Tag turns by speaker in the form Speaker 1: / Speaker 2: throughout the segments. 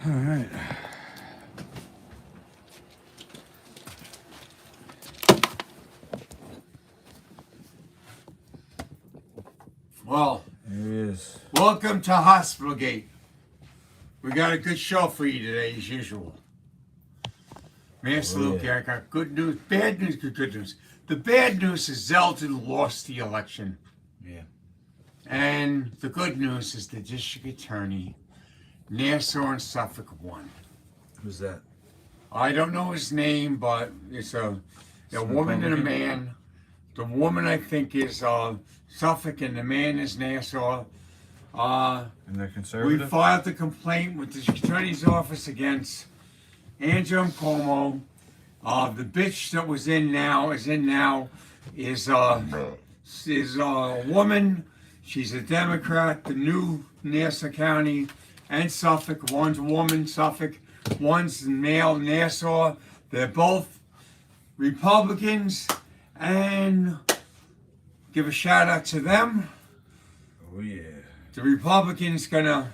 Speaker 1: Alright.
Speaker 2: Well,
Speaker 1: There he is.
Speaker 2: welcome to Hospital Gate. We got a good show for you today, as usual. Master Luke, I got good news, bad news, good news. The bad news is Zeldin lost the election.
Speaker 1: Yeah.
Speaker 2: And the good news is the district attorney, Nassau and Suffolk, won.
Speaker 1: Who's that?
Speaker 2: I don't know his name, but it's a woman and a man. The woman, I think, is Suffolk, and the man is Nassau.
Speaker 1: And they're
Speaker 2: We
Speaker 1: conservative?
Speaker 2: filed the complaint with the attorney's office against Andrew Cuomo. The bitch that is in now is a woman. She's a Democrat. The new Nassau County and Suffolk. One's a woman, Suffolk. One's male, Nassau. They're both Republicans, and give a shout out to them.
Speaker 1: Oh yeah.
Speaker 2: The Republicans gonna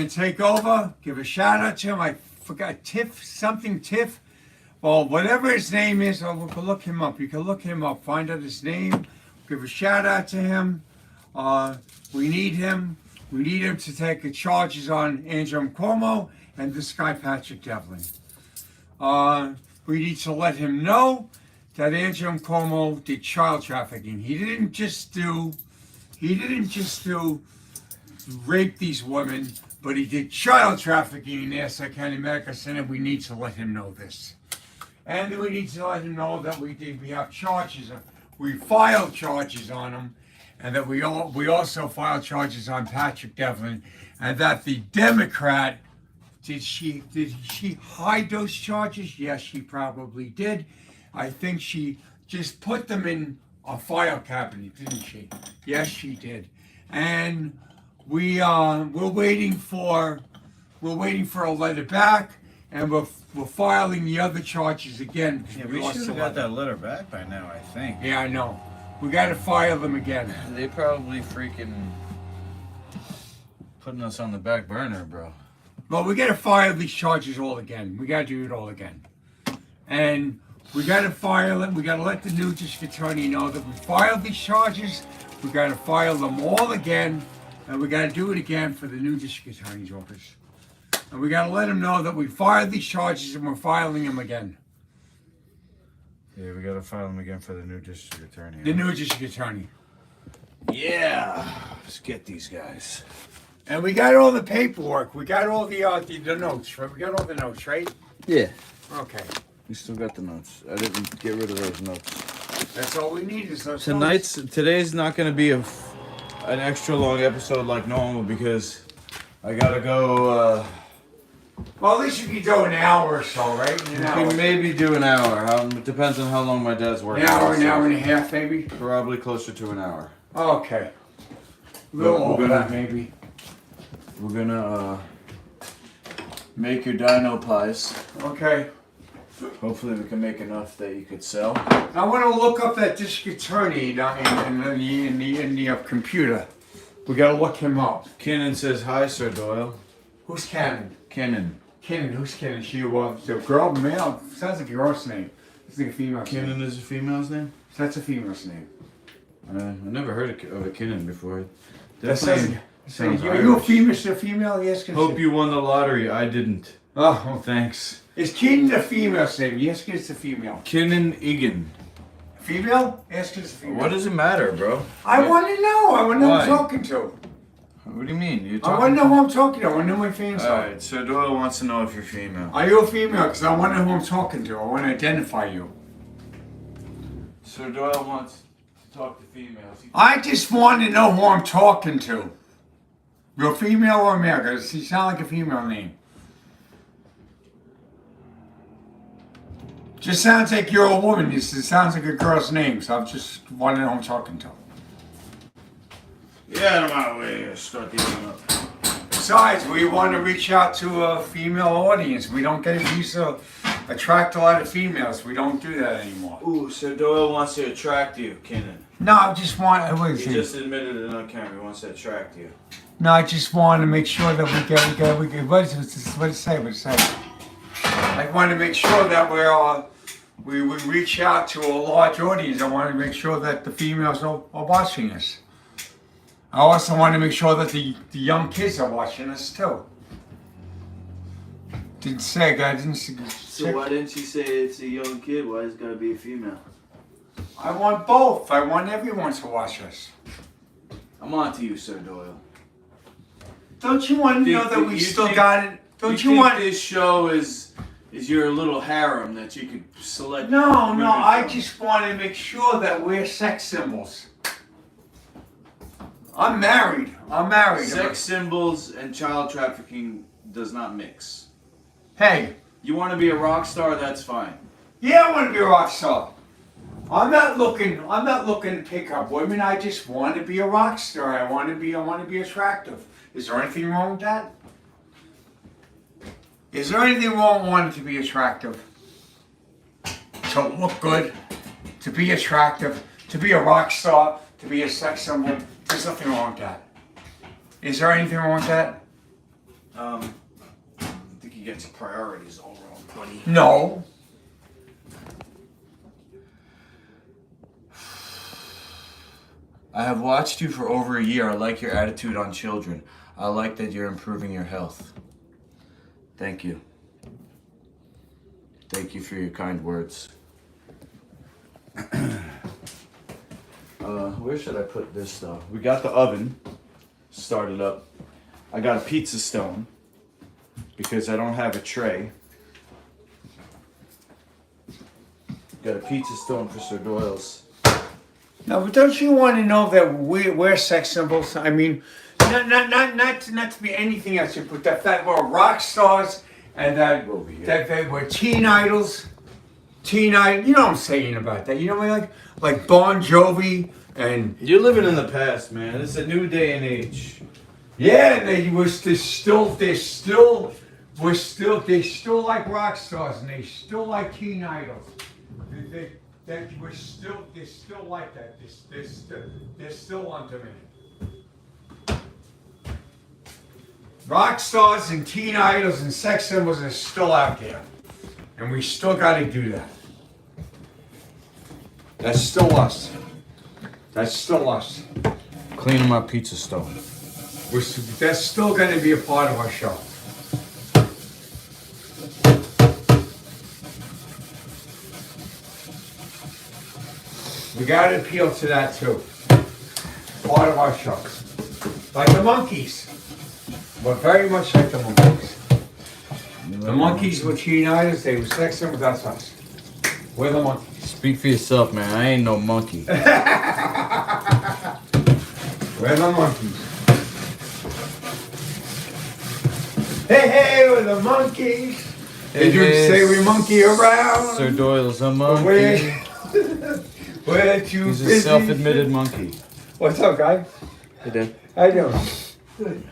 Speaker 2: take over. Give a shout out to him. I forgot Tiff. Well, whatever his name is, we can look him up. You can look him up, find out his name. Give a shout out to him. We need him. We need him to take the charges on Andrew Cuomo and this guy Patrick Devlin. We need to let him know that Andrew Cuomo did child trafficking. He didn't just do rape these women, but he did child trafficking in Nassau County Medical Center. We need to let him know this. And we need to let him know that we have charges. We filed charges on him, and that we also filed charges on Patrick Devlin, and that the Democrat, did she hide those charges? Yes, she probably did. I think she just put them in a file cabinet, didn't she? Yes, she did. And we're waiting for a letter back, and we're filing the other charges again.
Speaker 1: Yeah, we should have got that letter back by now, I think.
Speaker 2: Yeah, I know. We got to file them again.
Speaker 1: They probably freaking putting us on the back burner, bro.
Speaker 2: Well, we got to file these charges all again. We got to do it all again. And we got to file it. We got to let the new district attorney know that we filed these charges. We got to file them all again. And we got to do it again for the new district attorney's office. And we got to let them know that we filed these charges and we're filing them again.
Speaker 1: Yeah, we gotta file them again for the new district attorney.
Speaker 2: The new district attorney.
Speaker 1: Yeah. Let's get these guys.
Speaker 2: And we got all the paperwork. We got all the notes, right? We got all the notes, right?
Speaker 1: Yeah.
Speaker 2: Okay.
Speaker 1: We still got the notes. I didn't get rid of those notes.
Speaker 2: That's all we need is those notes.
Speaker 1: Today's not gonna be an extra long episode like normal because I gotta go.
Speaker 2: Well, at least you can do an hour or so, right?
Speaker 1: We can maybe do an hour. It depends on how long my dad's working.
Speaker 2: An hour and a half, maybe?
Speaker 1: Probably closer to an hour.
Speaker 2: Okay. A little over that, maybe.
Speaker 1: We're gonna make your dino pies.
Speaker 2: Okay.
Speaker 1: Hopefully we can make enough that you could sell.
Speaker 2: I want to look up that district attorney in the computer. We got to look him up.
Speaker 1: Kinnan says, hi, Sir Doyle.
Speaker 2: Who's Cannon?
Speaker 1: Kinnan.
Speaker 2: Kinnon, who's Kinnon? She was the girl, male? Sounds like a girl's name. It's like a female's name.
Speaker 1: Kinnan is a female's name?
Speaker 2: That's a female's name.
Speaker 1: I never heard of a Kinnan before.
Speaker 2: That
Speaker 1: Definitely sounds
Speaker 2: are you a
Speaker 1: Irish.
Speaker 2: female? Yes.
Speaker 1: Hope you won the lottery. I didn't.
Speaker 2: Oh,
Speaker 1: Thanks.
Speaker 2: is Kinnon a female's name? Yes, it's a female.
Speaker 1: Kinnan Egan.
Speaker 2: Female? Yes, it's a female.
Speaker 1: What does it matter, bro?
Speaker 2: I want to know. I want to know who
Speaker 1: Why?
Speaker 2: I'm talking to.
Speaker 1: What do you mean?
Speaker 2: I want to know who I'm talking to. I want to know who my fans are.
Speaker 1: Alright, Sir Doyle wants to know if you're female.
Speaker 2: Are you a female? Because I want to know who I'm talking to. I want to identify you.
Speaker 1: Sir Doyle wants to talk to females.
Speaker 2: I just want to know who I'm talking to. You're a female or a male? Because you sound like a female name. Just sounds like you're a woman. It sounds like a girl's name. So I'm just wanting to know who I'm talking to.
Speaker 1: Get out of my way. Start the other up.
Speaker 2: Besides, we want to reach out to a female audience. We don't get used to attract a lot of females. We don't do that anymore.
Speaker 1: Ooh, Sir Doyle wants to attract you, Kinnan.
Speaker 2: No, I just want.
Speaker 1: He just admitted it on camera. He wants to attract you.
Speaker 2: No, I just want to make sure that we get, what does it say? I want to make sure that we reach out to a large audience. I want to make sure that the females are watching us. I also want to make sure that the young kids are watching us too. Didn't say, guy. Didn't say.
Speaker 1: So why didn't you say it's a young kid? Why is it gotta be a female?
Speaker 2: I want both. I want everyone to watch us.
Speaker 1: I'm on to you, Sir Doyle.
Speaker 2: Don't you want to know that we still got it? Don't you want
Speaker 1: this show is your little harem that you could select?
Speaker 2: No, I just want to make sure that we're sex symbols. I'm married.
Speaker 1: Sex symbols and child trafficking does not mix.
Speaker 2: Hey.
Speaker 1: You want to be a rock star? That's fine.
Speaker 2: Yeah, I want to be a rock star. I'm not looking to pick up women. I just want to be a rock star. I want to be attractive. Is there anything wrong with that? Is there anything wrong with wanting to be attractive? To look good, to be attractive, to be a rock star, to be a sex symbol. There's nothing wrong with that. Is there anything wrong with that?
Speaker 1: I think you get your priorities all wrong, buddy.
Speaker 2: No.
Speaker 1: I have watched you for over a year. I like your attitude on children. I like that you're improving your health. Thank you. Thank you for your kind words. Where should I put this though? We got the oven started up. I got a pizza stone because I don't have a tray. Got a pizza stone for Sir Doyle's.
Speaker 2: No, but don't you want to know that we're sex symbols? I mean, not to be anything else, but that we're rock stars and that we're teen idols. You know what I'm saying about that? You know what I mean? Like Bon Jovi and...
Speaker 1: You're living in the past, man. It's a new day and age.
Speaker 2: Yeah, they're still like rock stars and they still like teen idols. They're still like that. They're still onto me. Rock stars and teen idols and sex symbols are still out there. And we still got to do that. That's still us. That's still us.
Speaker 1: Cleaning my pizza stone.
Speaker 2: That's still going to be a part of our show. We got to appeal to that too. Part of our show. Like the monkeys. We're very much like the monkeys. The monkeys were teen idols, they were sex symbols, that's us. We're the monkeys.
Speaker 1: Speak for yourself, man. I ain't no monkey.
Speaker 2: We're the monkeys. Hey, we're the monkeys. Did you say we monkey around?
Speaker 1: Sir Doyle's a monkey.
Speaker 2: We're too
Speaker 1: He's
Speaker 2: busy.
Speaker 1: a self-admitted monkey.
Speaker 2: What's up, guy?
Speaker 1: Hey, Dad.
Speaker 2: How you doing? Good.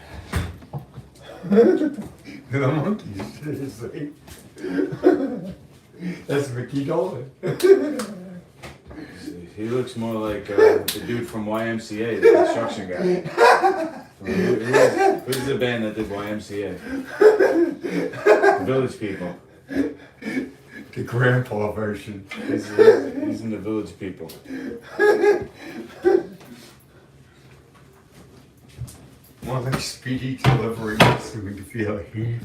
Speaker 2: The monkeys, seriously. That's Mickey Dolan.
Speaker 1: He looks more like the dude from YMCA, the construction guy. Who's the band that did YMCA? The Village People.
Speaker 2: The grandpa version.
Speaker 1: He's in the Village People.
Speaker 2: More like speedy delivery so we can feel heat.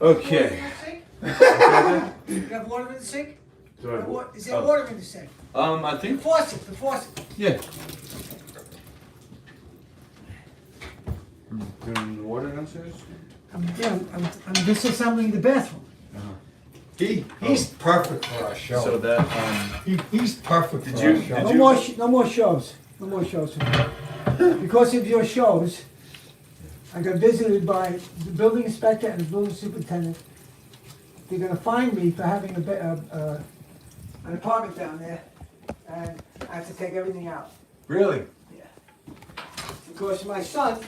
Speaker 1: Okay.
Speaker 3: You have water in the sink? Is there water in the sink?
Speaker 1: I
Speaker 3: The
Speaker 1: think.
Speaker 3: faucet.
Speaker 1: Yeah. Doing water downstairs?
Speaker 3: I'm disassembling the bathroom.
Speaker 2: He's perfect for our show.
Speaker 1: So that
Speaker 2: He's perfect for
Speaker 1: Did
Speaker 2: our
Speaker 1: you-
Speaker 2: show.
Speaker 1: did
Speaker 3: No
Speaker 1: you-
Speaker 3: more, no more shows. No more shows. Because of your shows, I got visited by the building inspector and the building superintendent. They're gonna fine me for having an apartment down there, and I have to take everything out.
Speaker 2: Really?
Speaker 3: Because my son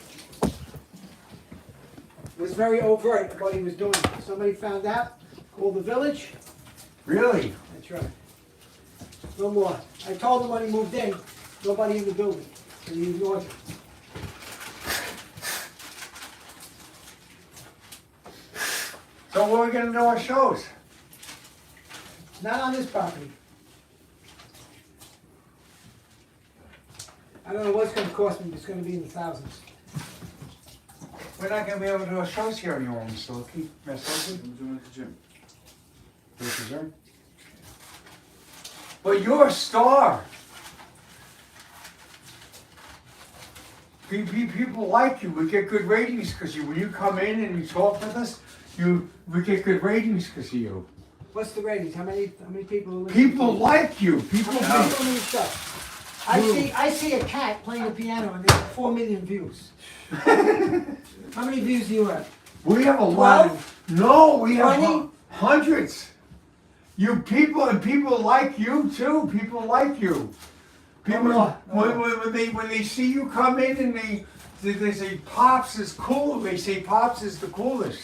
Speaker 3: was very overt in what he was doing. Somebody found out, called the village.
Speaker 2: Really?
Speaker 3: That's right. No more. I told him when he moved in, nobody in the building. So you ignored it.
Speaker 2: So when are we gonna do our shows?
Speaker 3: Not on this property. I don't know what's gonna cost me, but it's gonna be in the thousands.
Speaker 2: We're not gonna be able to do our shows here anymore, so keep messing
Speaker 1: I'm doing it at the gym.
Speaker 2: with you. But you're a star. People like you. We get good ratings because you. When you come in and you talk with us, we get good ratings because of you.
Speaker 3: What's the ratings? How many people are listening?
Speaker 2: People like you. People.
Speaker 3: How many stuff? I see a cat playing the piano and there's 4 million views. How many views do you have?
Speaker 2: We have a lot. No, we have
Speaker 3: 20?
Speaker 2: hundreds. You people and people like you too. People like you. People when they see you come in and they say Pops is cool. They say Pops is the coolest.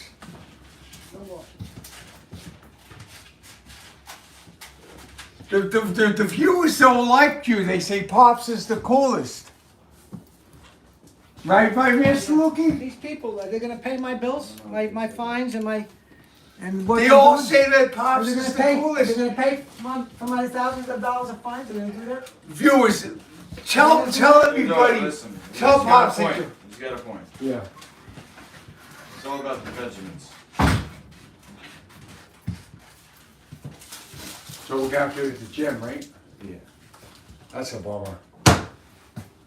Speaker 2: The viewers don't like you. They say Pops is the coolest. Right, Mr. Lukey?
Speaker 3: These people, they're gonna pay my bills, my fines and what
Speaker 2: They
Speaker 3: I'm
Speaker 2: all
Speaker 3: doing.
Speaker 2: say that
Speaker 3: They're
Speaker 2: Pops
Speaker 3: gonna
Speaker 2: is the
Speaker 3: pay.
Speaker 2: coolest.
Speaker 3: They're gonna pay for my thousands of dollars of fines. They're gonna do that.
Speaker 2: Viewers, tell everybody.
Speaker 1: Listen,
Speaker 2: Tell
Speaker 1: he's got
Speaker 2: Pops
Speaker 1: a
Speaker 2: that
Speaker 1: point. He's got a point.
Speaker 2: Yeah.
Speaker 1: It's all about the Benjamins.
Speaker 2: So we're gonna have to do it at the gym, right?
Speaker 1: Yeah.
Speaker 2: That's a bummer.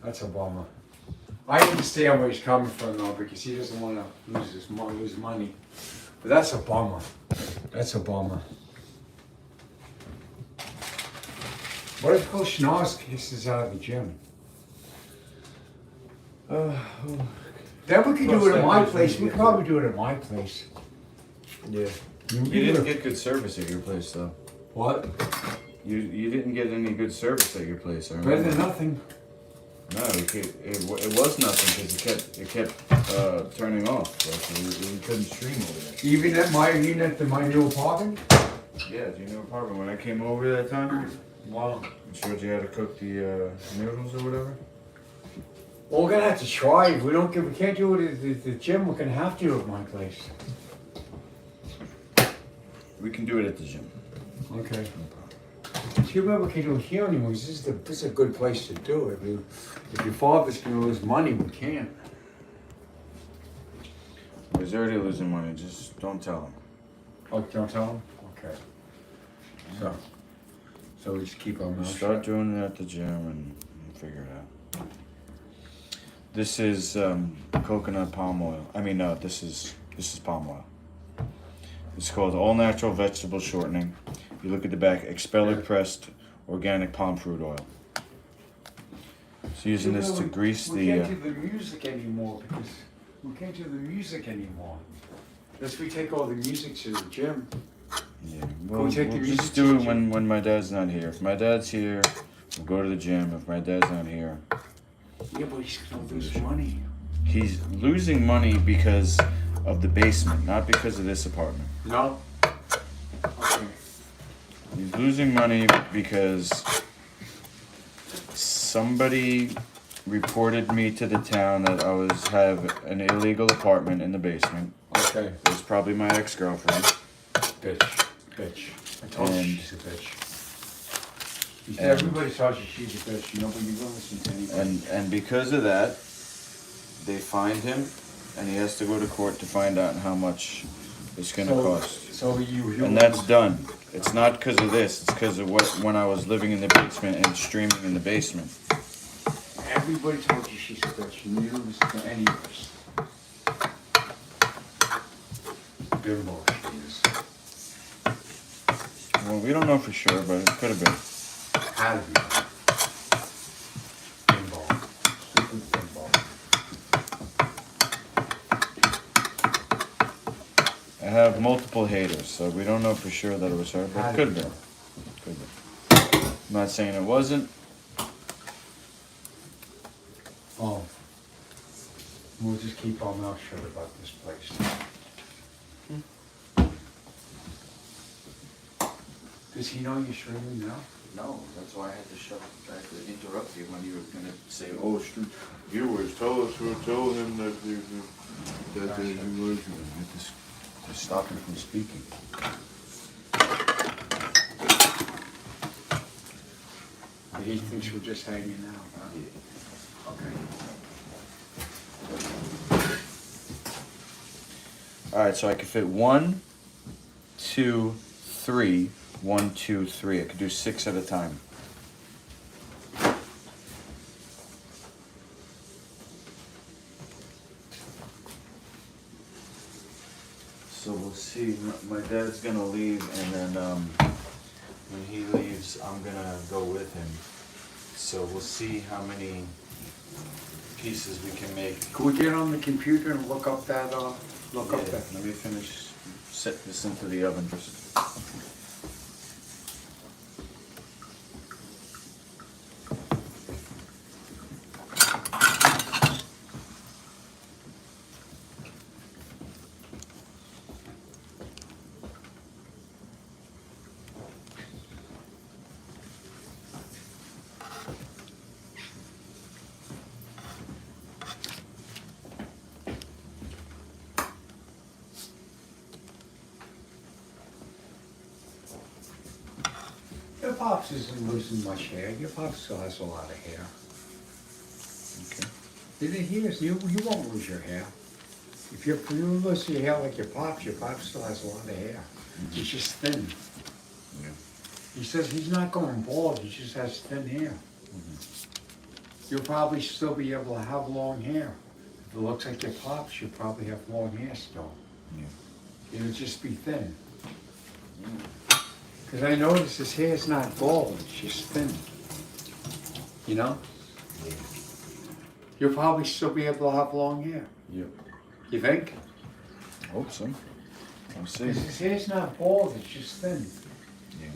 Speaker 2: That's a bummer. I understand where he's coming from though, because he doesn't want to lose money. But that's a bummer. That's a bummer. What if Coach Schnoz kicks us out of the gym? Then we could do it at my place. We could probably do it at my place.
Speaker 1: Yeah.
Speaker 2: You
Speaker 1: You didn't get good service at your place though.
Speaker 2: What?
Speaker 1: You didn't get any good service at your place. I
Speaker 2: Better
Speaker 1: remember.
Speaker 2: than nothing.
Speaker 1: No, it was nothing because it kept turning off. Like we couldn't stream over there.
Speaker 2: Even at my new apartment?
Speaker 1: Yeah, do you know apartment when I came over that time?
Speaker 2: Wow.
Speaker 1: I showed you how to cook the noodles or whatever.
Speaker 2: Well, we're gonna have to try. If we can't do it at the gym, we're gonna have to do it at my place.
Speaker 1: We can do it at the gym.
Speaker 2: Okay. See, we can do it here anymore. This is a good place to do it. If your father's gonna lose money, we can't.
Speaker 1: He's already losing money. Just don't tell him.
Speaker 2: Oh, don't tell him? Okay. So we just keep our mouth
Speaker 1: Start
Speaker 2: shut.
Speaker 1: doing it at the gym and figure it out. This is coconut palm oil. I mean, no, this is palm oil. It's called all natural vegetable shortening. If you look at the back, expeller pressed organic palm fruit oil. So using this to grease
Speaker 2: we
Speaker 1: the.
Speaker 2: can't do the music anymore because we can't do the music anymore. Unless we take all the music to the gym.
Speaker 1: Yeah,
Speaker 2: We'll
Speaker 1: we'll
Speaker 2: take the music
Speaker 1: just
Speaker 2: to
Speaker 1: do
Speaker 2: the
Speaker 1: it when my dad's not here. If my dad's here, we'll go to the gym. If my dad's not here,
Speaker 2: Yeah, but he's gonna lose money.
Speaker 1: he's losing money because of the basement, not because of this apartment.
Speaker 2: No. Okay.
Speaker 1: He's losing money because somebody reported me to the town that I have an illegal apartment in the basement.
Speaker 2: Okay.
Speaker 1: It was probably my ex-girlfriend.
Speaker 2: Bitch. I told you
Speaker 1: And-
Speaker 2: she's a bitch. Everybody tells you she's a bitch. You know, but you don't listen to anybody.
Speaker 1: And because of that, they fined him, and he has to go to court to find out how much it's going to cost.
Speaker 2: So you.
Speaker 1: And that's done. It's not because of this. It's because of when I was living in the basement and streaming in the basement.
Speaker 2: Everybody told you she's a bitch. You didn't listen to any of us. Bimbo, she is.
Speaker 1: Well, we don't know for sure, but it could have been.
Speaker 2: Had to be. Bimbo. Stupid bimbo.
Speaker 1: I have multiple haters, so we don't know for sure that it was her, but it could have been. Could have been. I'm not saying it wasn't.
Speaker 2: Oh. We'll just keep our mouth shut about this place. Does he know you're streaming now?
Speaker 1: No, that's why I had to interrupt you when you were gonna say, "Oh, viewers, tell him that he was." I had to stop him from speaking.
Speaker 2: He thinks we're just hanging out, huh?
Speaker 1: Yeah.
Speaker 2: Okay.
Speaker 1: All right, so I could fit 1, 2, 3, 1, 2, 3. I could do 6 at a time. So we'll see. My dad's gonna leave, and then when he leaves, I'm gonna go with him. So we'll see how many pieces we can make.
Speaker 2: Can we get on the computer and look up that,
Speaker 1: Let me finish, set this into the oven first.
Speaker 2: Your pops isn't losing much hair. Your pops still has a lot of hair.
Speaker 1: Okay.
Speaker 2: You won't lose your hair. If you lose your hair like your pops still has a lot of hair. He's just thin.
Speaker 1: Yeah.
Speaker 2: He says he's not going bald, he just has thin hair. You'll probably still be able to have long hair. If it looks like your pops, you'll probably have long hair still.
Speaker 1: Yeah.
Speaker 2: It'll just be thin. Because I noticed his hair's not bald, it's just thin. You know?
Speaker 1: Yeah.
Speaker 2: You'll probably still be able to have long hair.
Speaker 1: Yep.
Speaker 2: You think?
Speaker 1: Hope so. I'll see.
Speaker 2: Because his hair's not bald, it's just thin.
Speaker 1: Yeah.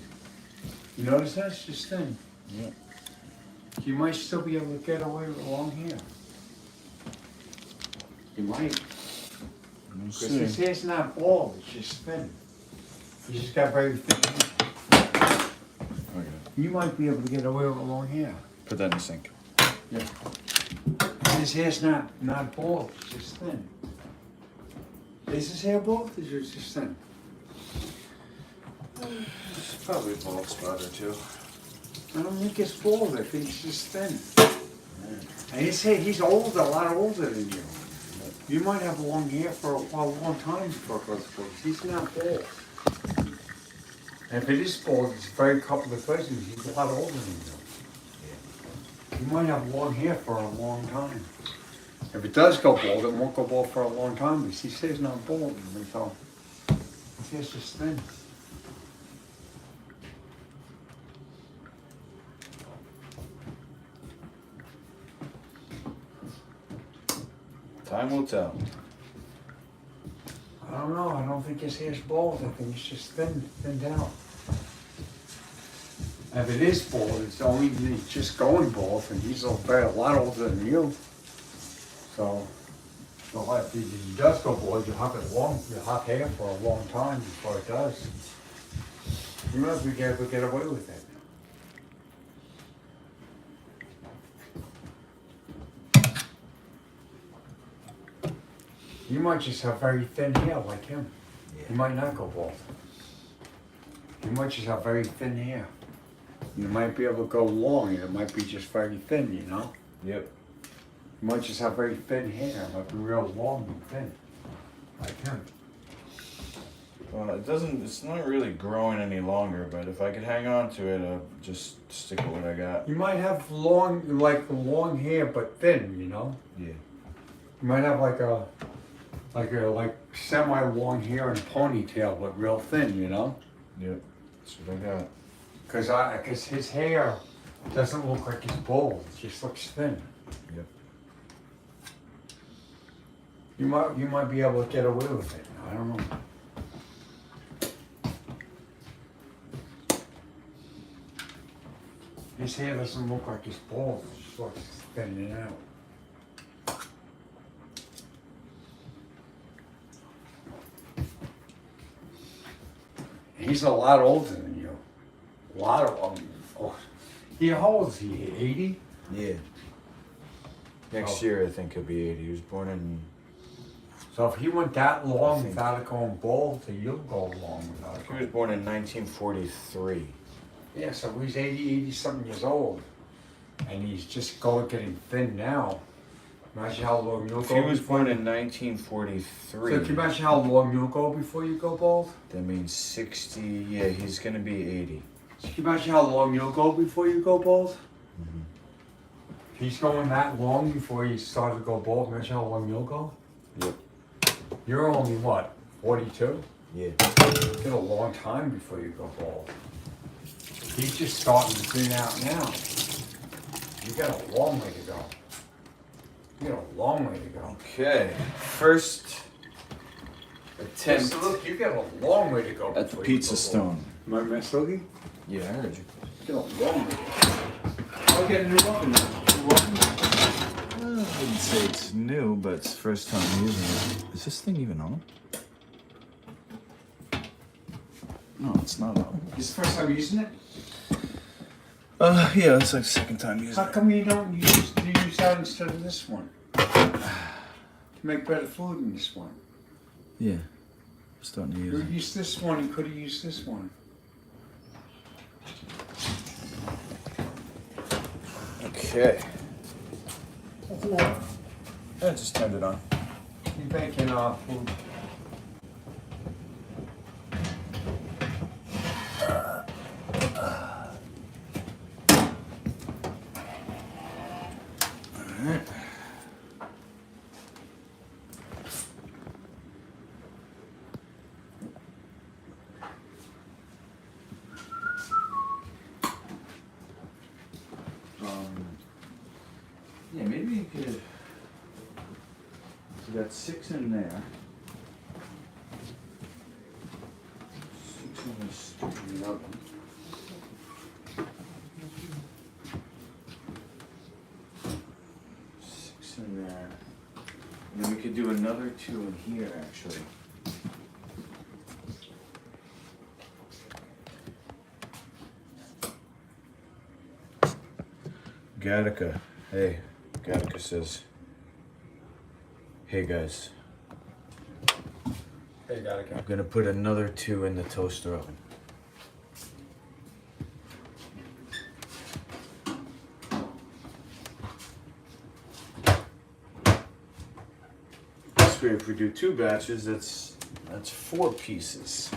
Speaker 2: You notice that? It's just thin.
Speaker 1: Yeah.
Speaker 2: You might still be able to get away with long hair. You might.
Speaker 1: We'll
Speaker 2: Because his
Speaker 1: see.
Speaker 2: hair's not bald, it's just thin. He's just got very thin hair.
Speaker 1: Okay.
Speaker 2: You might be able to get away with long hair.
Speaker 1: Put that in the sink.
Speaker 2: Yeah. His hair's not bald, it's just thin. Is his hair bald or is it just thin?
Speaker 1: Probably a bald spot or two.
Speaker 2: I don't think it's bald, I think it's just thin. And his hair, he's older, a lot older than you. You might have long hair for a long time before it goes bald. He's not bald. And if it is bald, it's a very couple of questions. He's a lot older than you. You might have long hair for a long time. If it does go bald, it won't go bald for a long time because he says not bald. So his hair's just thin.
Speaker 1: Time will tell.
Speaker 2: I don't know. I don't think his hair's bald. I think it's just thinned out. If it is bald, it's only he's just going bald, and he's a lot older than you. So if he does go bald, you'll have you'll have hair for a long time before it does. You might be able to get away with it. You might just have very thin hair like him. You might not go bald. You might just have very thin hair. You might be able to go long, and it might be just very thin, you know?
Speaker 1: Yep.
Speaker 2: You might just have very thin hair. It might be real long and thin. Like him.
Speaker 1: Well, it's not really growing any longer, but if I could hang on to it, I'll just stick with what I got.
Speaker 2: You might have long hair, but thin, you know?
Speaker 1: Yeah.
Speaker 2: You might have like semi-long hair and ponytail, but real thin, you know?
Speaker 1: Yep. That's what I got.
Speaker 2: Because his hair doesn't look like it's bald. It just looks thin.
Speaker 1: Yep.
Speaker 2: You might be able to get away with it. I don't know. His hair doesn't look like it's bald. It just looks thinning out. He's a lot older than you. A how old is he? 80?
Speaker 1: Yeah. Next
Speaker 2: Oh.
Speaker 1: year, I think he'll be 80. He was born in.
Speaker 2: So if he went that long
Speaker 1: think-
Speaker 2: without it going bald, so you'll go long without it
Speaker 1: He was
Speaker 2: going.
Speaker 1: born in 1943.
Speaker 2: Yeah, so he's 80 something years old. And he's just getting thin now. Imagine how long you'll
Speaker 1: If
Speaker 2: go.
Speaker 1: he was
Speaker 2: before
Speaker 1: born
Speaker 2: you-
Speaker 1: in 1943,
Speaker 2: So can you imagine how long you'll go before you go bald?
Speaker 1: that means 60. Yeah, he's gonna be 80.
Speaker 2: So can you imagine how long you'll go before you go bald?
Speaker 1: Mhm.
Speaker 2: If he's going that long before he started to go bald, imagine how long you'll go?
Speaker 1: Yep.
Speaker 2: You're only what, 42?
Speaker 1: Yeah.
Speaker 2: You get a long time before you go bald. He's just starting to thin out now. You got a long way to go. You got a long way to go.
Speaker 1: Okay. First attempt
Speaker 2: So look, you got a long way to go.
Speaker 1: at the
Speaker 2: before you
Speaker 1: pizza
Speaker 2: go
Speaker 1: stone.
Speaker 2: bald. Am I Sugi?
Speaker 1: Yeah, I heard you.
Speaker 2: You got a long way to go. I'll get a new oven now. New oven?
Speaker 1: I wouldn't say it's new, but it's the first time using it. Is this thing even on? No, it's not on.
Speaker 2: This is the first time using it?
Speaker 1: Yeah, it's like the second time using
Speaker 2: How
Speaker 1: it.
Speaker 2: come you don't use that instead of this one? To make better food than this one.
Speaker 1: Yeah. Starting to
Speaker 2: You
Speaker 1: use it.
Speaker 2: used this one, you could have used this one.
Speaker 1: Okay.
Speaker 3: That's enough.
Speaker 1: I just turned it on.
Speaker 2: You're making food.
Speaker 1: Alright. Yeah, maybe you could. So you got 6 in there. 6 in the stupid oven. Six in there. And then we could do another 2 in here, actually. Gattaca. Hey, Gattaca says, hey guys,
Speaker 2: Hey, you gotta go.
Speaker 1: I'm gonna put another 2 in the toaster oven. This way, if we do 2 batches, that's 4 pieces.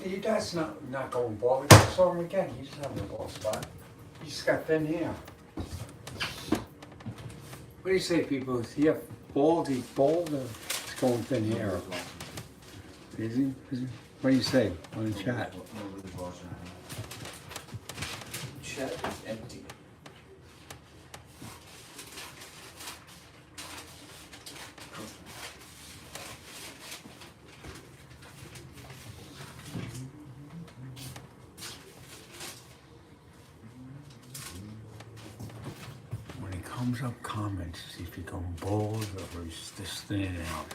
Speaker 2: Your dad's not going bald. I saw him again. He doesn't have a bald spot. He just got thin hair. What do you say, people? Is he bald? He's bald or he's going thin hair? Is he? What do you say on the chat?
Speaker 1: Chat is empty.
Speaker 2: When he comes up, comments, see if he's going bald or he's just thinning out.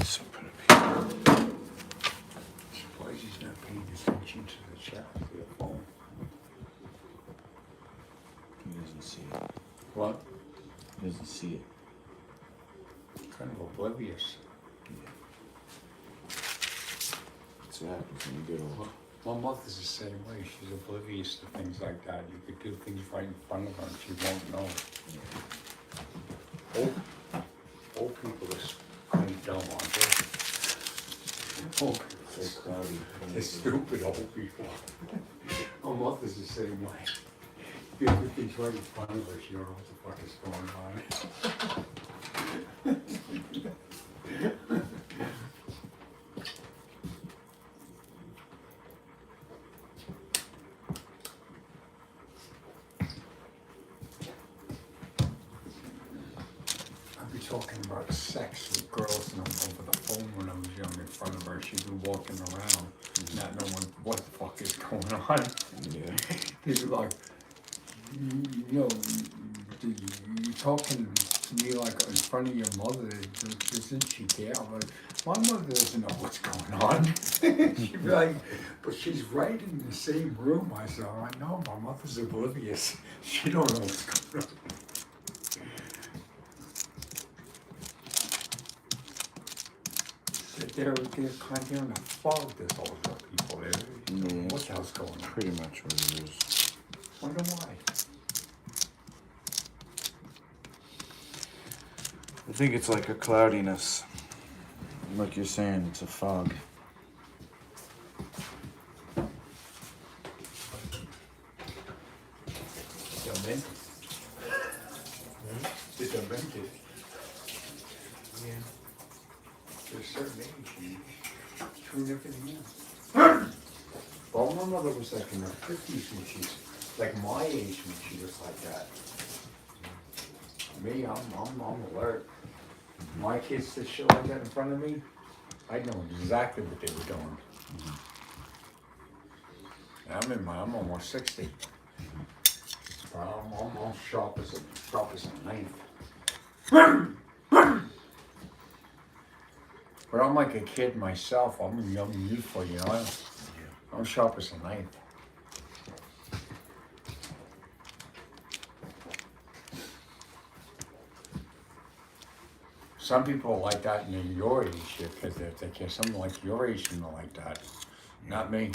Speaker 1: So put it here.
Speaker 2: Surprised he's not paying attention to the chat with the phone.
Speaker 1: He doesn't see it.
Speaker 2: What?
Speaker 1: He doesn't see it.
Speaker 2: Kind of oblivious.
Speaker 1: That's what happens when you get old.
Speaker 2: My mother's the same way. She's oblivious to things like that. You could do things right in front of her and she won't know. Old people are kind of dumb, aren't they? Old people.
Speaker 1: So cloudy.
Speaker 2: They're stupid old people. My mother's the same way. You do things right in front of her, she don't know what the fuck is going on. talking about sex with girls and over the phone when I was young in front of her. She'd be walking around, not knowing what the fuck is going on.
Speaker 1: Yeah.
Speaker 2: They'd be like, you know, you talking to me like in front of your mother, doesn't she care? I'm like, my mother doesn't know what's going on. She'd be like, but she's right in the same room. I said, oh, I know, my mother's oblivious. She don't know what's going on. They're kind of in a fog, this older people. They don't know what the hell's going on.
Speaker 1: Pretty much what it is.
Speaker 2: Wonder why.
Speaker 1: I think it's like a cloudiness. Like you're saying, it's a fog.
Speaker 2: Demented. They're demented.
Speaker 3: Yeah.
Speaker 2: There's a certain age you tune everything in. Well, my mother was like in her 50s when she's like my age when she was like that. Me, I'm alert. My kids did shit like that in front of me, I know exactly what they were doing. I'm almost 60. I'm sharp as a knife. But I'm like a kid myself. I'm a young youthful, you know. I'm sharp as a knife. Some people are like that in your age, because they care. Someone like your age and they're like that. Not me.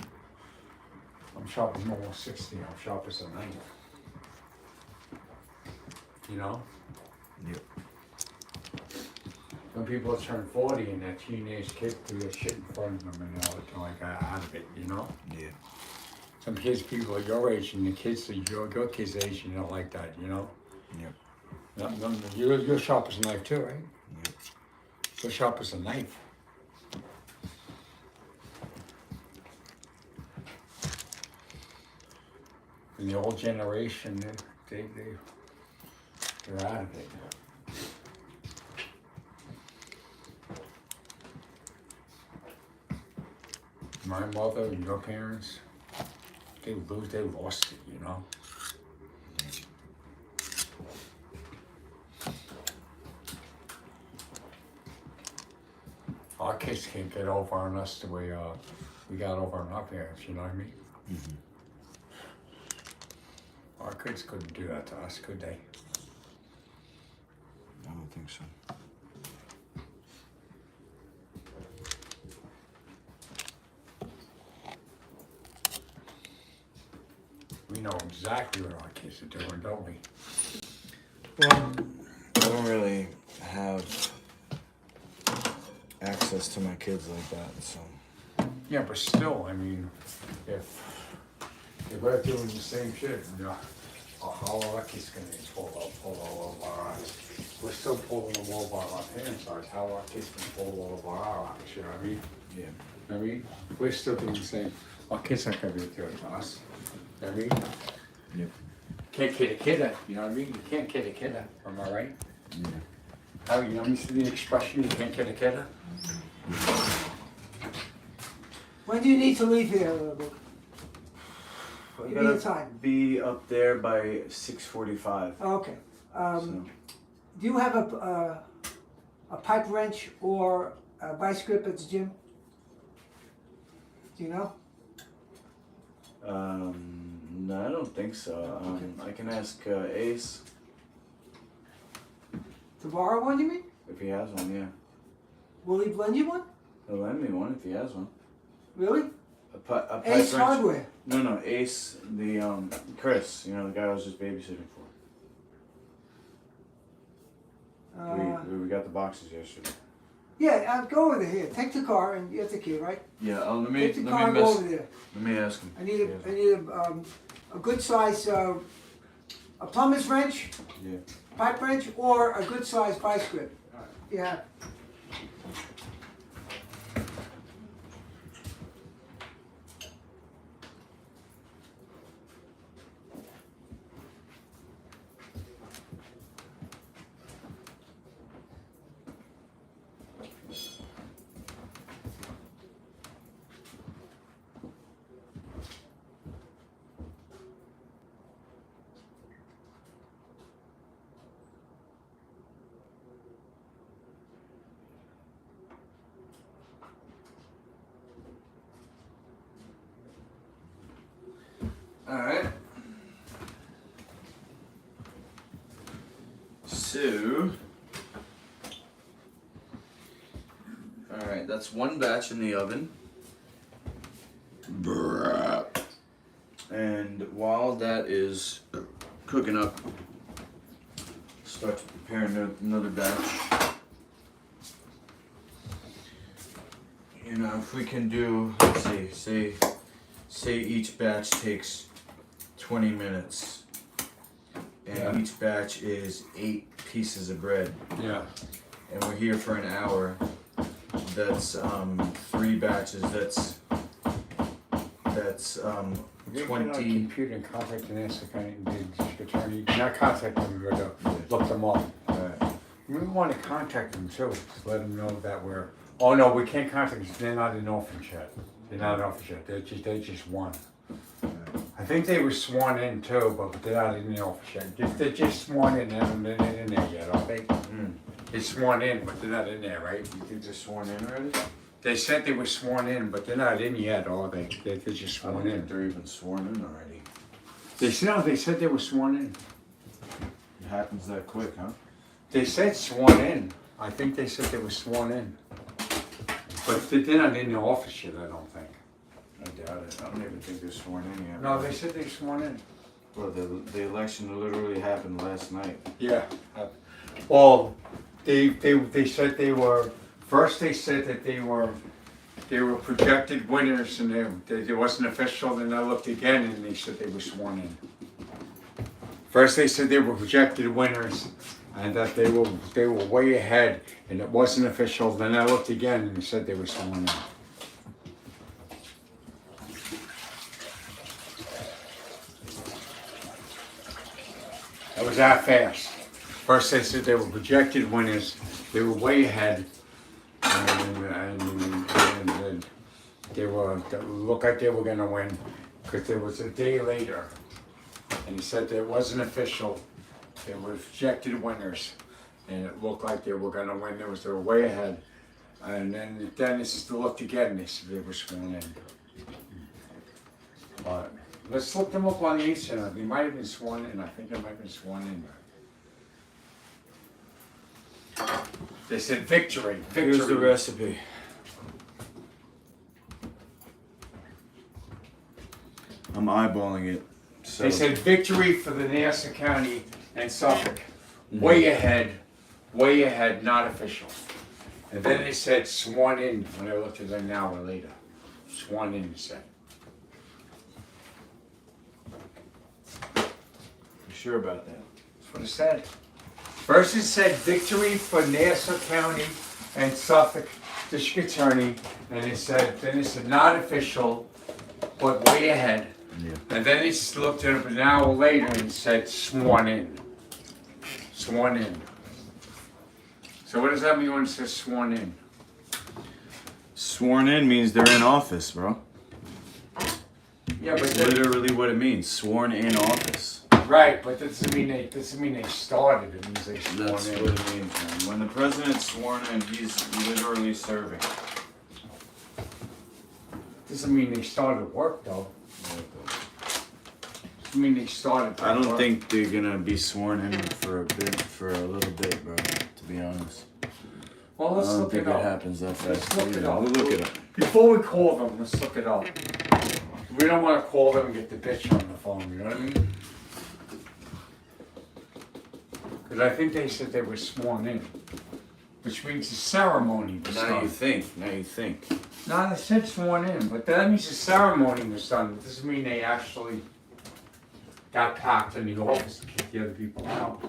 Speaker 2: I'm sharp. I'm almost 60. I'm sharp as a knife. You know?
Speaker 1: Yep.
Speaker 2: When people turn 40 and that teenage kid do that shit in front of them and they're like out of it, you know?
Speaker 1: Yeah.
Speaker 2: Some kids, people are your age and the kids are your kids' age and they're like that, you know?
Speaker 1: Yep.
Speaker 2: You're sharp as a knife too, right?
Speaker 1: Yep.
Speaker 2: You're sharp as a knife. And the old generation, they're out of it. My mother and your parents, they lost it, you know? Our kids can't get over on us the way we got over on our parents, you know what I mean?
Speaker 1: Mm-hmm.
Speaker 2: Our kids couldn't do that to us, could they?
Speaker 1: I don't think so.
Speaker 2: We know exactly what our kids are doing, don't we?
Speaker 1: Well, I don't really have access to my kids like that, so.
Speaker 2: Yeah, but still, I mean, if we're doing the same shit, you know, how are our kids gonna pull all of our eyes? We're still pulling them over our parents' eyes. How are our kids gonna pull all of our eyes? You know what I mean?
Speaker 1: Yeah.
Speaker 2: I mean, we're still doing the same. Our kids aren't gonna be doing it to us. You know what I mean?
Speaker 1: Yep.
Speaker 2: Can't kid a kidder, you know what I mean? You can't kid a kidder, am I right?
Speaker 1: Yeah.
Speaker 2: How, you know, you see the expression, you can't kid a kidder?
Speaker 3: When do you need to leave here, Luke?
Speaker 1: I
Speaker 3: Give me a
Speaker 1: gotta
Speaker 3: time.
Speaker 1: be up there by 6:45.
Speaker 3: Okay.
Speaker 1: So.
Speaker 3: Do you have a pipe wrench or a vice grip at the gym? Do you know?
Speaker 1: No, I don't think so. I can ask Ace
Speaker 3: To borrow one, you mean?
Speaker 1: if he has one. Yeah,
Speaker 3: Will he lend you one?
Speaker 1: he'll lend me one if he has one.
Speaker 3: Really?
Speaker 1: A pipe
Speaker 3: Ace
Speaker 1: wrench.
Speaker 3: Hardware.
Speaker 1: No, Ace, the Chris, you know, the guy I was just babysitting for. We got the boxes yesterday.
Speaker 3: Yeah, go over there. Here, take the car and you have the key, right?
Speaker 1: Yeah, let me
Speaker 3: Take the car and go over there.
Speaker 1: let me ask him.
Speaker 3: I need a good size a plumber's wrench,
Speaker 1: Yeah.
Speaker 3: pipe wrench, or a good size vice grip. Yeah.
Speaker 1: Alright. So. Alright, that's one batch in the oven. And while that is cooking up, start to prepare another batch. You know, if we can do, let's see, say each batch takes 20 minutes. And each batch is 8 pieces of bread.
Speaker 2: Yeah.
Speaker 1: And we're here for an hour. That's 3 batches. That's
Speaker 2: Get
Speaker 1: 20.
Speaker 2: on a computer and contact the Nassau County District Attorney. Not contact them, but look them up. We want to contact them too, to let them know that we're. Oh no, we can't contact them. They're not in office yet. They're not in office yet. They just won. I think they were sworn in too, but they're not in the office yet. They're just sworn in. They haven't been in there yet, are they? They're sworn in, but they're not in there, right?
Speaker 1: You think they're sworn in already?
Speaker 2: They said they were sworn in, but they're not in yet, are they? They're just
Speaker 1: I don't
Speaker 2: sworn in.
Speaker 1: think they're even sworn in already.
Speaker 2: They said they were sworn in.
Speaker 1: It happens that quick, huh?
Speaker 2: They said sworn in. I think they said they were sworn in. But they're not in the office yet, I don't think.
Speaker 1: I doubt it. I don't even think they're sworn in yet.
Speaker 2: No, they said they were sworn in.
Speaker 1: Well, the election literally happened last night.
Speaker 2: Yeah. Well, they said they were. First, they said that they were projected winners, and it wasn't official. Then I looked again, and they said they were sworn in. First, they said they were projected winners, and that they were way ahead, and it wasn't official. Then I looked again, and they said they were sworn in. That was that fast. First, they said they were projected winners. They were way ahead. And they looked like they were going to win, because there was a day later, and he said that it wasn't official. They were projected winners, and it looked like they were going to win. They were way ahead, and then they just looked again. And they said they were sworn in. But let's look them up on the internet. They might have been sworn in. I think they might have been sworn in. They said victory.
Speaker 1: Here's the recipe. I'm eyeballing it. So.
Speaker 2: They said victory for the Nassau County and Suffolk. Way ahead, not official. And then they said sworn in when I looked at it an hour later. Sworn in, they said.
Speaker 1: You sure about that?
Speaker 2: That's what it said. First it said victory for Nassau County and Suffolk District Attorney, and then it said not official, but way ahead.
Speaker 1: Yeah.
Speaker 2: And then they looked at it an hour later and said sworn in. Sworn in. So what does that mean when it says sworn in?
Speaker 1: Sworn in means they're in office, bro.
Speaker 2: Yeah,
Speaker 1: That's literally what it means. Sworn in office.
Speaker 2: right, but that doesn't mean they started. It means they sworn
Speaker 1: That's
Speaker 2: in.
Speaker 1: what it means, man. When the president's sworn in, he's literally serving.
Speaker 2: Doesn't mean they started work though. Doesn't mean they started.
Speaker 1: I don't
Speaker 2: work.
Speaker 1: think they're gonna be sworn in for a little bit, bro. To be honest.
Speaker 2: Well, let's
Speaker 1: I don't
Speaker 2: look
Speaker 1: think
Speaker 2: it up.
Speaker 1: happens that fast.
Speaker 2: Let's look it up.
Speaker 1: We'll look it up.
Speaker 2: Before we call them, let's look it up. We don't want to call them and get the bitch on the phone, you know what I mean? Because I think they said they were sworn in, which means the ceremony was
Speaker 1: Now
Speaker 2: done.
Speaker 1: you think.
Speaker 2: No, they said sworn in, but that means the ceremony was done. It doesn't mean they actually got packed in the office to kick the other people out.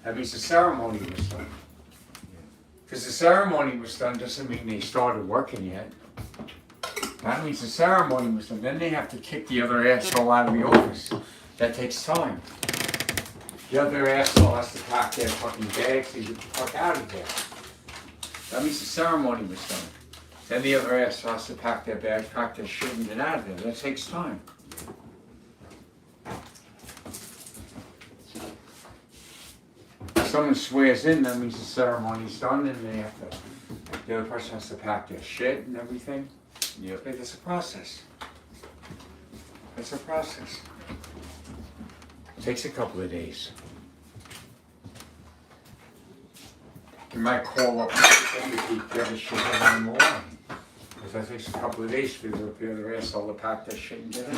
Speaker 2: That means the ceremony was done. Because the ceremony was done doesn't mean they started working yet. That means the ceremony was done. Then they have to kick the other asshole out of the office. That takes time. The other asshole has to pack their fucking bags and get the fuck out of there. That means the ceremony was done. Then the other asshole has to pack their bags, pack their shit and get out of there. That takes time. If someone swears in, that means the ceremony's done and they have to, the other person has to pack their shit and everything.
Speaker 1: Yep.
Speaker 2: That's a process. It's a process. Takes a couple of days. You might call up and keep the other shit on the line. Because that takes a couple of days for the other asshole to pack that shit and get it.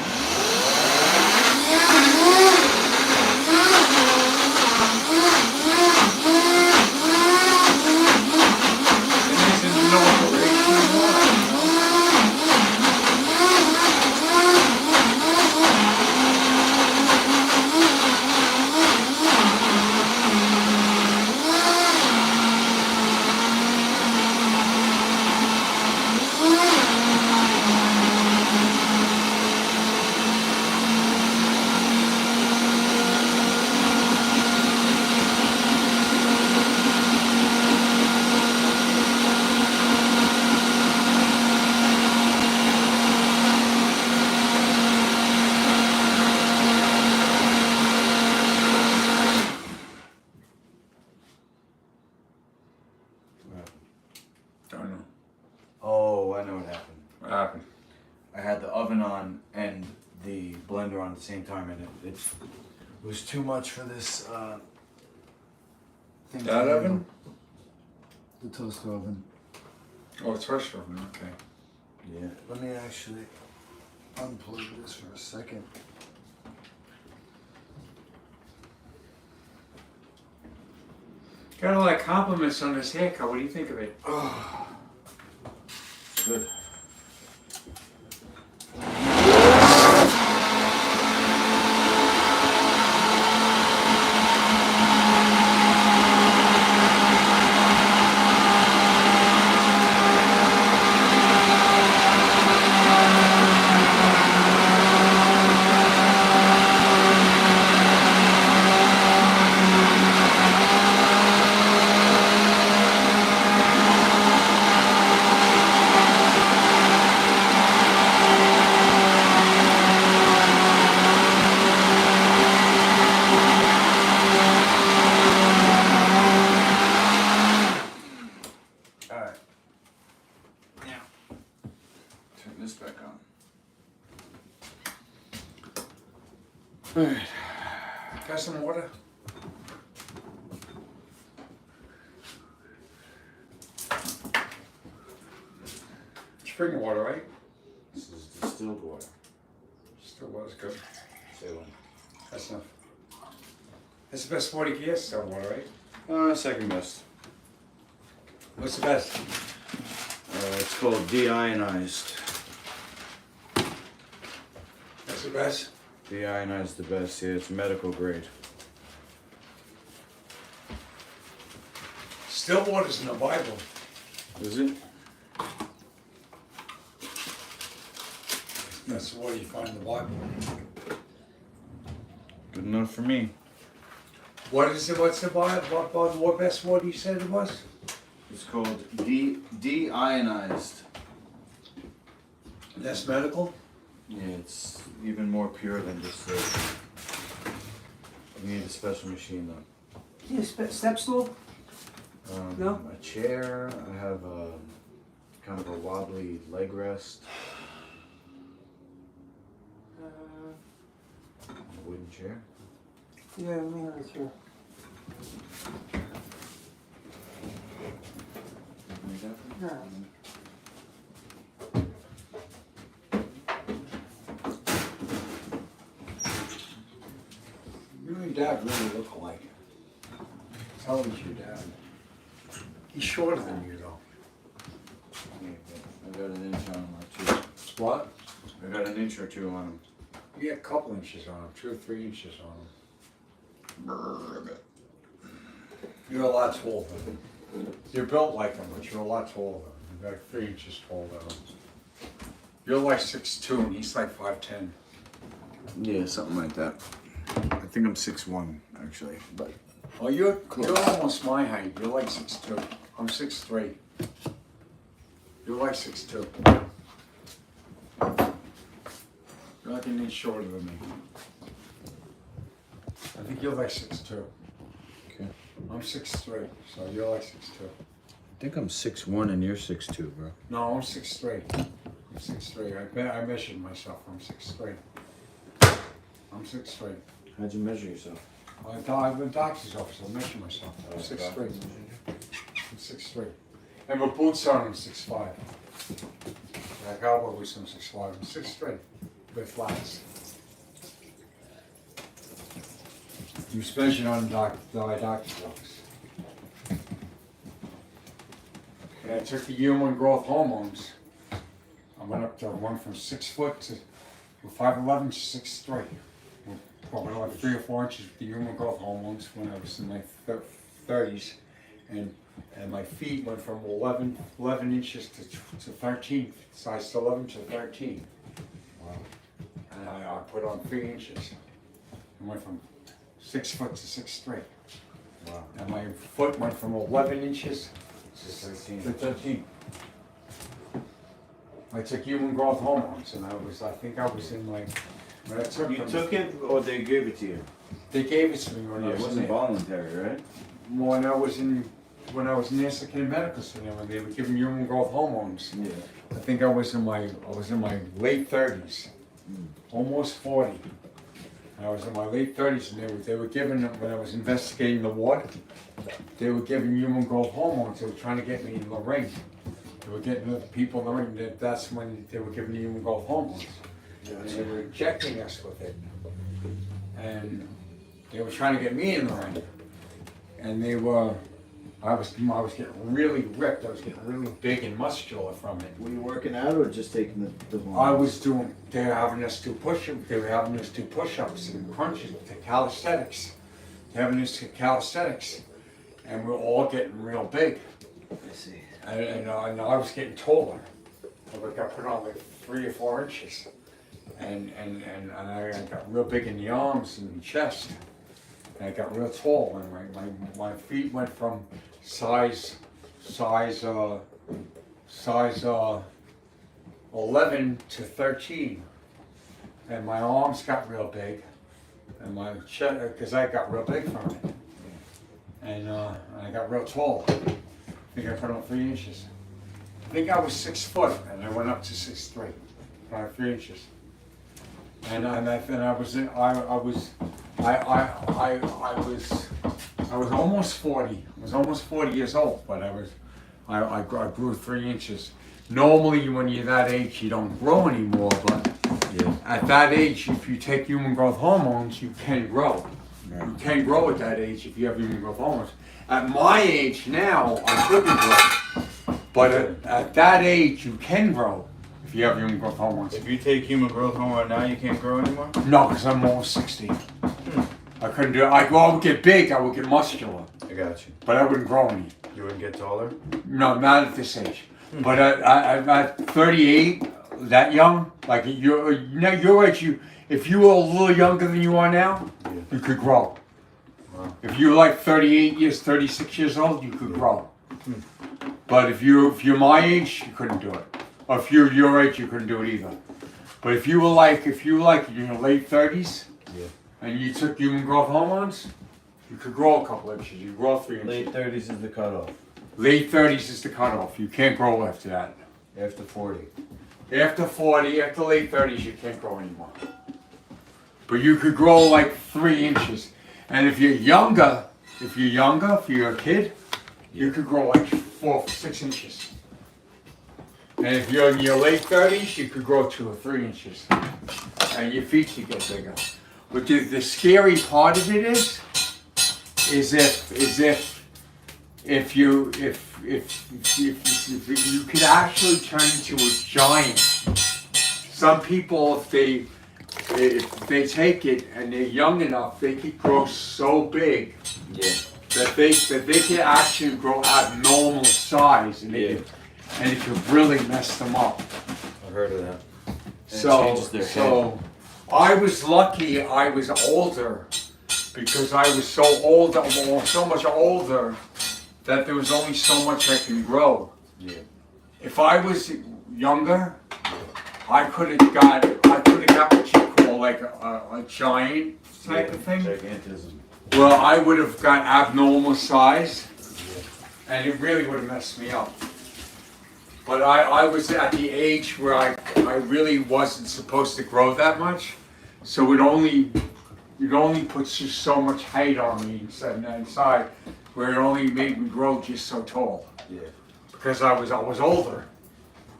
Speaker 2: Don't know.
Speaker 1: Oh, I know what happened.
Speaker 2: What happened?
Speaker 1: I had the oven on and the blender on at the same time, and it was too much for this thing.
Speaker 2: That oven?
Speaker 1: The toaster oven.
Speaker 2: Oh, toaster oven, okay.
Speaker 1: Yeah. Let me actually unplug this for a second.
Speaker 2: Got a lot of compliments on this haircut. What do you think of it?
Speaker 1: Oh, it's good. Alright. Now, turn this back on. Alright.
Speaker 2: Got some water? Spring water, right?
Speaker 1: This is distilled water.
Speaker 2: Still water's good.
Speaker 1: Say one.
Speaker 2: That's enough. That's the best water you can get, still water, right?
Speaker 1: Second best.
Speaker 2: What's the best?
Speaker 1: It's called deionized.
Speaker 2: That's the best?
Speaker 1: Deionized the best, yeah, it's medical grade.
Speaker 2: Still water's in the Bible.
Speaker 1: Is it?
Speaker 2: That's the water you find in the Bible.
Speaker 1: Good enough for me.
Speaker 2: What is it? What's the Bible? What best water you said it was?
Speaker 1: It's called deionized.
Speaker 2: That's medical?
Speaker 1: Yeah, it's even more pure than distilled. You need a special machine though.
Speaker 3: Yeah, step stool? No?
Speaker 1: A chair. I have kind of a wobbly leg rest. A wooden chair.
Speaker 3: Yeah, let me have a chair. Yeah.
Speaker 2: You and Dad really look alike. How old is your dad? He's shorter than you, though.
Speaker 1: I got an inch on him or two.
Speaker 2: What?
Speaker 1: I got an inch or two on him.
Speaker 2: You got a couple inches on him, 2 or 3 inches on him. You're a lot taller than him. You're built like him, but you're a lot taller than him. You're like 3 inches taller than him. You're like 6'2", and he's like 5'10".
Speaker 1: Yeah, something like that. I think I'm 6'1", actually, but
Speaker 2: Oh, you're
Speaker 1: Close.
Speaker 2: almost my height. You're like 6'2". I'm 6'3". You're like 6'2". You're like an inch shorter than me. I think you're like 6'2".
Speaker 1: okay.
Speaker 2: I'm 6'3", so you're like 6'2".
Speaker 1: I think I'm 6'1" and you're 6'2", bro.
Speaker 2: No, I'm 6'3". I'm 6'3". I measured myself. I'm 6'3". I'm I'm 6'3".
Speaker 1: How'd you measure yourself?
Speaker 2: I'm a doctor's office. I measure myself. I'm 6'3". I'm 6'3". And with boots on, I'm 6'5". Like cowboy boots, I'm 6'5". I'm 6'3". With flats. You was measured on the doctor's office. And I took the human growth hormones. I went from 6 foot to 5'11" to 6'3". Probably like 3 or 4 inches with the human growth hormones when I was in my 30s. And my feet went from 11 inches to 13, size 11 to 13. Wow. And I put on 3 inches. I went from 6 foot to 6'3".
Speaker 1: Wow.
Speaker 2: And my foot went from 11 inches
Speaker 1: To 13.
Speaker 2: to 13. I took human growth hormones, and I think I was in my, when I took
Speaker 1: You
Speaker 2: them,
Speaker 1: took it, or they gave it to you?
Speaker 2: they gave it to me when I
Speaker 1: It
Speaker 2: was in
Speaker 1: wasn't
Speaker 2: there.
Speaker 1: voluntary, right?
Speaker 2: When I was in the Essex Medical Center, when they were giving human growth hormones.
Speaker 1: Yeah.
Speaker 2: I think I was in my late 30s, almost 40. I was in my late 30s, and they were giving them, when I was investigating the ward, they were giving human growth hormones. They were trying to get me in the ring. They were getting the people in the ring. That's when they were giving human growth hormones. And they were injecting us with it. And they were trying to get me in the ring. And I was getting really ripped. I was getting really big and muscular from it.
Speaker 1: Were you working out or just taking the hormones?
Speaker 2: They were having us do push-ups and crunches, to calisthenics. They were having us do calisthenics. And we were all getting real big.
Speaker 1: I see.
Speaker 2: And I was getting taller. I got put on like 3 or 4 inches. And I got real big in the arms and the chest. And I got real tall, and my feet went from size 11 to 13, and my arms got real big, and my chest, because I got real big from it, and I got real tall. I think I put on 3 inches. I think I was 6 foot, and I went up to 6'3", 3 inches. And I was almost 40. I was almost 40 years old, but I grew 3 inches. Normally, when you're that age, you don't grow anymore. But at that age, if you take human growth hormones, you can grow.
Speaker 1: Right.
Speaker 2: You can grow at that age if you have human growth hormones. At my age now, I couldn't grow. But at that age, you can grow if you have human growth hormones.
Speaker 1: If you take human growth hormone now, you can't grow anymore?
Speaker 2: No, because I'm almost 60. I couldn't do it. I would get big, I would get muscular,
Speaker 1: I got you.
Speaker 2: but I wouldn't grow any.
Speaker 1: You wouldn't get taller?
Speaker 2: No, not at this age. But at 38, that young, like your age, if you were a little younger than you are now, you could grow.
Speaker 1: Wow.
Speaker 2: If you were like 36 years old, you could grow. But if you're my age, you couldn't do it. Or if you're your age, you couldn't do it either. But if you were like in your late 30s, and you took human growth hormones, you could grow a couple inches. You grow 3 inches.
Speaker 1: Late 30s is the cutoff.
Speaker 2: Late 30s is the cutoff. You can't grow after that.
Speaker 1: After 40.
Speaker 2: After 40, after late 30s, you can't grow anymore. But you could grow like 3 inches. And if you're younger, if you're a kid, you could grow like 4, 6 inches. And if you're in your late 30s, you could grow 2 or 3 inches. And your feet should get bigger. But the scary part of it is if you could actually turn into a giant. Some people, if they take it and they're young enough, they could grow so big that they could actually grow abnormal size, and it could really mess them up.
Speaker 1: I've heard of that.
Speaker 2: So I was lucky I was older, because I was so much older that there was only so much I can grow.
Speaker 1: Yeah.
Speaker 2: If I was younger, I could have got what you call like a giant type of thing.
Speaker 1: Gigantism.
Speaker 2: Well, I would have got abnormal size, and it really would have messed me up. But I was at the age where I really wasn't supposed to grow that much, so it only it only puts just so much height on me inside, where it only made me grow just so tall.
Speaker 1: Yeah.
Speaker 2: Because I was older.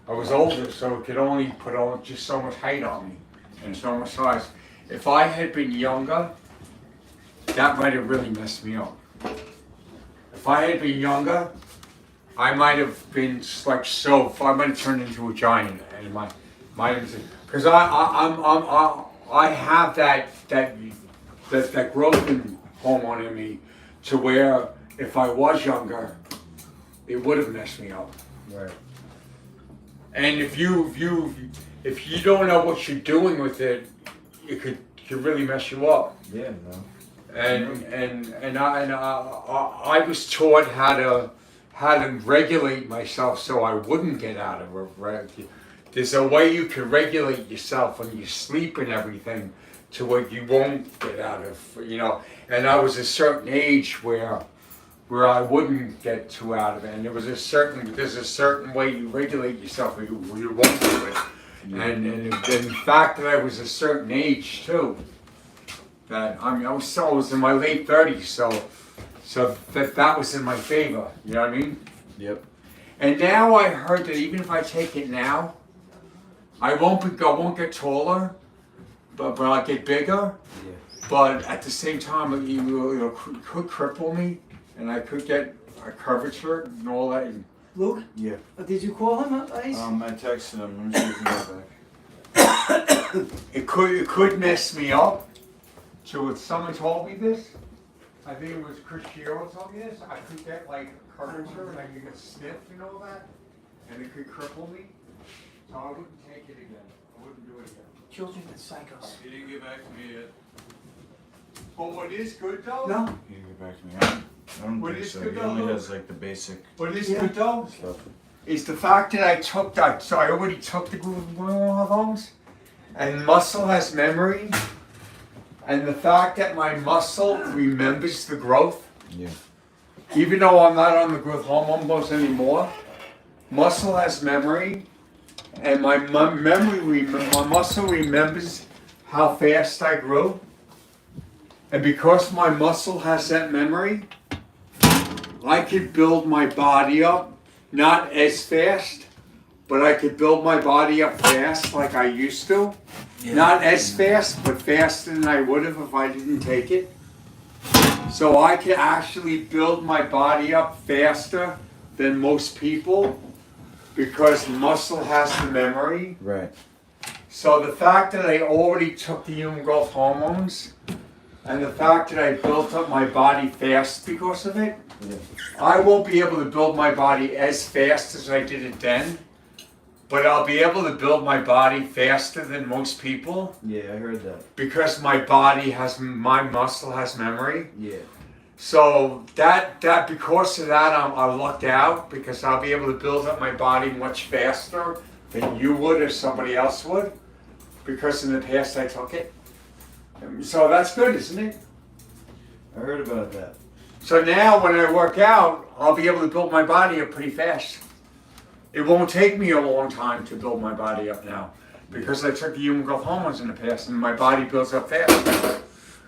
Speaker 2: I was older, so it could only put on just so much height on me and so much size. If I had been younger, that might have really messed me up. If I had been younger, I might have been like so. I might have turned into a giant, and might have because I have that growth hormone in me, to where if I was younger, it would have messed me up.
Speaker 1: Right.
Speaker 2: And if you don't know what you're doing with it, it could really mess you up.
Speaker 1: Yeah, no.
Speaker 2: And I was taught how to regulate myself so I wouldn't get out of it. There's a way you can regulate yourself when you sleep and everything, to where you won't get out of, you know. And I was a certain age where I wouldn't get too out of it, and there's a certain way you regulate yourself where you won't do it. And the fact that I was a certain age too, that I was in my late 30s, so that was in my favor. You know what I mean?
Speaker 1: Yep.
Speaker 2: And now I heard that even if I take it now, I won't get taller, but I'll get bigger.
Speaker 1: Yeah.
Speaker 2: But at the same time, it could cripple me, and I could get a curvature and all that.
Speaker 3: Luke,
Speaker 1: Yeah.
Speaker 3: did you call him, Ice?
Speaker 1: I texted him. Let me see if he got back.
Speaker 2: It could mess me up. So if someone told me this, I think it was Chris Giro told me this, I could get like a curvature and I could get stiff and all that, and it could cripple me. So I wouldn't take it again. I wouldn't do it again.
Speaker 3: Children are psychos.
Speaker 1: He didn't get back to me yet.
Speaker 2: But what is good though?
Speaker 3: No?
Speaker 1: He didn't get back to me. I don't
Speaker 2: What
Speaker 1: think
Speaker 2: is
Speaker 1: so.
Speaker 2: good
Speaker 1: He
Speaker 2: though,
Speaker 1: only
Speaker 2: Luke?
Speaker 1: has like the basic
Speaker 2: What is
Speaker 3: Yeah.
Speaker 2: good though
Speaker 1: stuff.
Speaker 2: is the fact that I took that. So I already took the growth hormones, and muscle has memory, and the fact that my muscle remembers the growth.
Speaker 1: Yeah.
Speaker 2: Even though I'm not on the growth hormones anymore, muscle has memory, and my muscle remembers how fast I grew. And because my muscle has that memory, I could build my body up, not as fast, but I could build my body up fast like I used to.
Speaker 1: Yeah.
Speaker 2: Not as fast, but faster than I would have if I didn't take it. So I can actually build my body up faster than most people because muscle has the memory.
Speaker 1: Right.
Speaker 2: So the fact that I already took the human growth hormones and the fact that I built up my body fast because of it,
Speaker 1: Yeah.
Speaker 2: I won't be able to build my body as fast as I did it then, but I'll be able to build my body faster than most people.
Speaker 1: Yeah, I heard that.
Speaker 2: Because my muscle has memory.
Speaker 1: Yeah.
Speaker 2: So that because of that, I lucked out because I'll be able to build up my body much faster than you would or somebody else would, because in the past I took it. So that's good, isn't it?
Speaker 1: I heard about that.
Speaker 2: So now when I work out, I'll be able to build my body up pretty fast. It won't take me a long time to build my body up now because I took the human growth hormones in the past and my body builds up fast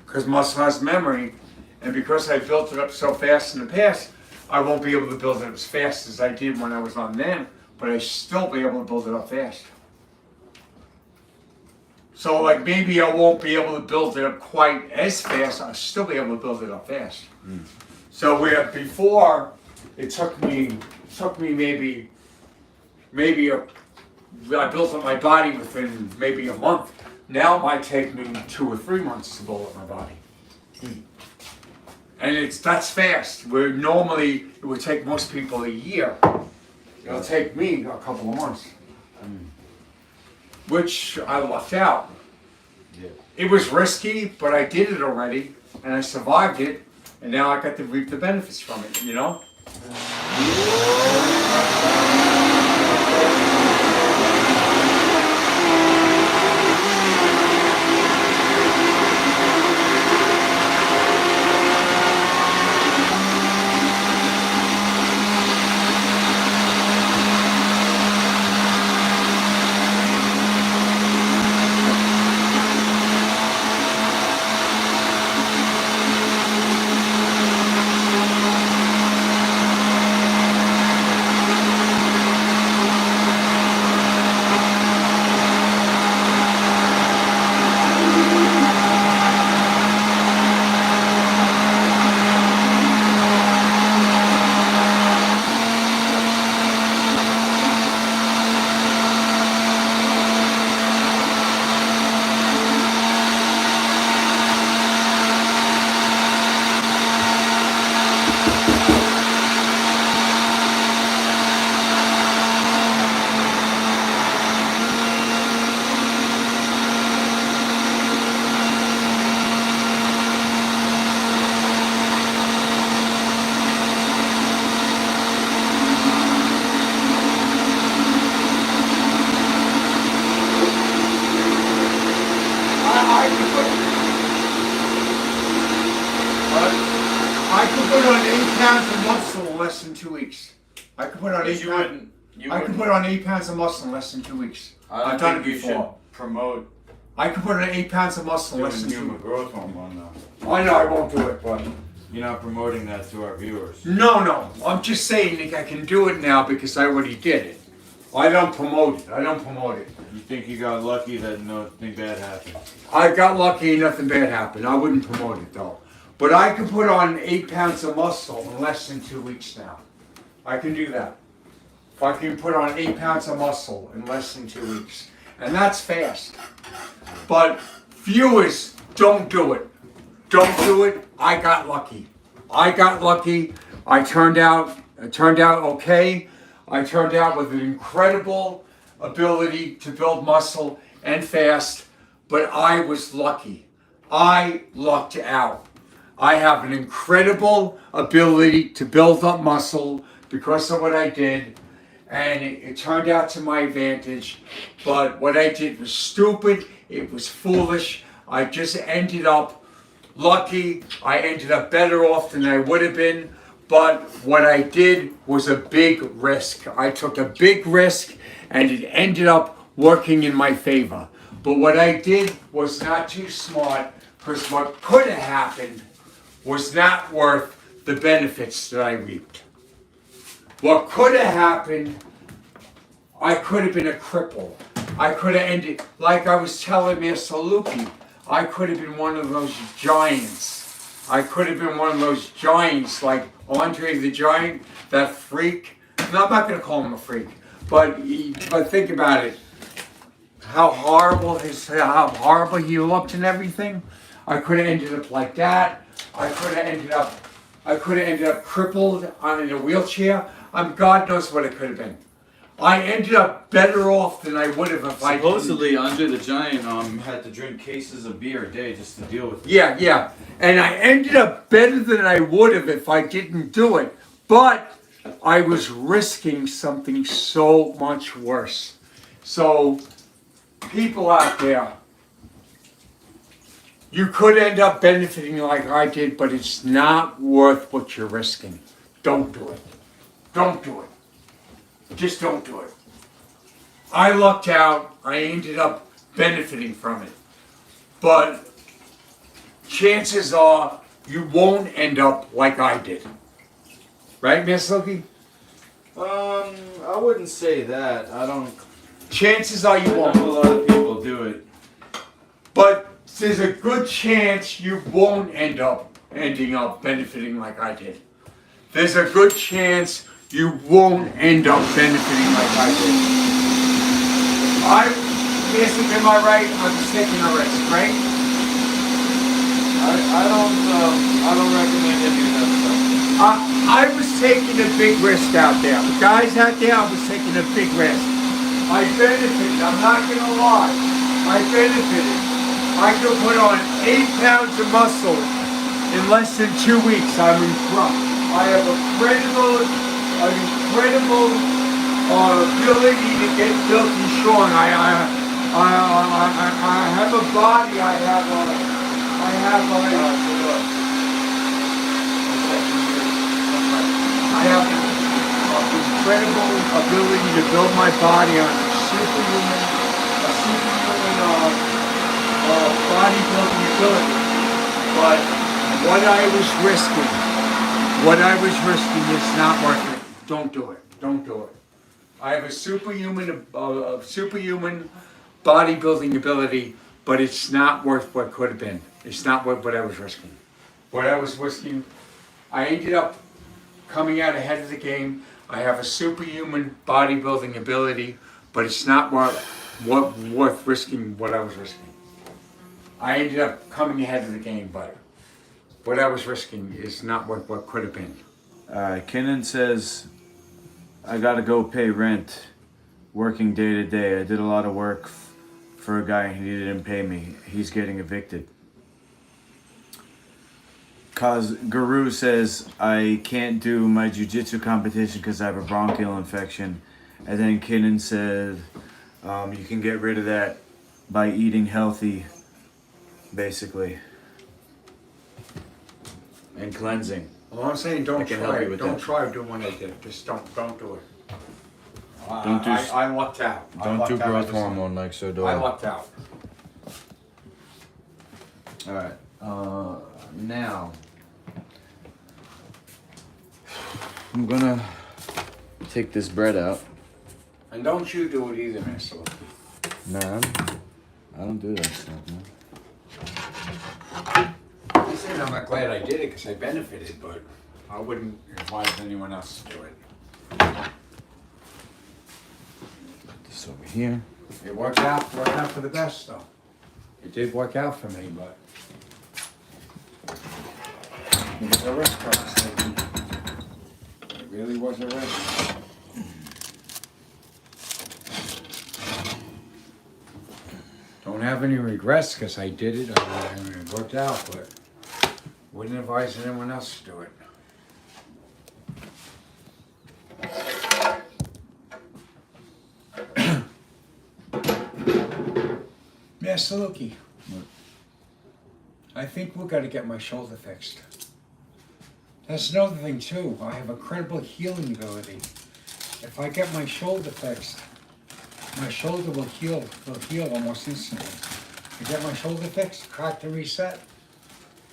Speaker 2: because muscle has memory, and because I built it up so fast in the past, I won't be able to build it as fast as I did when I was on them, but I still be able to build it up fast. So like maybe I won't be able to build it up quite as fast, I'll still be able to build it up fast. So where before it took me maybe I built up my body within maybe a month. Now it might take me 2 or 3 months to build up my body. And that's fast. Where normally it would take most people a year. It'll take me a couple of months. Which I lucked out.
Speaker 1: Yeah.
Speaker 2: It was risky, but I did it already, and I survived it, and now I got to reap the benefits from it, you know? put on 8 pounds of muscle in less than 2 weeks. I could put on 8
Speaker 1: You
Speaker 2: pounds.
Speaker 1: wouldn't. You
Speaker 2: I could
Speaker 1: wouldn't.
Speaker 2: put on 8 pounds of muscle in less than 2 weeks.
Speaker 1: I don't
Speaker 2: I've done
Speaker 1: think
Speaker 2: it
Speaker 1: you should
Speaker 2: before.
Speaker 1: promote
Speaker 2: I could put on 8 pounds of muscle in
Speaker 1: doing
Speaker 2: less than 2
Speaker 1: human
Speaker 2: weeks.
Speaker 1: growth hormone though.
Speaker 2: I know I won't do it, but
Speaker 1: You're not promoting that to our viewers.
Speaker 2: no. I'm just saying Nick, I can do it now because I already did it. I don't promote it.
Speaker 1: You think you got lucky that nothing bad happened?
Speaker 2: I got lucky and nothing bad happened. I wouldn't promote it though. But I can put on 8 pounds of muscle in less than 2 weeks now. I can do that. If I can put on 8 pounds of muscle in less than 2 weeks. And that's fast. But viewers, don't do it. Don't do it. I got lucky. I turned out okay. I turned out with an incredible ability to build muscle and fast, but I was lucky. I lucked out. I have an incredible ability to build up muscle because of what I did, and it turned out to my advantage. But what I did was stupid. It was foolish. I just ended up lucky. I ended up better off than I would have been. But what I did was a big risk. I took a big risk and it ended up working in my favor. But what I did was not too smart because what could have happened was not worth the benefits that I reaped. What could have happened, I could have been a cripple. I could have ended, like I was telling Master Lupi, I could have been one of those giants. I could have been one of those giants like Andre the Giant, that freak. No, I'm not going to call him a freak, but think about it. How horrible he looked and everything. I could have ended up like that. I could have ended up crippled in a wheelchair. God knows what it could have been. I ended up better off than I would have if I didn't.
Speaker 1: Supposedly, Andre the Giant had to drink cases of beer a day just to deal with it.
Speaker 2: Yeah. And I ended up better than I would have if I didn't do it. But I was risking something so much worse. So, people out there, you could end up benefiting like I did, but it's not worth what you're risking. Don't do it. Don't do it. Just don't do it. I lucked out. I ended up benefiting from it. But chances are you won't end up like I did. Right, Miss Loki?
Speaker 1: I wouldn't say that. I don't.
Speaker 2: Chances are you
Speaker 1: I
Speaker 2: won't.
Speaker 1: know a lot of people do it.
Speaker 2: But there's a good chance you won't ending up benefiting like I did. There's a good chance you won't end up benefiting like I did. Am I right? I was taking a risk, right?
Speaker 1: I don't recommend any of that stuff.
Speaker 2: I was taking a big risk out there. The guys out there, I was taking a big risk. I benefited, I'm not gonna lie. I benefited. I could put on 8 pounds of muscle in less than 2 weeks. I have an incredible ability to get built and strong. I have a body. I have an incredible ability to build my body on a superhuman bodybuilding ability. But what I was risking is not worth it. Don't do it. Don't do it. I have a superhuman bodybuilding ability, but it's not worth what could have been. It's not worth what I was risking. What I was risking, I ended up coming out ahead of the game. I have a superhuman bodybuilding ability, but it's not worth risking what I was risking. I ended up coming ahead of the game, but what I was risking is not worth what could have been.
Speaker 1: Kinnan says, I gotta go pay rent, working day to day. I did a lot of work for a guy and he didn't pay me. He's getting evicted. Guru says, I can't do my jiu-jitsu competition because I have a bronchial infection. And then Kinnan said, you can get rid of that by eating healthy, basically, and cleansing.
Speaker 2: Well, I'm saying don't
Speaker 1: I can
Speaker 2: try
Speaker 1: help you
Speaker 2: it.
Speaker 1: with
Speaker 2: Don't
Speaker 1: that.
Speaker 2: try doing what I did. Just don't do it.
Speaker 1: Don't do
Speaker 2: I lucked out. I
Speaker 1: Don't
Speaker 2: lucked
Speaker 1: do
Speaker 2: out
Speaker 1: growth
Speaker 2: this time.
Speaker 1: hormone like Sir
Speaker 2: I
Speaker 1: Doyle.
Speaker 2: lucked out.
Speaker 1: Alright, now I'm gonna take this bread out.
Speaker 2: And don't you do it either, Mr.
Speaker 1: Nah, I don't do that stuff, man.
Speaker 2: I'm saying I'm not glad I did it because I benefited, but I wouldn't advise anyone else to do it.
Speaker 1: Put this over here.
Speaker 2: It worked out for the best, though. It did work out for me, but it was a risk for us. It really was a risk. Don't have any regrets because I did it. I mean, it worked out, but wouldn't advise anyone else to do it. Master Loki, I think we've got to get my shoulder fixed. That's another thing too. I have incredible healing ability. If I get my shoulder fixed, my shoulder will heal almost instantly. I get my shoulder fixed, cracked and reset,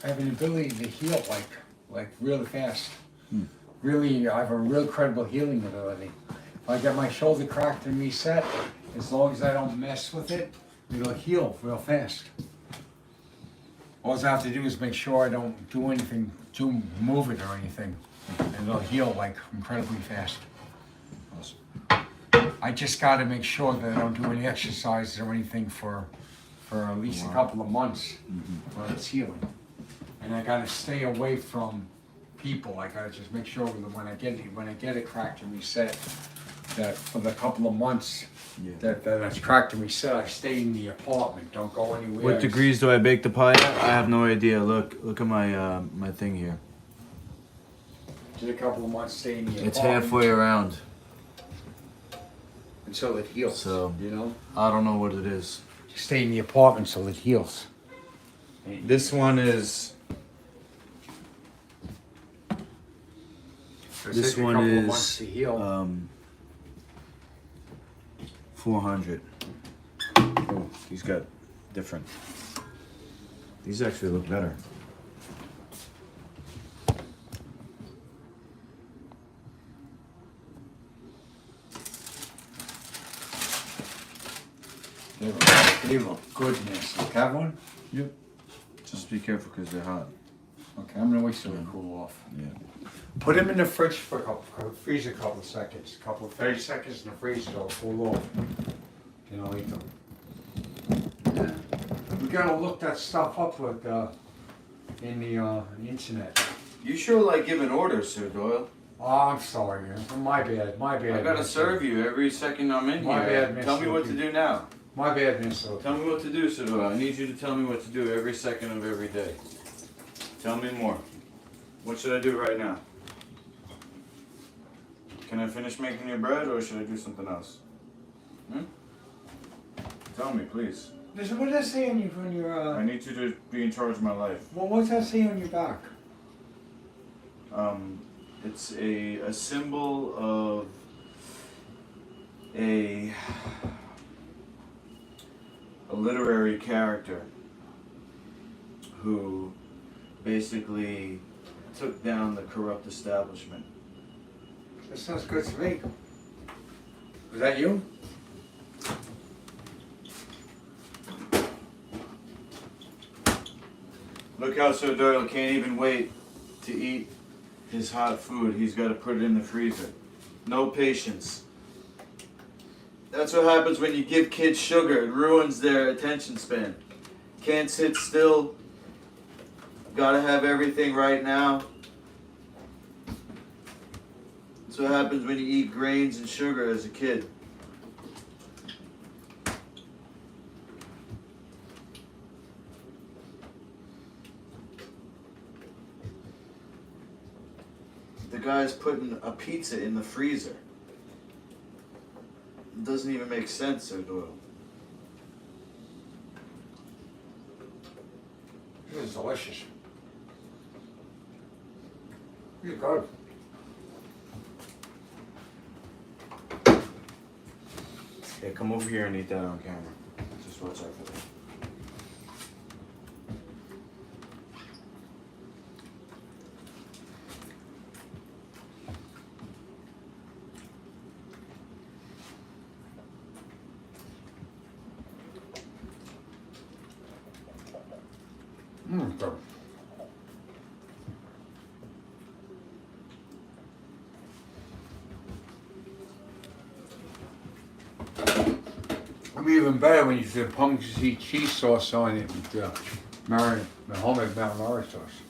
Speaker 2: I have an ability to heal like really fast. Really, I have a real credible healing ability. If I get my shoulder cracked and reset, as long as I don't mess with it, it'll heal real fast. All I have to do is make sure I don't do anything to move it or anything, and it'll heal like incredibly fast. I just got to make sure that I don't do any exercises or anything for at least a couple of months while it's healing. And I got to stay away from people. I got to just make sure that when I get it cracked and reset, that for the couple of months that it's cracked and reset, I stay in the apartment. Don't go anywhere.
Speaker 1: What degrees do I bake the pie at? I have no idea. Look at my my thing here.
Speaker 2: Just a couple of months, stay in the apartment.
Speaker 1: It's halfway around.
Speaker 2: Until it heals.
Speaker 1: So,
Speaker 2: you know,
Speaker 1: I don't know what it is.
Speaker 2: just stay in the apartment until it heals.
Speaker 1: This one is.
Speaker 2: It'll
Speaker 1: This
Speaker 2: take a
Speaker 1: one
Speaker 2: couple of
Speaker 1: is
Speaker 2: months to heal.
Speaker 1: 400. Oh, these got different. These actually look better.
Speaker 2: They look goodness. Look, have one?
Speaker 1: Yep. Just be careful because they're hot.
Speaker 2: Okay, I'm gonna wait till they cool off.
Speaker 1: Yeah.
Speaker 2: Put them in the fridge for freeze a couple of seconds. 30 seconds in the freezer, they'll cool off. Then I'll eat them. We gotta look that stuff up with in the internet.
Speaker 1: You sure like giving orders, Sir Doyle.
Speaker 2: Oh, I'm sorry. My bad. My bad.
Speaker 1: I gotta
Speaker 2: Mr.
Speaker 1: serve you every second I'm in
Speaker 2: My
Speaker 1: here.
Speaker 2: bad,
Speaker 1: Tell me
Speaker 2: Mr.
Speaker 1: what to do now.
Speaker 2: My bad, Mr.
Speaker 1: Tell me what to do, Sir Doyle. I need you to tell me what to do every second of every day. Tell me more. What should I do right now? Can I finish making your bread or should I do something else? Tell me, please.
Speaker 2: Listen, what does that say on your
Speaker 1: I need you to be in charge of my life.
Speaker 2: well, what's that say on your back?
Speaker 1: It's a symbol of a literary character who basically took down the corrupt establishment.
Speaker 2: That sounds good to me. Was that you?
Speaker 1: Look how Sir Doyle can't even wait to eat his hot food. He's got to put it in the freezer. No patience. That's what happens when you give kids sugar. It ruins their attention span. Can't sit still. Gotta have everything right now. That's what happens when you eat grains and sugar as a kid. The guy's putting a pizza in the freezer. It doesn't even make sense, Sir Doyle.
Speaker 2: It was delicious. You're good.
Speaker 1: Yeah, come over here and eat that on camera. Just watch out for that.
Speaker 2: Good. It'll be even better when you put pumpkin seed cheese sauce on it with the homemade marinara sauce.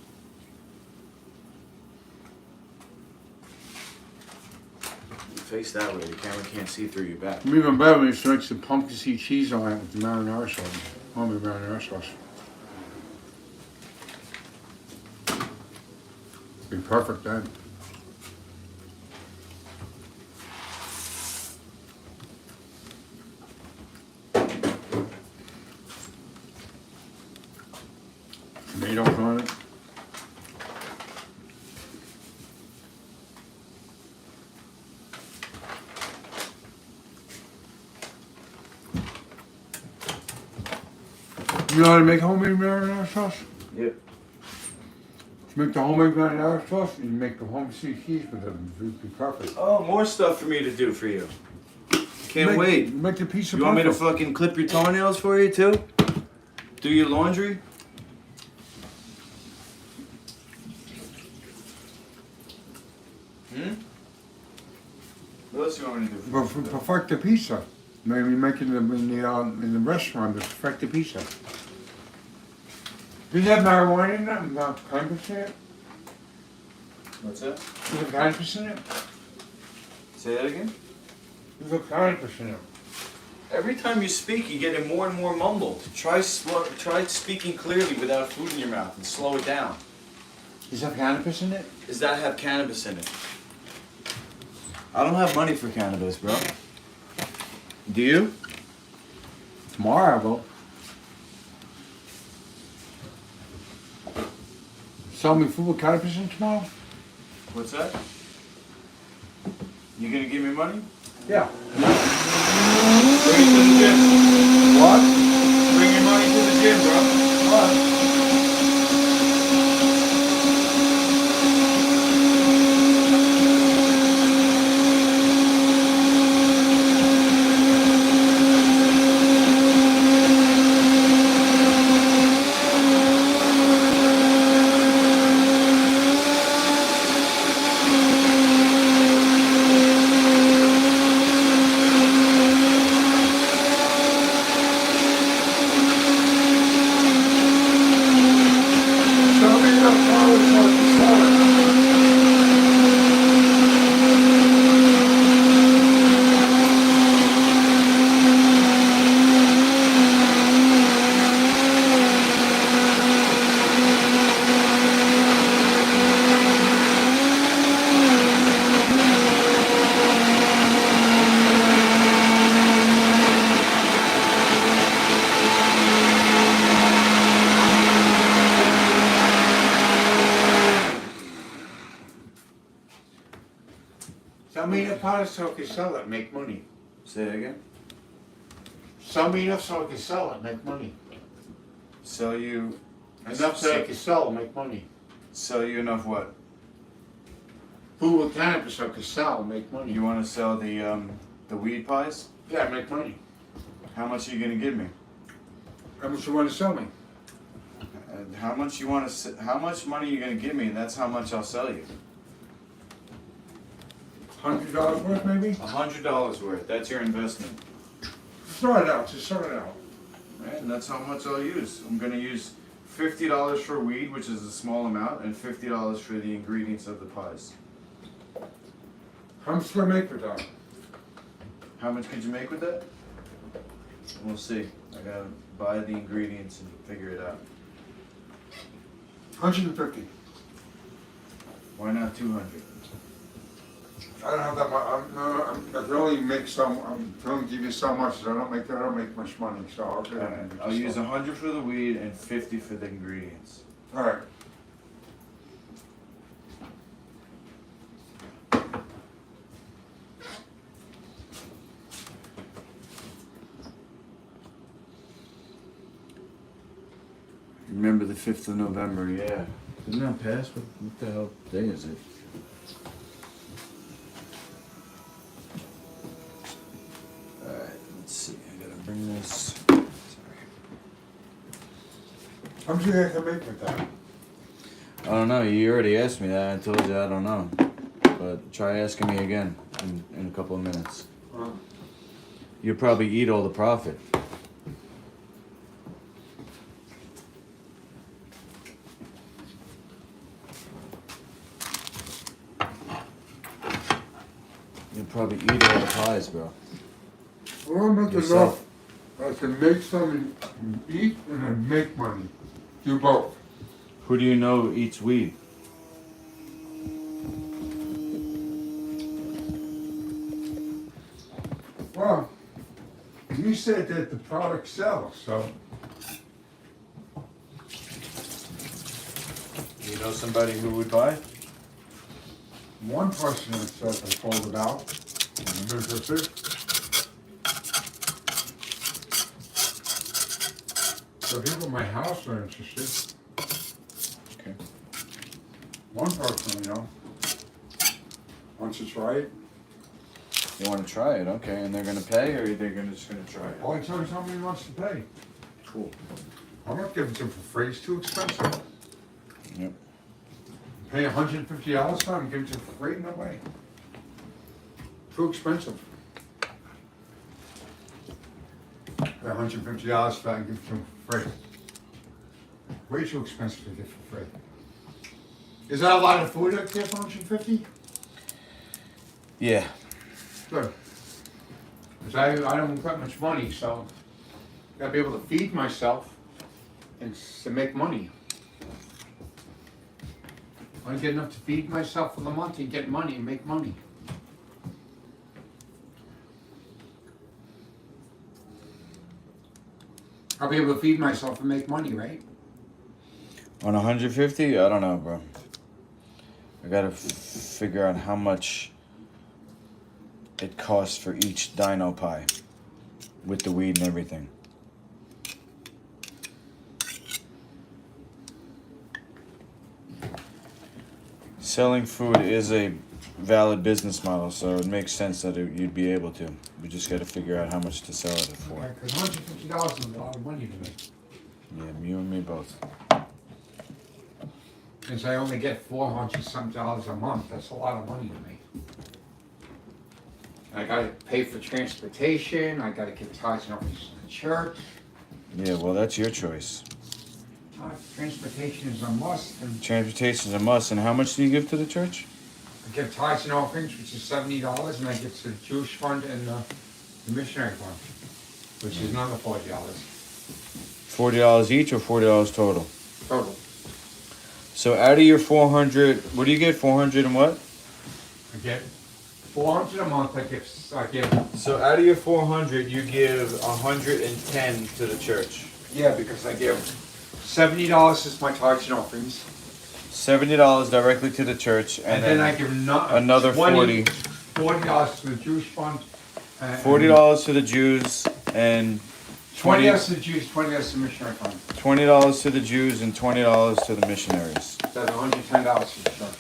Speaker 1: Face that way, the camera can't see through your back.
Speaker 2: It'll be even better when you mix the pumpkin seed cheese on it with the marinara sauce, homemade marinara sauce. Be perfect then. Tomatoes on it. You know how to make homemade marinara sauce?
Speaker 1: Yep.
Speaker 2: You make the homemade marinara sauce and you make the homemade cheese with it. It'd be perfect.
Speaker 1: Oh, more stuff for me to do for you. Can't wait.
Speaker 2: Make the piece of
Speaker 1: You want me to
Speaker 2: perfect.
Speaker 1: fucking clip your toenails for you too? Do your laundry? What else you want me to do?
Speaker 2: Perfect the pizza. Maybe make it in the restaurant. Just perfect the pizza. Do you have marijuana in that? About cannabis in it?
Speaker 1: What's that?
Speaker 2: Do you have cannabis in it?
Speaker 1: Say that again?
Speaker 2: There's a cannabis in it.
Speaker 1: Every time you speak, you get more and more mumbled. Try speaking clearly without food in your mouth and slow it down.
Speaker 2: Does it have cannabis in it?
Speaker 1: Does that have cannabis in it? I don't have money for cannabis, bro. Do you?
Speaker 2: Tomorrow I will. Sell me food with cannabis in tomorrow?
Speaker 1: What's that? You gonna give me money?
Speaker 2: Yeah.
Speaker 1: Bring it to the gym.
Speaker 2: What?
Speaker 1: Bring your money to the gym, bro.
Speaker 2: What? Sell me enough powder so I can sell it, make money.
Speaker 1: Say it again.
Speaker 2: Sell me enough so I can sell it, make money.
Speaker 1: Sell you
Speaker 2: Enough so I can sell, make money.
Speaker 1: Sell you enough what?
Speaker 2: Food with cannabis so I can sell, make money.
Speaker 1: You want to sell the weed pies?
Speaker 2: Yeah, make money.
Speaker 1: How much are you gonna give me?
Speaker 2: How much you want to sell me?
Speaker 1: How much you want to? How much money are you gonna give me? And that's how much I'll sell you.
Speaker 2: $100 worth maybe?
Speaker 1: $100 worth. That's your investment.
Speaker 2: Start it out, just start it out.
Speaker 1: Right, and that's how much I'll use. I'm gonna use $50 for weed, which is a small amount, and $50 for the ingredients of the pies.
Speaker 2: How much do I make for that?
Speaker 1: How much could you make with that? We'll see. I gotta buy the ingredients and figure it out.
Speaker 2: 150.
Speaker 1: Why not 200?
Speaker 2: I don't have that much. I can only make some. I'm going to give you so much. I don't make much money. So I'll do that.
Speaker 1: I'll use 100 for the weed and 50 for the ingredients.
Speaker 2: All right.
Speaker 1: remember the 5th of November, yeah. Didn't that pass? What the hell day is it? Alright, let's see. I gotta bring this. Sorry.
Speaker 2: How much you have to make with that?
Speaker 1: I don't know. You already asked me that. I told you I don't know. But try asking me again in a couple of minutes. You'll probably eat all the profit. You'll probably eat all the pies, bro.
Speaker 2: Well, I'm not
Speaker 1: Yourself.
Speaker 2: enough. I can make some and eat and then make money. Do both.
Speaker 1: Who do you know eats weed?
Speaker 2: Well, you said that the product sells, so
Speaker 1: You know somebody who would buy?
Speaker 2: one person that said I told about. I'm interested. So people in my house are interested.
Speaker 1: Okay.
Speaker 2: One person, you know. Once it's right.
Speaker 1: You want to try it, okay? And they're gonna pay, or they're just gonna try it?
Speaker 2: All I tell you somebody wants to pay.
Speaker 1: Cool.
Speaker 2: I'm not giving it to them for free. It's too expensive.
Speaker 1: Yep.
Speaker 2: Pay $150 for it and give it to them for free? No way. Too expensive. Pay $150 for that and give it to them for free. Way too expensive to get for free. Is that a lot of food up there for $150?
Speaker 1: Yeah.
Speaker 2: Good. Because I don't got much money, so gotta be able to feed myself and to make money. When I get enough to feed myself for the month and get money and make money. I'll be able to feed myself and make money, right?
Speaker 1: On 150? I don't know, bro. I gotta figure out how much it costs for each dino pie with the weed and everything. Selling food is a valid business model, so it makes sense that you'd be able to. We just gotta figure out how much to sell it for.
Speaker 2: Because $150 is a lot of money to me.
Speaker 1: Yeah, you and me both.
Speaker 2: Since I only get $400-something a month, that's a lot of money to me. I gotta pay for transportation, I gotta get tithes and offerings to the church.
Speaker 1: Yeah, well, that's your choice.
Speaker 2: Transportation is a must, and
Speaker 1: Transportation's a must, and how much do you give to the church?
Speaker 2: I get tithes and offerings, which is $70, and I get to the Jewish fund and the missionary fund, which is another $40
Speaker 1: $40 each or $40 total?
Speaker 2: total.
Speaker 1: So out of your 400, what do you get? 400 and what?
Speaker 2: I get $400 a month. I give.
Speaker 1: So out of your 400, you give 110 to the church.
Speaker 2: Yeah, because I give $70 is my tithes and offerings,
Speaker 1: $70 directly to the church,
Speaker 2: and then I give
Speaker 1: another 40.
Speaker 2: $40 to the Jewish fund.
Speaker 1: $40 to the Jews and
Speaker 2: $20 to the Jews, $20 to the missionary fund.
Speaker 1: $20 to the Jews and $20 to the missionaries.
Speaker 2: That's $110 to the church.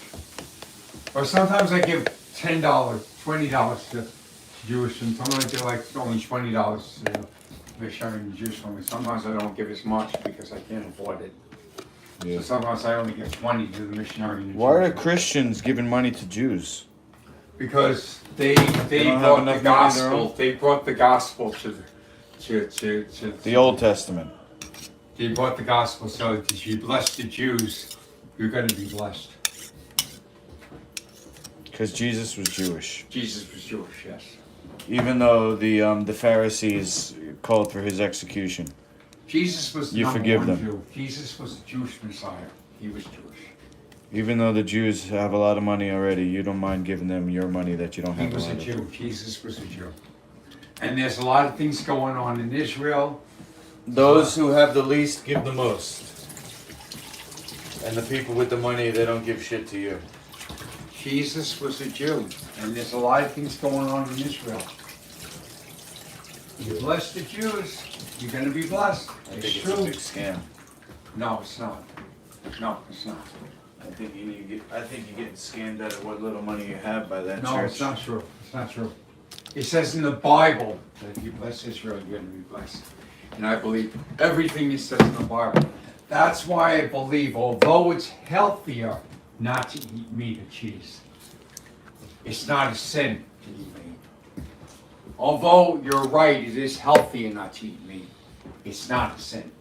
Speaker 2: Or sometimes I give $10, $20 to Jewish, and sometimes I give like only $20 to the missionary and Jewish fund. Sometimes I don't give as much because I can't afford it.
Speaker 1: Yeah.
Speaker 2: So sometimes I only give 20 to the missionary and the
Speaker 1: Why are
Speaker 2: Jewish fund.
Speaker 1: Christians giving money to Jews?
Speaker 2: Because they
Speaker 1: don't have
Speaker 2: brought
Speaker 1: enough
Speaker 2: the
Speaker 1: money of their
Speaker 2: gospel.
Speaker 1: own?
Speaker 2: They brought the gospel to
Speaker 1: The Old Testament.
Speaker 2: They brought the gospel so that if you bless the Jews, you're going to be blessed.
Speaker 1: Because Jesus was Jewish.
Speaker 2: Jesus was Jewish, yes.
Speaker 1: Even though the Pharisees called for his execution.
Speaker 2: Jesus was the
Speaker 1: You
Speaker 2: number
Speaker 1: forgive
Speaker 2: one
Speaker 1: them.
Speaker 2: Jew. Jesus was the Jewish Messiah. He was Jewish.
Speaker 1: Even though the Jews have a lot of money already, you don't mind giving them your money that you don't
Speaker 2: He
Speaker 1: have
Speaker 2: was
Speaker 1: a
Speaker 2: a
Speaker 1: lot of.
Speaker 2: Jew. Jesus was a Jew. And there's a lot of things going on in Israel.
Speaker 1: Those who have the least give the most. And the people with the money, they don't give shit to you.
Speaker 2: Jesus was a Jew. And there's a lot of things going on in Israel. You bless the Jews, you're going to be blessed.
Speaker 1: I
Speaker 2: It's
Speaker 1: think it's
Speaker 2: true.
Speaker 1: a big scam.
Speaker 2: No, it's not. No, it's not.
Speaker 1: I think you need to get. I think you're getting scammed out of what little money you have by that
Speaker 2: No,
Speaker 1: church.
Speaker 2: it's not true. It's not true. It says in the Bible that if you bless Israel, you're going to be blessed. And I believe everything it says in the Bible. That's why I believe, although it's healthier not to eat meat or cheese, it's not a sin to eat meat. Although you're right, it is healthier not to eat meat. It's not a sin.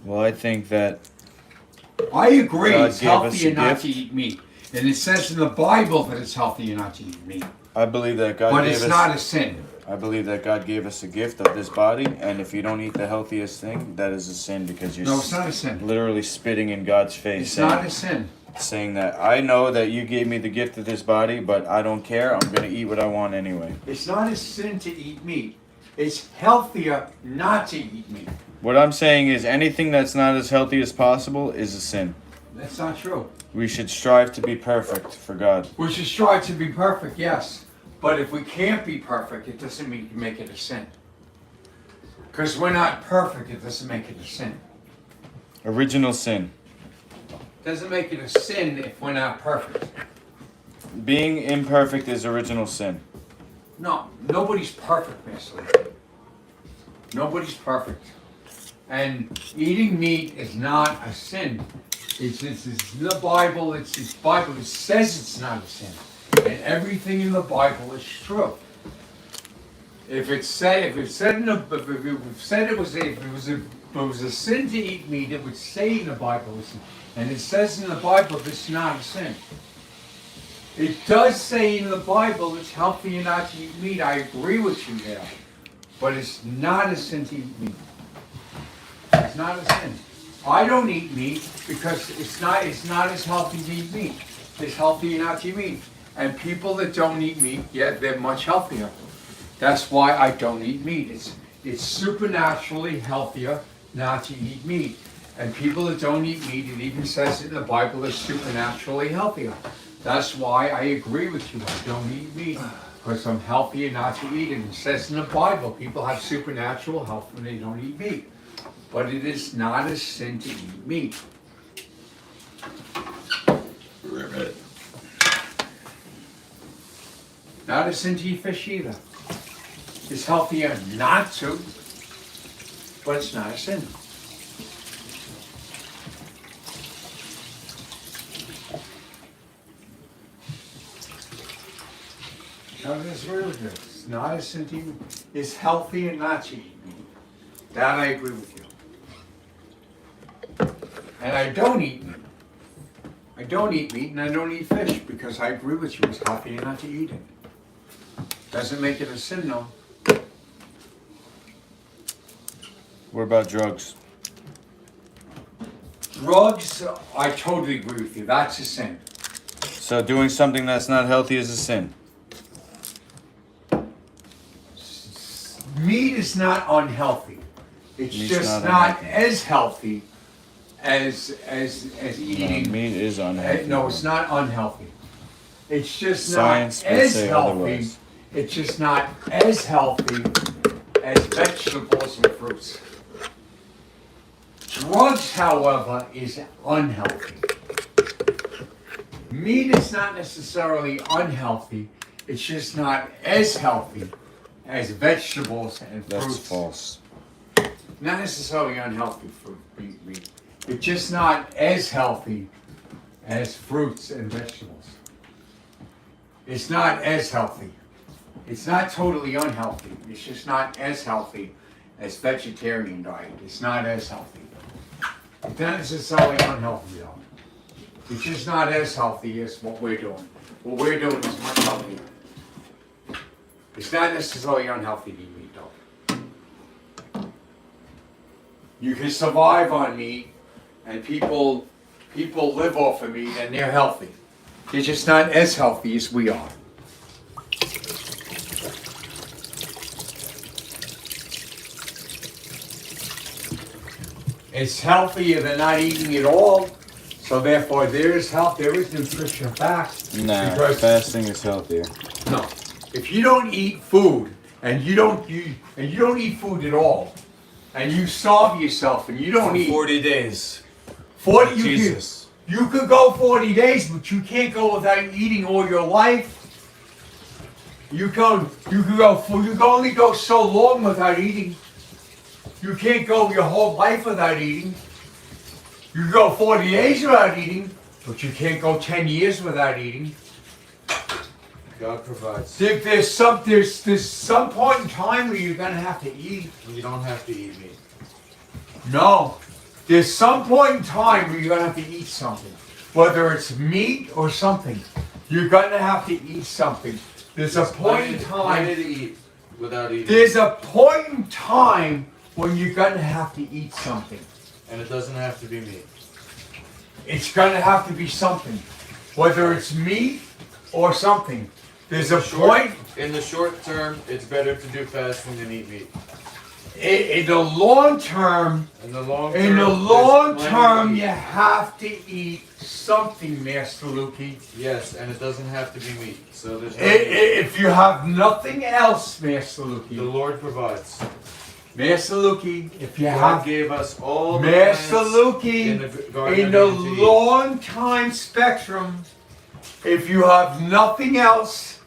Speaker 1: Well, I think that
Speaker 2: I agree,
Speaker 1: God
Speaker 2: it's
Speaker 1: gave us
Speaker 2: healthier
Speaker 1: a
Speaker 2: not
Speaker 1: gift.
Speaker 2: to eat meat. And it says in the Bible that it's healthier not to eat meat.
Speaker 1: I believe that God
Speaker 2: But
Speaker 1: gave
Speaker 2: it's
Speaker 1: us.
Speaker 2: not a sin.
Speaker 1: I believe that God gave us a gift of this body, and if you don't eat the healthiest thing, that is a sin because you're
Speaker 2: No, it's not a sin.
Speaker 1: literally spitting in God's face,
Speaker 2: It's
Speaker 1: saying,
Speaker 2: not a sin.
Speaker 1: saying that I know that you gave me the gift of this body, but I don't care. I'm gonna eat what I want anyway.
Speaker 2: It's not a sin to eat meat. It's healthier not to eat meat.
Speaker 1: What I'm saying is anything that's not as healthy as possible is a sin.
Speaker 2: That's not true.
Speaker 1: We should strive to be perfect for God.
Speaker 2: We should strive to be perfect, yes. But if we can't be perfect, it doesn't mean you make it a sin. Because we're not perfect, it doesn't make it a sin.
Speaker 1: Original sin.
Speaker 2: It doesn't make it a sin if we're not perfect.
Speaker 1: Being imperfect is original sin.
Speaker 2: No, nobody's perfect, Miss Lee. Nobody's perfect. And eating meat is not a sin. It's in the Bible. It's Bible. It says it's not a sin, and everything in the Bible is true. If it said it was a sin to eat meat, it would say in the Bible, and it says in the Bible it's not a sin. It does say in the Bible it's healthy not to eat meat. I agree with you there, but it's not a sin to eat meat. It's not a sin. I don't eat meat because it's not as healthy to eat meat. It's healthy not to eat meat. And people that don't eat meat, yeah, they're much healthier. That's why I don't eat meat. It's supernaturally healthier not to eat meat. And people that don't eat meat, it even says in the Bible, is supernaturally healthier. That's why I agree with you. I don't eat meat because I'm healthier not to eat it. It says in the Bible, people have supernatural health when they don't eat meat. But it is not a sin to eat meat. Not a sin to eat fish either. It's healthier not to, but it's not a sin. Now, this really good. It's not a sin to eat. It's healthier not to eat meat. That I agree with you. And I don't eat meat. I don't eat meat and I don't eat fish because I agree with you. It's healthier not to eat it. Doesn't make it a sin, though.
Speaker 1: What about drugs?
Speaker 2: Drugs, I totally agree with you. That's a sin.
Speaker 1: So doing something that's not healthy is a sin.
Speaker 2: Meat is not unhealthy. It's
Speaker 1: Meat's
Speaker 2: just
Speaker 1: not
Speaker 2: not as healthy as eating.
Speaker 1: No, meat is unhealthy.
Speaker 2: No, it's not unhealthy. It's just
Speaker 1: Science
Speaker 2: not
Speaker 1: would
Speaker 2: as
Speaker 1: say
Speaker 2: healthy.
Speaker 1: otherwise.
Speaker 2: It's just not as healthy as vegetables and fruits. Drugs, however, is unhealthy. Meat is not necessarily unhealthy. It's just not as healthy as vegetables and fruits.
Speaker 1: That's false.
Speaker 2: Not necessarily unhealthy for meat. It's just not as healthy as fruits and vegetables. It's not as healthy. It's not totally unhealthy. It's just not as healthy as vegetarian diet. It's not as healthy. It's not necessarily unhealthy though. It's just not as healthy as what we're doing. What we're doing is much healthier. It's not necessarily unhealthy to eat meat though. You can survive on meat, and people live off of meat, and they're healthy. They're just not as healthy as we are. It's healthier than not eating at all, so therefore there is health, there is nutrition fast.
Speaker 1: Nah,
Speaker 2: Because-
Speaker 1: fasting is healthier.
Speaker 2: No, if you don't eat food and you don't eat food at all, and you starve yourself and you don't eat
Speaker 1: 40 days.
Speaker 2: 40,
Speaker 1: Jesus.
Speaker 2: you could go 40 days, but you can't go without eating all your life. You can only go so long without eating. You can't go your whole life without eating. You can go 40 days without eating, but you can't go 10 years without eating.
Speaker 1: God provides.
Speaker 2: There's some point in time where you're gonna have to eat.
Speaker 1: You don't have to eat meat.
Speaker 2: No. There's some point in time where you're gonna have to eat something. Whether it's meat or something. You're gonna have to eat something. There's a point in time.
Speaker 1: to eat without eating.
Speaker 2: There's a point in time when you're gonna have to eat something.
Speaker 1: And it doesn't have to be meat.
Speaker 2: It's gonna have to be something. Whether it's meat or something. There's a point.
Speaker 1: In the short term, it's better to do fasting than eat meat.
Speaker 2: In the long term,
Speaker 1: In the long
Speaker 2: term, you have to eat something, Master Lukey.
Speaker 1: Yes, and it doesn't have to be meat. So there's
Speaker 2: If you have nothing else, Master
Speaker 1: the
Speaker 2: Lukey,
Speaker 1: Lord provides.
Speaker 2: Master Lukey, if you
Speaker 1: God
Speaker 2: have,
Speaker 1: gave us all the
Speaker 2: Master
Speaker 1: plants
Speaker 2: Lukey,
Speaker 1: in the garden
Speaker 2: in the
Speaker 1: of Eden to eat.
Speaker 2: long time spectrum, if you have nothing else,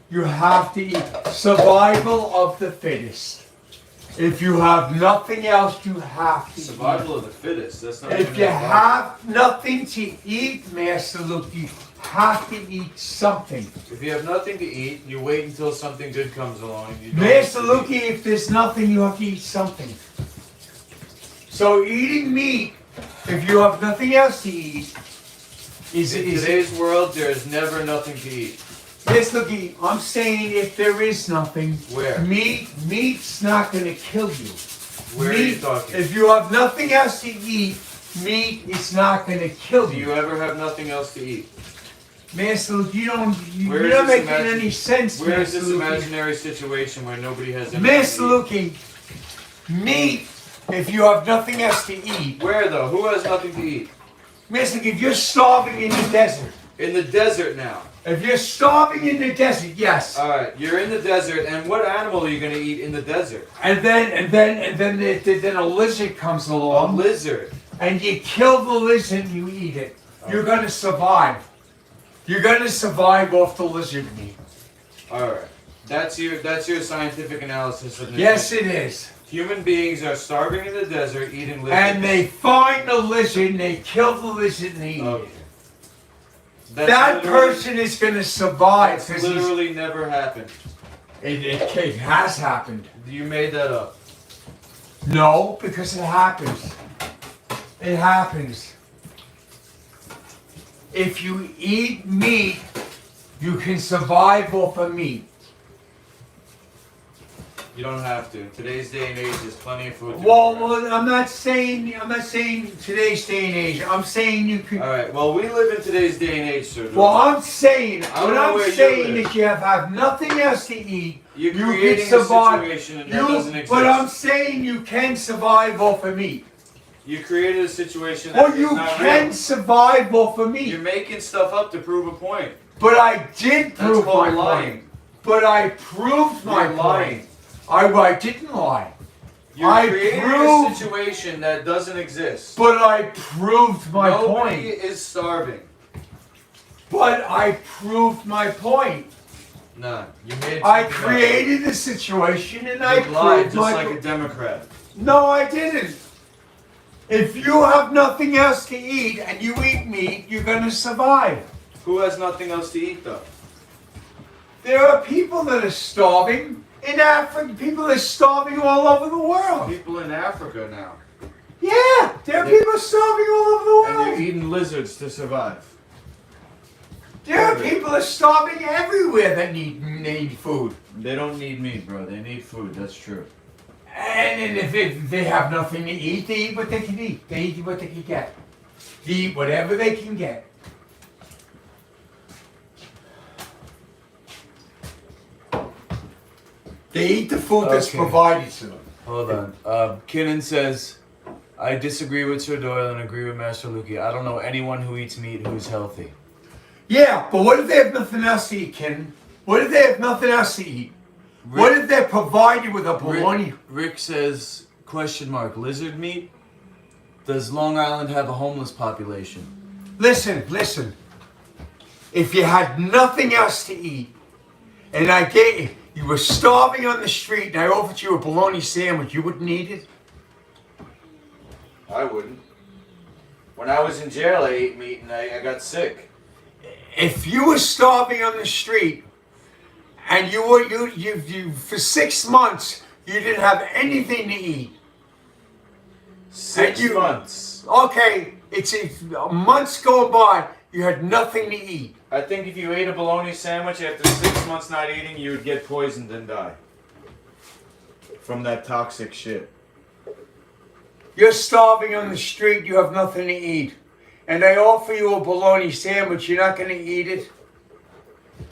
Speaker 2: you have to eat. Survival of the fittest. If you have nothing else, you have to
Speaker 1: Survival
Speaker 2: eat.
Speaker 1: of the fittest. That's not
Speaker 2: If
Speaker 1: even
Speaker 2: you
Speaker 1: a thought.
Speaker 2: have nothing to eat, Master Luke, you have to eat something.
Speaker 1: If you have nothing to eat, you wait until something good comes along. You don't
Speaker 2: Master
Speaker 1: have to
Speaker 2: Luke, if there's nothing, you have to eat something. So eating meat, if you have nothing else to eat,
Speaker 1: In today's world, there is never nothing to eat.
Speaker 2: Master Luke, I'm saying if there is nothing,
Speaker 1: Where?
Speaker 2: meat's not going to kill you.
Speaker 1: Where are you talking?
Speaker 2: If you have nothing else to eat, meat is not going to kill
Speaker 1: Do
Speaker 2: you.
Speaker 1: you ever have nothing else to eat?
Speaker 2: Master Luke,
Speaker 1: Where
Speaker 2: you're
Speaker 1: is
Speaker 2: not
Speaker 1: this
Speaker 2: making any sense,
Speaker 1: Where is
Speaker 2: Master
Speaker 1: this
Speaker 2: Luke.
Speaker 1: imaginary situation where nobody has anything
Speaker 2: Master
Speaker 1: to eat?
Speaker 2: Luke, meat, if you have nothing else to eat.
Speaker 1: Where though? Who has nothing to eat?
Speaker 2: Master Luke, if you're starving in the desert.
Speaker 1: In the desert now.
Speaker 2: If you're starving in the desert, yes.
Speaker 1: Alright, you're in the desert, and what animal are you going to eat in the desert?
Speaker 2: And then a lizard comes
Speaker 1: A
Speaker 2: along.
Speaker 1: lizard.
Speaker 2: And you kill the lizard and you eat it. You're going to survive. You're going to survive off the lizard meat.
Speaker 1: Alright. That's your scientific analysis of this.
Speaker 2: Yes, it is.
Speaker 1: Human beings are starving in the desert eating lizards.
Speaker 2: And they find the lizard and they kill the lizard and they eat
Speaker 1: Okay.
Speaker 2: it.
Speaker 1: That's
Speaker 2: That
Speaker 1: literally-
Speaker 2: person is going to survive.
Speaker 1: That's
Speaker 2: 'Cause he's-
Speaker 1: literally never happened.
Speaker 2: It has happened.
Speaker 1: You made that up.
Speaker 2: No, because it happens. It happens. If you eat meat, you can survive off of meat.
Speaker 1: You don't have to. In today's day and age, there's plenty of food. to
Speaker 2: Well,
Speaker 1: go around.
Speaker 2: I'm not saying today's day and age. I'm saying you can.
Speaker 1: All right. Well, we live in today's day and age, Sir Doyle.
Speaker 2: Well, I'm saying
Speaker 1: I don't
Speaker 2: what
Speaker 1: know
Speaker 2: I'm
Speaker 1: where you
Speaker 2: saying
Speaker 1: live.
Speaker 2: is you have nothing else to eat.
Speaker 1: You're
Speaker 2: you
Speaker 1: creating
Speaker 2: can survive.
Speaker 1: a situation that doesn't exist.
Speaker 2: But I'm saying you can survive off of meat.
Speaker 1: You created a situation that
Speaker 2: Or
Speaker 1: is
Speaker 2: you
Speaker 1: not
Speaker 2: can
Speaker 1: real.
Speaker 2: survive off of meat.
Speaker 1: You're making stuff up to prove a point.
Speaker 2: But I did
Speaker 1: That's
Speaker 2: prove
Speaker 1: called
Speaker 2: my
Speaker 1: lying.
Speaker 2: point. But I proved my
Speaker 1: You're lying.
Speaker 2: point. I didn't lie.
Speaker 1: You're
Speaker 2: I
Speaker 1: creating
Speaker 2: proved-
Speaker 1: a situation that doesn't exist.
Speaker 2: But I proved my
Speaker 1: Nobody
Speaker 2: point.
Speaker 1: is starving.
Speaker 2: But I proved my point.
Speaker 1: None. You made.
Speaker 2: I
Speaker 1: something up.
Speaker 2: created the situation and I
Speaker 1: You lied
Speaker 2: proved
Speaker 1: just
Speaker 2: my
Speaker 1: like
Speaker 2: point.
Speaker 1: a Democrat.
Speaker 2: No, I didn't. If you have nothing else to eat and you eat meat, you're going to survive.
Speaker 1: Who has nothing else to eat though?
Speaker 2: There are people that are starving in Africa. People are starving all over the world.
Speaker 1: People in Africa now,
Speaker 2: Yeah, there are
Speaker 1: They're-
Speaker 2: people starving all over the
Speaker 1: and
Speaker 2: world.
Speaker 1: they're eating lizards to survive.
Speaker 2: There are people that are starving everywhere that need food.
Speaker 1: They don't need meat, bro. They need food. That's true.
Speaker 2: And if they have nothing to eat, they eat what they can eat. They eat what they can get. They eat whatever they can get. They eat the food that's
Speaker 1: Okay.
Speaker 2: provided to them.
Speaker 1: Hold on. Kinnan says, I disagree with Sir Doyle and agree with Master Lukey. I don't know anyone who eats meat who's healthy.
Speaker 2: Yeah, but what if they have nothing else to eat, Ken? What if they have nothing else to eat? What if they're provided with a bologna?
Speaker 1: Rick says,
Speaker 4: Question mark. Lizard meat? Does Long Island have a homeless population?
Speaker 2: Listen. If you had nothing else to eat, and you were starving on the street, and I offered you a bologna sandwich, you wouldn't eat it?
Speaker 1: I wouldn't. When I was in jail, I ate meat and I got sick.
Speaker 2: If you were starving on the street, and you for 6 months you didn't have anything to eat.
Speaker 1: 6 months.
Speaker 2: Okay, it's months go by, you had nothing to eat.
Speaker 1: I think if you ate a bologna sandwich after 6 months not eating, you would get poisoned and die. From that toxic shit.
Speaker 2: You're starving on the street, you have nothing to eat. And I offer you a bologna sandwich, you're not going to eat it?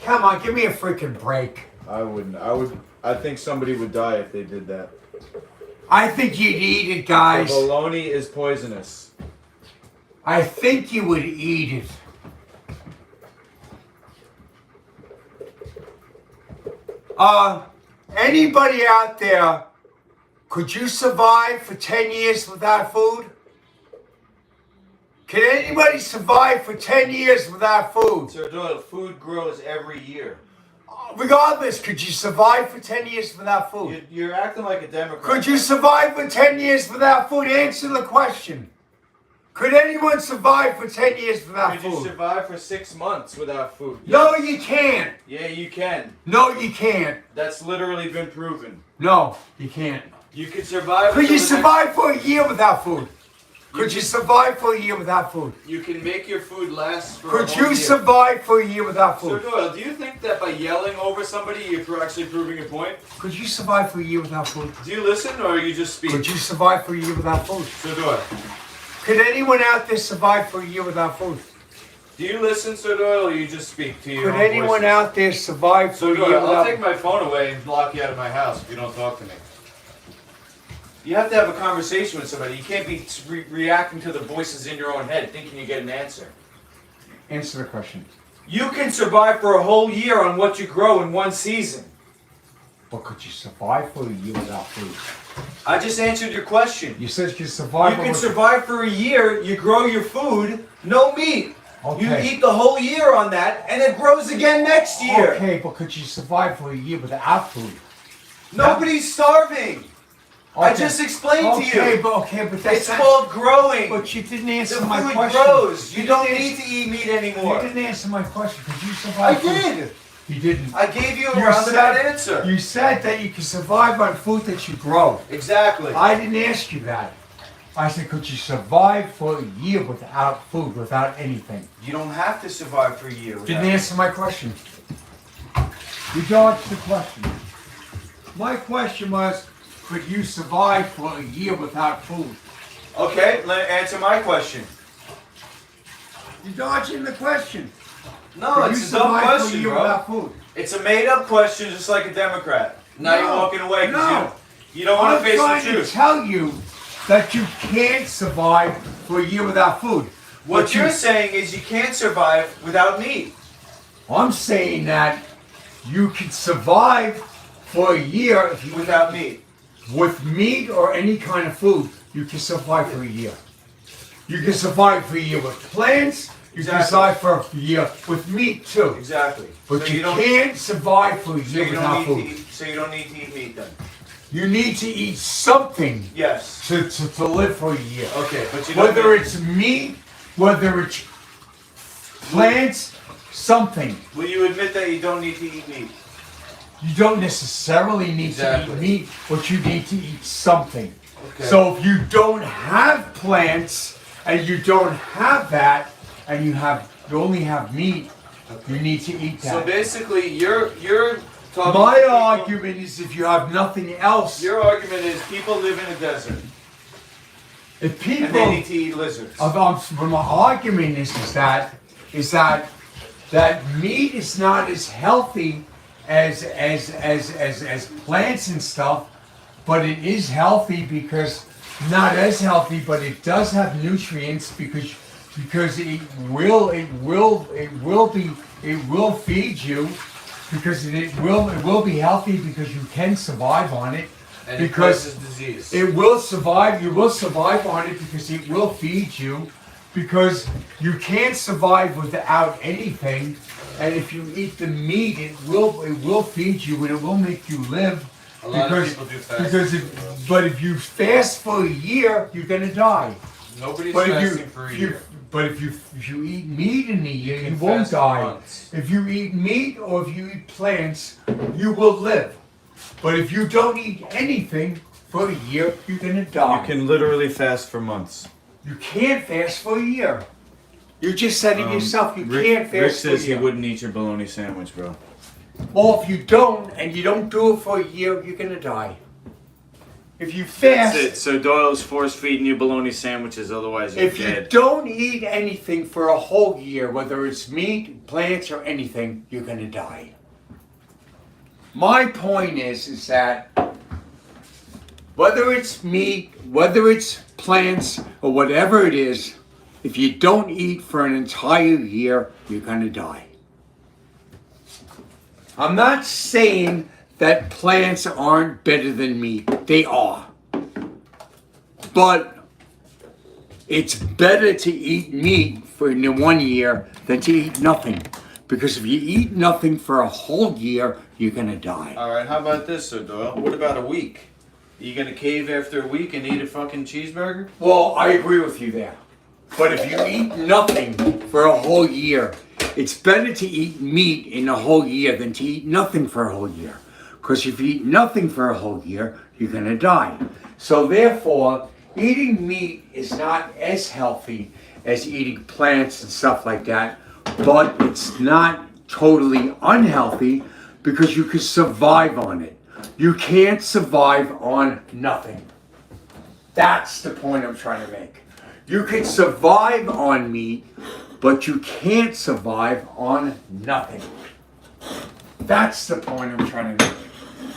Speaker 2: Come on, give me a freaking break.
Speaker 1: I wouldn't. I think somebody would die if they did that.
Speaker 2: I think you'd eat it, guys.
Speaker 1: The bologna is poisonous.
Speaker 2: I think you would eat it. Anybody out there, could you survive for 10 years without food? Can anybody survive for 10 years without food?
Speaker 1: Sir Doyle, food grows every year.
Speaker 2: Regardless, could you survive for 10 years without food?
Speaker 1: You're acting like a Democrat.
Speaker 2: Could you survive for 10 years without food? Answer the question. Could anyone survive for 10 years without
Speaker 1: Could
Speaker 2: food?
Speaker 1: you survive for 6 months without food?
Speaker 2: No, you can't.
Speaker 1: Yeah, you can.
Speaker 2: No, you can't.
Speaker 1: That's literally been proven.
Speaker 2: No, you can't.
Speaker 1: You could survive.
Speaker 2: Could you
Speaker 1: until the
Speaker 2: survive for a year without food? Could you survive for a year without food?
Speaker 1: You can make your food last for a
Speaker 2: Could
Speaker 1: whole
Speaker 2: you
Speaker 1: year.
Speaker 2: survive for a year without
Speaker 1: Sir
Speaker 2: food?
Speaker 1: Doyle, do you think that by yelling over somebody you're actually proving a point?
Speaker 2: Could you survive for a year without food?
Speaker 1: Do you listen or you just speak?
Speaker 2: Could you survive for a year without food?
Speaker 1: Sir Doyle,
Speaker 2: Could anyone out there survive for a year without food?
Speaker 1: do you listen, Sir Doyle, or you just speak to your
Speaker 2: Could
Speaker 1: own
Speaker 2: anyone
Speaker 1: voices?
Speaker 2: out there survive for
Speaker 1: Sir
Speaker 2: a year
Speaker 1: Doyle, I'll
Speaker 2: without
Speaker 1: take my phone away and block you out of my house if you don't talk to me. You have to have a conversation with somebody. You can't be reacting to the voices in your own head thinking you get an answer.
Speaker 2: Answer the question.
Speaker 1: You can survive for a whole year on what you grow in one season.
Speaker 2: But could you survive for a year without food?
Speaker 1: I just answered your question.
Speaker 2: You said you could survive.
Speaker 1: You can survive for a year, you grow your food, no meat. You eat the whole year on that, and it grows again next year.
Speaker 2: Okay, but could you survive for a year without food?
Speaker 1: Nobody's starving. I just explained to you.
Speaker 2: but that's
Speaker 1: It's called growing.
Speaker 2: But you didn't
Speaker 1: The
Speaker 2: answer my
Speaker 1: food
Speaker 2: question.
Speaker 1: grows. You don't
Speaker 2: didn't
Speaker 1: need to eat meat
Speaker 2: You
Speaker 1: anymore.
Speaker 2: didn't answer my question. Could you
Speaker 1: I
Speaker 2: survive?
Speaker 1: did.
Speaker 2: You didn't.
Speaker 1: I gave you a
Speaker 2: You
Speaker 1: roundabout
Speaker 2: said-
Speaker 1: answer.
Speaker 2: You said that you can survive on food that you grow.
Speaker 1: Exactly.
Speaker 2: I didn't ask you that. I said, could you survive for a year without food, without anything?
Speaker 1: You don't have to survive for a year. without
Speaker 2: Didn't answer my question. You dodged the question. My question was, could you survive for a year without food?
Speaker 1: Okay, answer my question.
Speaker 2: You're dodging the question.
Speaker 1: No,
Speaker 2: Could
Speaker 1: it's
Speaker 2: you
Speaker 1: a dumb
Speaker 2: survive for a
Speaker 1: question,
Speaker 2: year
Speaker 1: bro.
Speaker 2: without food?
Speaker 1: It's a made-up question, just like a Democrat. Now you're
Speaker 2: No,
Speaker 1: walking away because
Speaker 2: no.
Speaker 1: you don't want
Speaker 2: I'm
Speaker 1: to face the
Speaker 2: trying to
Speaker 1: truth.
Speaker 2: tell you that you can't survive for a year without food.
Speaker 1: What
Speaker 2: But
Speaker 1: you're saying is you can't survive without meat.
Speaker 2: I'm saying that you can survive for a year if you
Speaker 1: Without meat.
Speaker 2: with meat or any kind of food. You can survive for a year. You can survive for a year with plants. You can
Speaker 1: Exactly.
Speaker 2: survive for a year with meat too.
Speaker 1: Exactly.
Speaker 2: But
Speaker 1: So
Speaker 2: you
Speaker 1: don't-
Speaker 2: can't survive for a
Speaker 1: So
Speaker 2: year
Speaker 1: you
Speaker 2: without
Speaker 1: don't need
Speaker 2: food.
Speaker 1: to eat. So you don't need to eat meat then.
Speaker 2: You need to eat something
Speaker 1: Yes.
Speaker 2: to live for a year.
Speaker 1: Okay, but you don't.
Speaker 2: Whether it's meat, whether it's plants, something.
Speaker 1: Will you admit that you don't need to eat meat?
Speaker 2: You don't necessarily need to
Speaker 1: Exactly.
Speaker 2: eat meat, but you need to eat something.
Speaker 1: Okay.
Speaker 2: So if you don't have plants and you don't have that, and you only have meat, you need to eat
Speaker 1: So
Speaker 2: that.
Speaker 1: basically, you're talking.
Speaker 2: My
Speaker 1: to people-
Speaker 2: argument is if you have nothing else,
Speaker 1: Your argument is people live in a desert
Speaker 2: if
Speaker 1: and
Speaker 2: people,
Speaker 1: they need to eat lizards.
Speaker 2: my argument is that meat is not as healthy as plants and stuff, but it is healthy because not as healthy, but it does have nutrients because it will feed you because it will be healthy because you can survive on it.
Speaker 4: And it
Speaker 2: because
Speaker 4: causes disease.
Speaker 2: it will survive. You will survive on it because it will feed you. Because you can't survive without anything. And if you eat the meat, it will feed you and it will make you live.
Speaker 4: A lot of people do fast.
Speaker 2: But if you fast for a year, you're gonna die.
Speaker 4: Nobody's
Speaker 2: But
Speaker 4: fasting for a year.
Speaker 2: But if you eat meat in a year, you
Speaker 4: can
Speaker 2: won't
Speaker 4: fast for
Speaker 2: die.
Speaker 4: months.
Speaker 2: If you eat meat or if you eat plants, you will live. But if you don't eat anything for a year, you're gonna die.
Speaker 1: You can literally fast for months.
Speaker 2: You can't fast for a year. You're just setting yourself. You can't fast
Speaker 1: Rick
Speaker 2: for a
Speaker 1: says he
Speaker 2: year.
Speaker 1: wouldn't eat your bologna sandwich, bro.
Speaker 2: Well, if you don't and you don't do it for a year, you're gonna die. If you fast,
Speaker 1: That's it. So Doyle's force feeding you bologna sandwiches, otherwise you're
Speaker 2: if you
Speaker 1: dead.
Speaker 2: don't eat anything for a whole year, whether it's meat, plants, or anything, you're gonna die. My point is that whether it's meat, whether it's plants, or whatever it is, if you don't eat for an entire year, you're gonna die. I'm not saying that plants aren't better than meat. They are. But it's better to eat meat for in 1 year than to eat nothing. Because if you eat nothing for a whole year, you're gonna die.
Speaker 1: Alright, how about this, Sir Doyle? What about a week? You gonna cave after a week and eat a fucking cheeseburger?
Speaker 2: Well, I agree with you there. But if you eat nothing for a whole year, it's better to eat meat in a whole year than to eat nothing for a whole year. Because if you eat nothing for a whole year, you're gonna die. So therefore, eating meat is not as healthy as eating plants and stuff like that, but it's not totally unhealthy because you can survive on it. You can't survive on nothing. That's the point I'm trying to make. You can survive on meat, but you can't survive on nothing. That's the point I'm trying to make.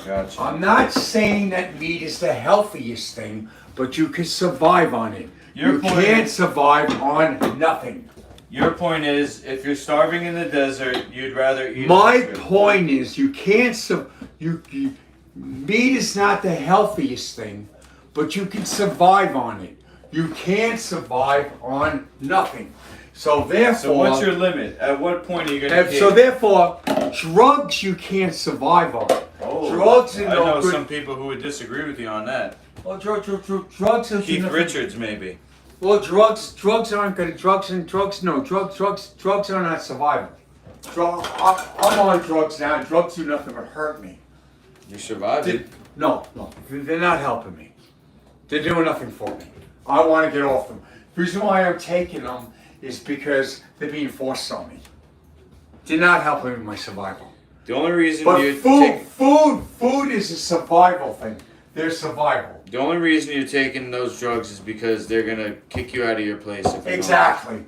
Speaker 1: Gotcha.
Speaker 2: I'm not saying that meat is the healthiest thing, but you can survive on it.
Speaker 1: Your
Speaker 2: You
Speaker 1: point
Speaker 2: can't
Speaker 1: is-
Speaker 2: survive on nothing.
Speaker 1: Your point is, if you're starving in the desert, you'd rather eat.
Speaker 2: My point is, you can't. Meat is not the healthiest thing, but you can survive on it. You can't survive on nothing. So therefore,
Speaker 1: So what's your limit? At what point are you gonna?
Speaker 2: and so therefore, drugs you can't survive on.
Speaker 1: Oh,
Speaker 2: drugs are
Speaker 1: I
Speaker 2: no
Speaker 1: know
Speaker 2: good.
Speaker 1: some people who would disagree with you on that.
Speaker 2: Well, drugs are
Speaker 1: Keith
Speaker 2: nothing.
Speaker 1: Richards, maybe.
Speaker 2: Well, drugs aren't good. Drugs are not survival. I'm on drugs now. Drugs do nothing but hurt me.
Speaker 1: You survived.
Speaker 2: No, they're not helping me. They're doing nothing for me. I want to get off them. The reason why I'm taking them is because they're being forced on me. They're not helping with my survival.
Speaker 1: The only reason
Speaker 2: But
Speaker 1: you
Speaker 2: food is a survival thing. They're survival.
Speaker 1: the only reason you're taking those drugs is because they're gonna kick you out of your place. If you
Speaker 2: Exactly.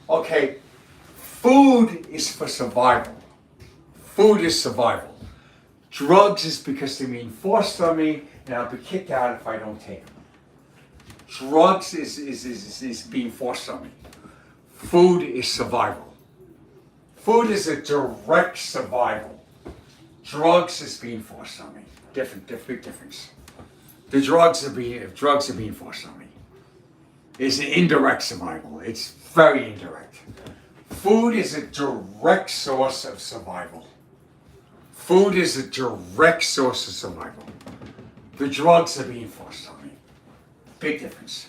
Speaker 2: Okay. Food is for survival. Food is survival. Drugs is because they're being forced on me, and I'll be kicked out if I don't take them. Drugs is being forced on me. Food is survival. Food is a direct survival. Drugs is being forced on me. Big difference. The drugs are being forced on me. It's an indirect survival. It's very indirect. Food is a direct source of survival. Food is a direct source of survival. The drugs are being forced on me. Big difference.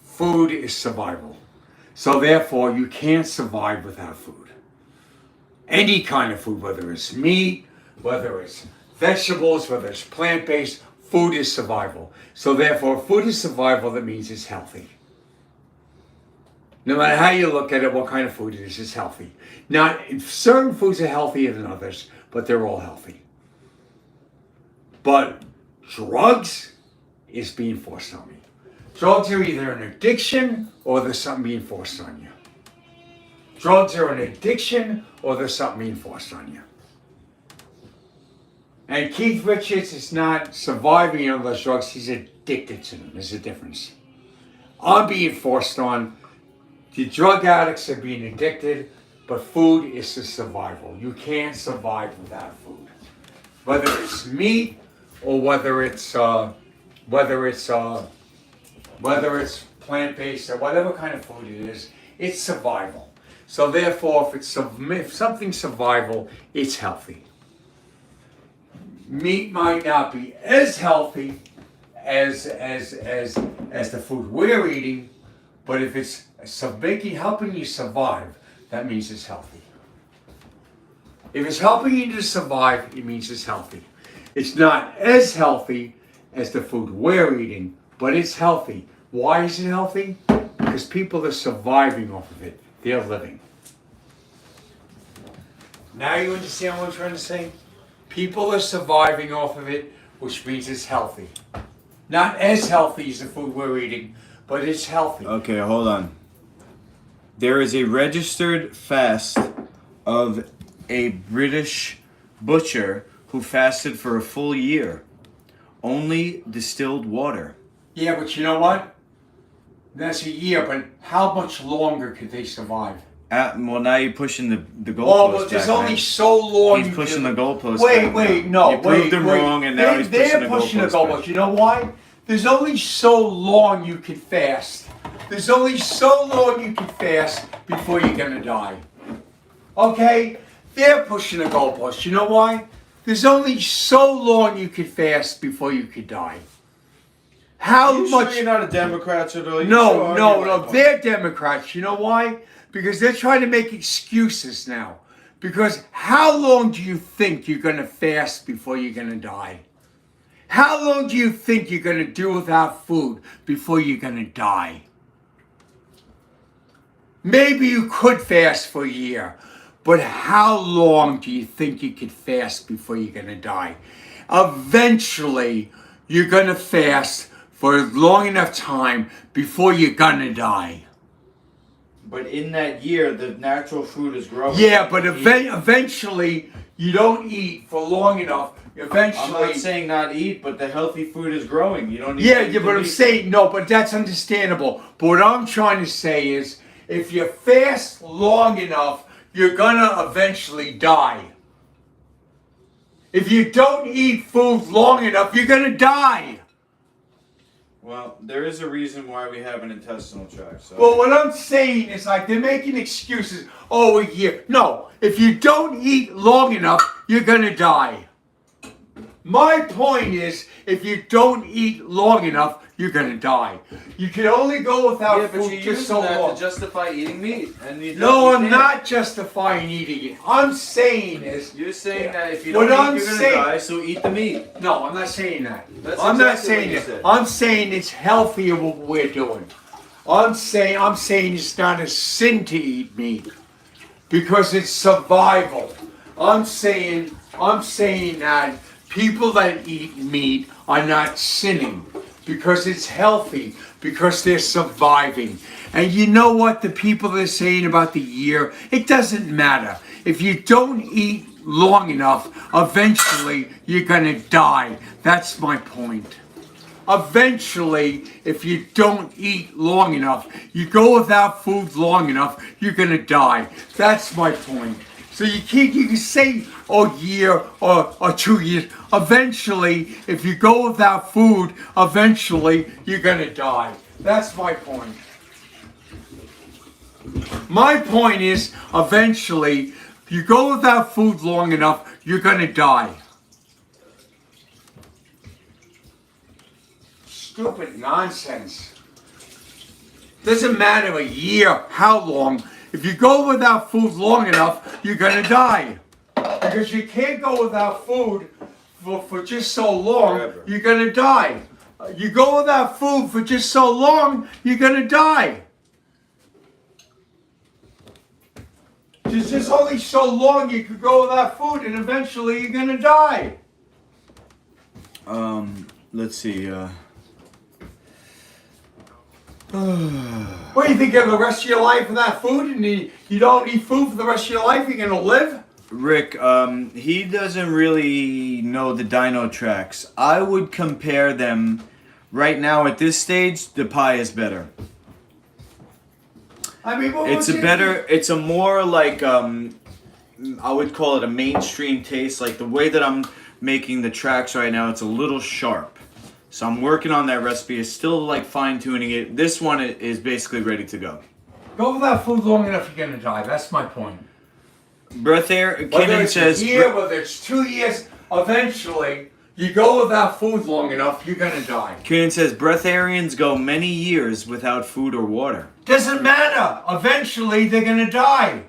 Speaker 2: Food is survival. So therefore, you can't survive without food. Any kind of food, whether it's meat, whether it's vegetables, whether it's plant-based, food is survival. So therefore, food is survival, that means it's healthy. No matter how you look at it, what kind of food it is, it's healthy. Now, certain foods are healthier than others, but they're all healthy. But drugs is being forced on me. Drugs are either an addiction or there's something being forced on you. Drugs are an addiction or there's something being forced on you. And Keith Richards is not surviving on those drugs, he's addicted to them. There's a difference. I'm being forced on. The drug addicts are being addicted, but food is a survival. You can't survive without food. whether it's meat or whether it's plant-based or whatever kind of food it is, it's survival. So therefore, if something's survival, it's healthy. Meat might not be as healthy as the food we're eating, but if it's helping you survive, that means it's healthy. If it's helping you to survive, it means it's healthy. It's not as healthy as the food we're eating, but it's healthy. Why is it healthy? Because people are surviving off of it. They're living. Now you understand what I'm trying to say? People are surviving off of it, which means it's healthy. Not as healthy as the food we're eating, but it's healthy.
Speaker 1: Okay, hold on. There is a registered fast of a British butcher who fasted for a full year. Only distilled water.
Speaker 2: Yeah, but you know what? That's a year, but how much longer could they survive?
Speaker 1: Well, now you're pushing the goalpost.
Speaker 2: Oh, but there's
Speaker 1: back,
Speaker 2: only
Speaker 1: man.
Speaker 2: so long.
Speaker 1: He's pushing the goalpost.
Speaker 2: Wait, no,
Speaker 1: you proved him wrong, and now he's pushing the goalpost.
Speaker 2: Back. You know why? There's only so long you can fast. There's only so long you can fast before you're gonna die. Okay? They're pushing the goalpost. You know why? There's only so long you can fast before you could die. How
Speaker 1: You
Speaker 2: much?
Speaker 1: sure you're not a Democrat, Sir Doyle?
Speaker 2: No. They're Democrats. You know why? Because they're trying to make excuses now. Because how long do you think you're going to fast before you're going to die? How long do you think you're going to do without food before you're going to die? Maybe you could fast for a year, but how long do you think you could fast before you're going to die? Eventually, you're going to fast for a long enough time before you're going to die.
Speaker 1: But in that year, the natural food is growing.
Speaker 2: Yeah, but eventually, you don't eat for long enough. Eventually,
Speaker 1: I'm not saying not eat, but the healthy food is growing. You don't need
Speaker 2: yeah,
Speaker 1: to eat
Speaker 2: yeah, but I'm saying no, but that's understandable. But what I'm trying to say is, if you fast long enough, you're gonna eventually die. If you don't eat food long enough, you're gonna die.
Speaker 1: Well, there is a reason why we have an intestinal tract. So.
Speaker 2: Well, what I'm saying is like they're making excuses. Oh, a year. No, if you don't eat long enough, you're gonna die. My point is, if you don't eat long enough, you're gonna die. You can only go without food just so long.
Speaker 1: to justify eating meat. And
Speaker 2: No, I'm not justifying eating it. I'm saying is,
Speaker 1: You're saying that if you
Speaker 2: What
Speaker 1: don't
Speaker 2: I'm
Speaker 1: eat, you're
Speaker 2: saying-
Speaker 1: gonna die. So eat the meat.
Speaker 2: no, I'm not saying that.
Speaker 1: That's
Speaker 2: I'm not
Speaker 1: exactly
Speaker 2: saying
Speaker 1: what you
Speaker 2: that.
Speaker 1: said.
Speaker 2: I'm saying it's healthier what we're doing. I'm saying it's not a sin to eat meat because it's survival. I'm saying that people that eat meat are not sinning because it's healthy, because they're surviving. And you know what the people are saying about the year? It doesn't matter. If you don't eat long enough, eventually you're gonna die. That's my point. Eventually, if you don't eat long enough, you go without food long enough, you're gonna die. That's my point. So you can say a year or 2 years. Eventually, if you go without food, eventually you're gonna die. That's my point. My point is, eventually, if you go without food long enough, you're gonna die. Stupid nonsense. Doesn't matter a year, how long. If you go without food long enough, you're gonna die. Because you can't go without food for just so long,
Speaker 1: Forever.
Speaker 2: you're gonna die. You go without food for just so long, you're gonna die. There's just only so long you could go without food, and eventually you're gonna die.
Speaker 1: Let's see.
Speaker 2: What do you think of the rest of your life without food, and you don't eat food for the rest of your life? You're gonna live?
Speaker 1: Rick, he doesn't really know the dino tracks. I would compare them right now at this stage. The pie is better.
Speaker 2: I mean,
Speaker 1: It's a more like I would call it a mainstream taste. Like the way that I'm making the tracks right now. It's a little sharp. So I'm working on that recipe. It's still like fine tuning it. This one is basically ready to go.
Speaker 2: Go without food long enough, you're gonna die. That's my point.
Speaker 1: Breath air,
Speaker 2: Whether
Speaker 1: Kenan
Speaker 2: it's
Speaker 1: says.
Speaker 2: a year, whether it's 2 years, eventually, you go without food long enough, you're gonna die.
Speaker 1: Kenan says breatharians go many years without food or water.
Speaker 2: Doesn't matter. Eventually, they're gonna die.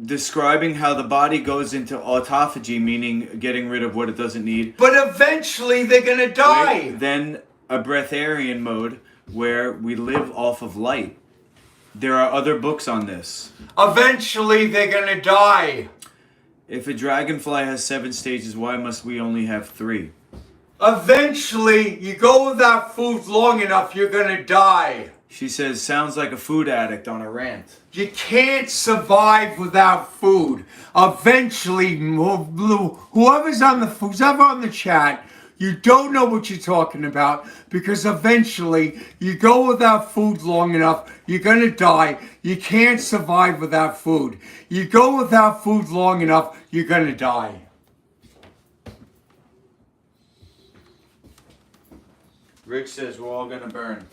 Speaker 1: Describing how the body goes into autophagy, meaning getting rid of what it doesn't need.
Speaker 2: But eventually, they're gonna die.
Speaker 1: Then a breatharian mode where we live off of light. There are other books on this.
Speaker 2: Eventually, they're gonna die.
Speaker 1: If a dragonfly has 7 stages, why must we only have 3?
Speaker 2: Eventually, you go without food long enough, you're gonna die.
Speaker 1: She says, sounds like a food addict on a rant.
Speaker 2: You can't survive without food. Eventually, whoever's on the chat, you don't know what you're talking about, because eventually you go without food long enough, you're gonna die. You can't survive without food. You go without food long enough, you're gonna die.
Speaker 1: Rich says we're all gonna burn.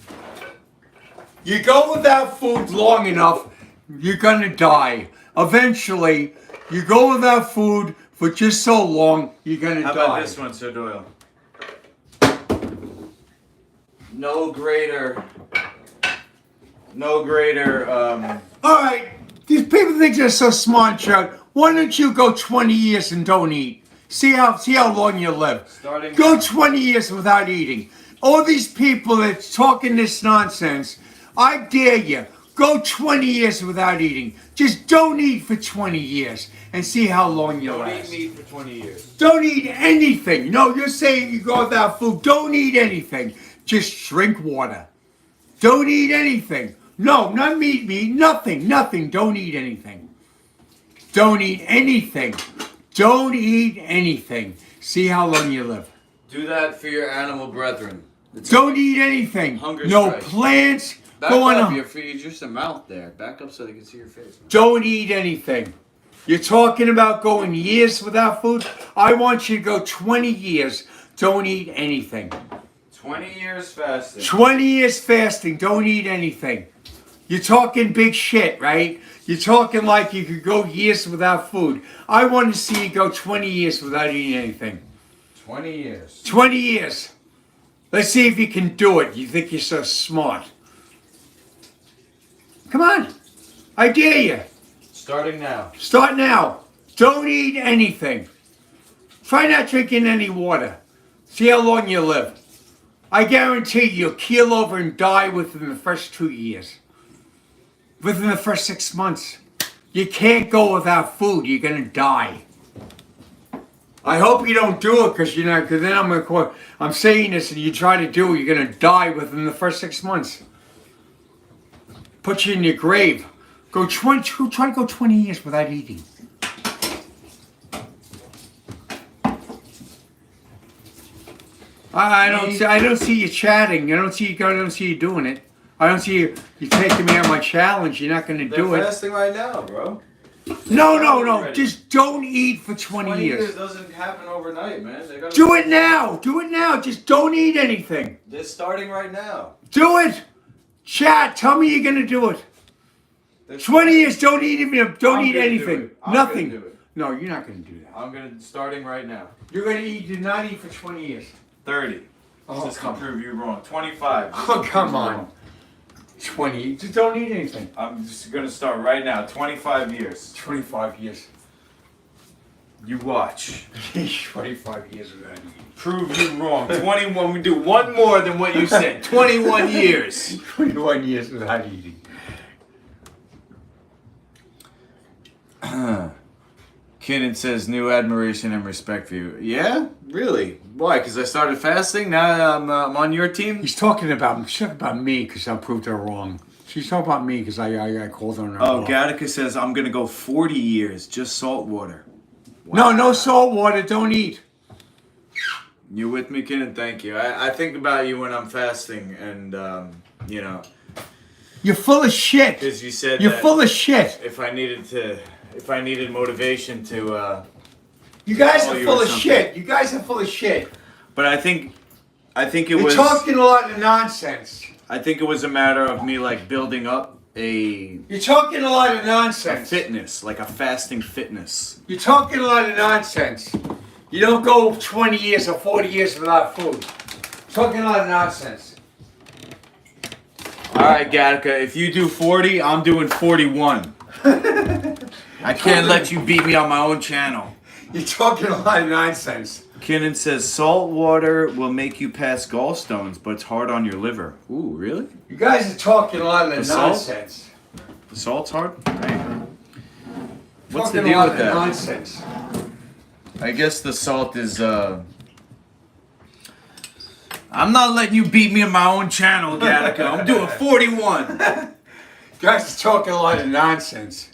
Speaker 2: You go without food long enough, you're gonna die. Eventually, you go without food for just so long, you're gonna
Speaker 1: How
Speaker 2: die.
Speaker 1: about this one, Sir Doyle? No greater.
Speaker 2: All right, these people think they're so smart, Chuck. Why don't you go 20 years and don't eat? See how long you live.
Speaker 1: Starting
Speaker 2: Go
Speaker 1: now.
Speaker 2: 20 years without eating. All these people that's talking this nonsense, I dare you. Go 20 years without eating. Just don't eat for 20 years and see how long you
Speaker 1: Don't
Speaker 2: last.
Speaker 1: eat meat for 20 years.
Speaker 2: Don't eat anything. No, you're saying you go without food. Don't eat anything. Just drink water. Don't eat anything. No, not meat, nothing. Don't eat anything. Don't eat anything. Don't eat anything. See how long you live.
Speaker 4: Do that for your animal brethren.
Speaker 2: Don't eat anything.
Speaker 4: Hunger
Speaker 2: No
Speaker 4: strike.
Speaker 2: plants.
Speaker 4: Back
Speaker 2: Go
Speaker 4: up,
Speaker 2: on.
Speaker 4: your feet. Just a mouth there. Back up so they can see your face.
Speaker 2: Don't eat anything. You're talking about going years without food? I want you to go 20 years. Don't eat anything.
Speaker 1: 20 years fasting.
Speaker 2: 20 years fasting. Don't eat anything. You're talking big shit, right? You're talking like you could go years without food. I want to see you go 20 years without eating anything.
Speaker 1: 20 years.
Speaker 2: 20 years. Let's see if you can do it. You think you're so smart. Come on. I dare you.
Speaker 1: Starting now.
Speaker 2: Start now. Don't eat anything. Try not drinking any water. See how long you live. I guarantee you'll keel over and die within the first 2 years. Within the first 6 months. You can't go without food. You're going to die. I hope you don't do it, because then I'm going to quote. I'm saying this and you try to do it, you're going to die within the first 6 months. Put you in your grave. Try to go 20 years without eating. I don't see you chatting. I don't see you doing it. I don't see you taking me on my challenge. You're not going to do
Speaker 1: They're
Speaker 2: it.
Speaker 1: fasting right now, bro.
Speaker 2: No. Just don't eat for 20
Speaker 1: 20
Speaker 2: years.
Speaker 1: years doesn't happen overnight, man. They gotta
Speaker 2: Do it now. Do it now. Just don't eat anything.
Speaker 1: They're starting right now.
Speaker 2: Do it. Chat. Tell me you're going to do it. 20 years. Don't eat
Speaker 1: I'm
Speaker 2: anything.
Speaker 1: gonna do it. I'm
Speaker 2: Nothing.
Speaker 1: gonna do it.
Speaker 2: No, you're not going to do that.
Speaker 1: I'm starting right now.
Speaker 2: You're going to eat. Do not eat for 20 years.
Speaker 1: 30.
Speaker 2: Oh,
Speaker 1: Just to
Speaker 2: come on.
Speaker 1: prove you wrong. 25.
Speaker 2: Oh, come on. 20. Just don't eat anything.
Speaker 1: I'm just gonna start right now. 25 years.
Speaker 2: 25 years.
Speaker 1: You watch.
Speaker 2: 25 years without eating.
Speaker 1: Prove you wrong. 21. We do one more than what you said. 21 years.
Speaker 2: 21 years without eating.
Speaker 1: Kenan says new admiration and respect for you. Yeah, really? Why? Because I started fasting. Now I'm on your team.
Speaker 2: He's talking about me because I proved her wrong. She's talking about me because I called her on her.
Speaker 1: Oh,
Speaker 2: bluff.
Speaker 1: Gattaca says I'm gonna go 40 years, just salt water.
Speaker 2: No salt water. Don't eat.
Speaker 1: You with me, Kenan? Thank you. I think about you when I'm fasting, and you know,
Speaker 2: You're full of shit.
Speaker 1: because you said
Speaker 2: You're
Speaker 1: that
Speaker 2: full of shit.
Speaker 1: if I needed motivation to
Speaker 2: You guys
Speaker 1: call
Speaker 2: are
Speaker 1: you
Speaker 2: full
Speaker 1: or
Speaker 2: of
Speaker 1: something.
Speaker 2: shit. You guys are full of shit.
Speaker 1: But I think it
Speaker 2: You're
Speaker 1: was.
Speaker 2: talking a lot of nonsense.
Speaker 1: I think it was a matter of me like building up a
Speaker 2: You're talking a lot of nonsense.
Speaker 1: fitness, like a fasting fitness.
Speaker 2: You're talking a lot of nonsense. You don't go 20 years or 40 years without food. Talking a lot of nonsense.
Speaker 1: All right, Gattaca, if you do 40, I'm doing 41. I can't let you beat me on my own channel.
Speaker 2: You're talking a lot of nonsense.
Speaker 1: Kinnan says salt water will make you pass gallstones, but it's hard on your liver. Ooh, really?
Speaker 2: You guys are talking a lot of
Speaker 1: The salt?
Speaker 2: nonsense.
Speaker 1: The salt's hard? There you go. What's the
Speaker 2: Talking a
Speaker 1: deal
Speaker 2: lot
Speaker 1: with
Speaker 2: of
Speaker 1: that?
Speaker 2: nonsense.
Speaker 1: I guess the salt is, I'm not letting you beat me on my own channel, Gattaca. I'm doing 41.
Speaker 2: You guys are talking a lot of nonsense.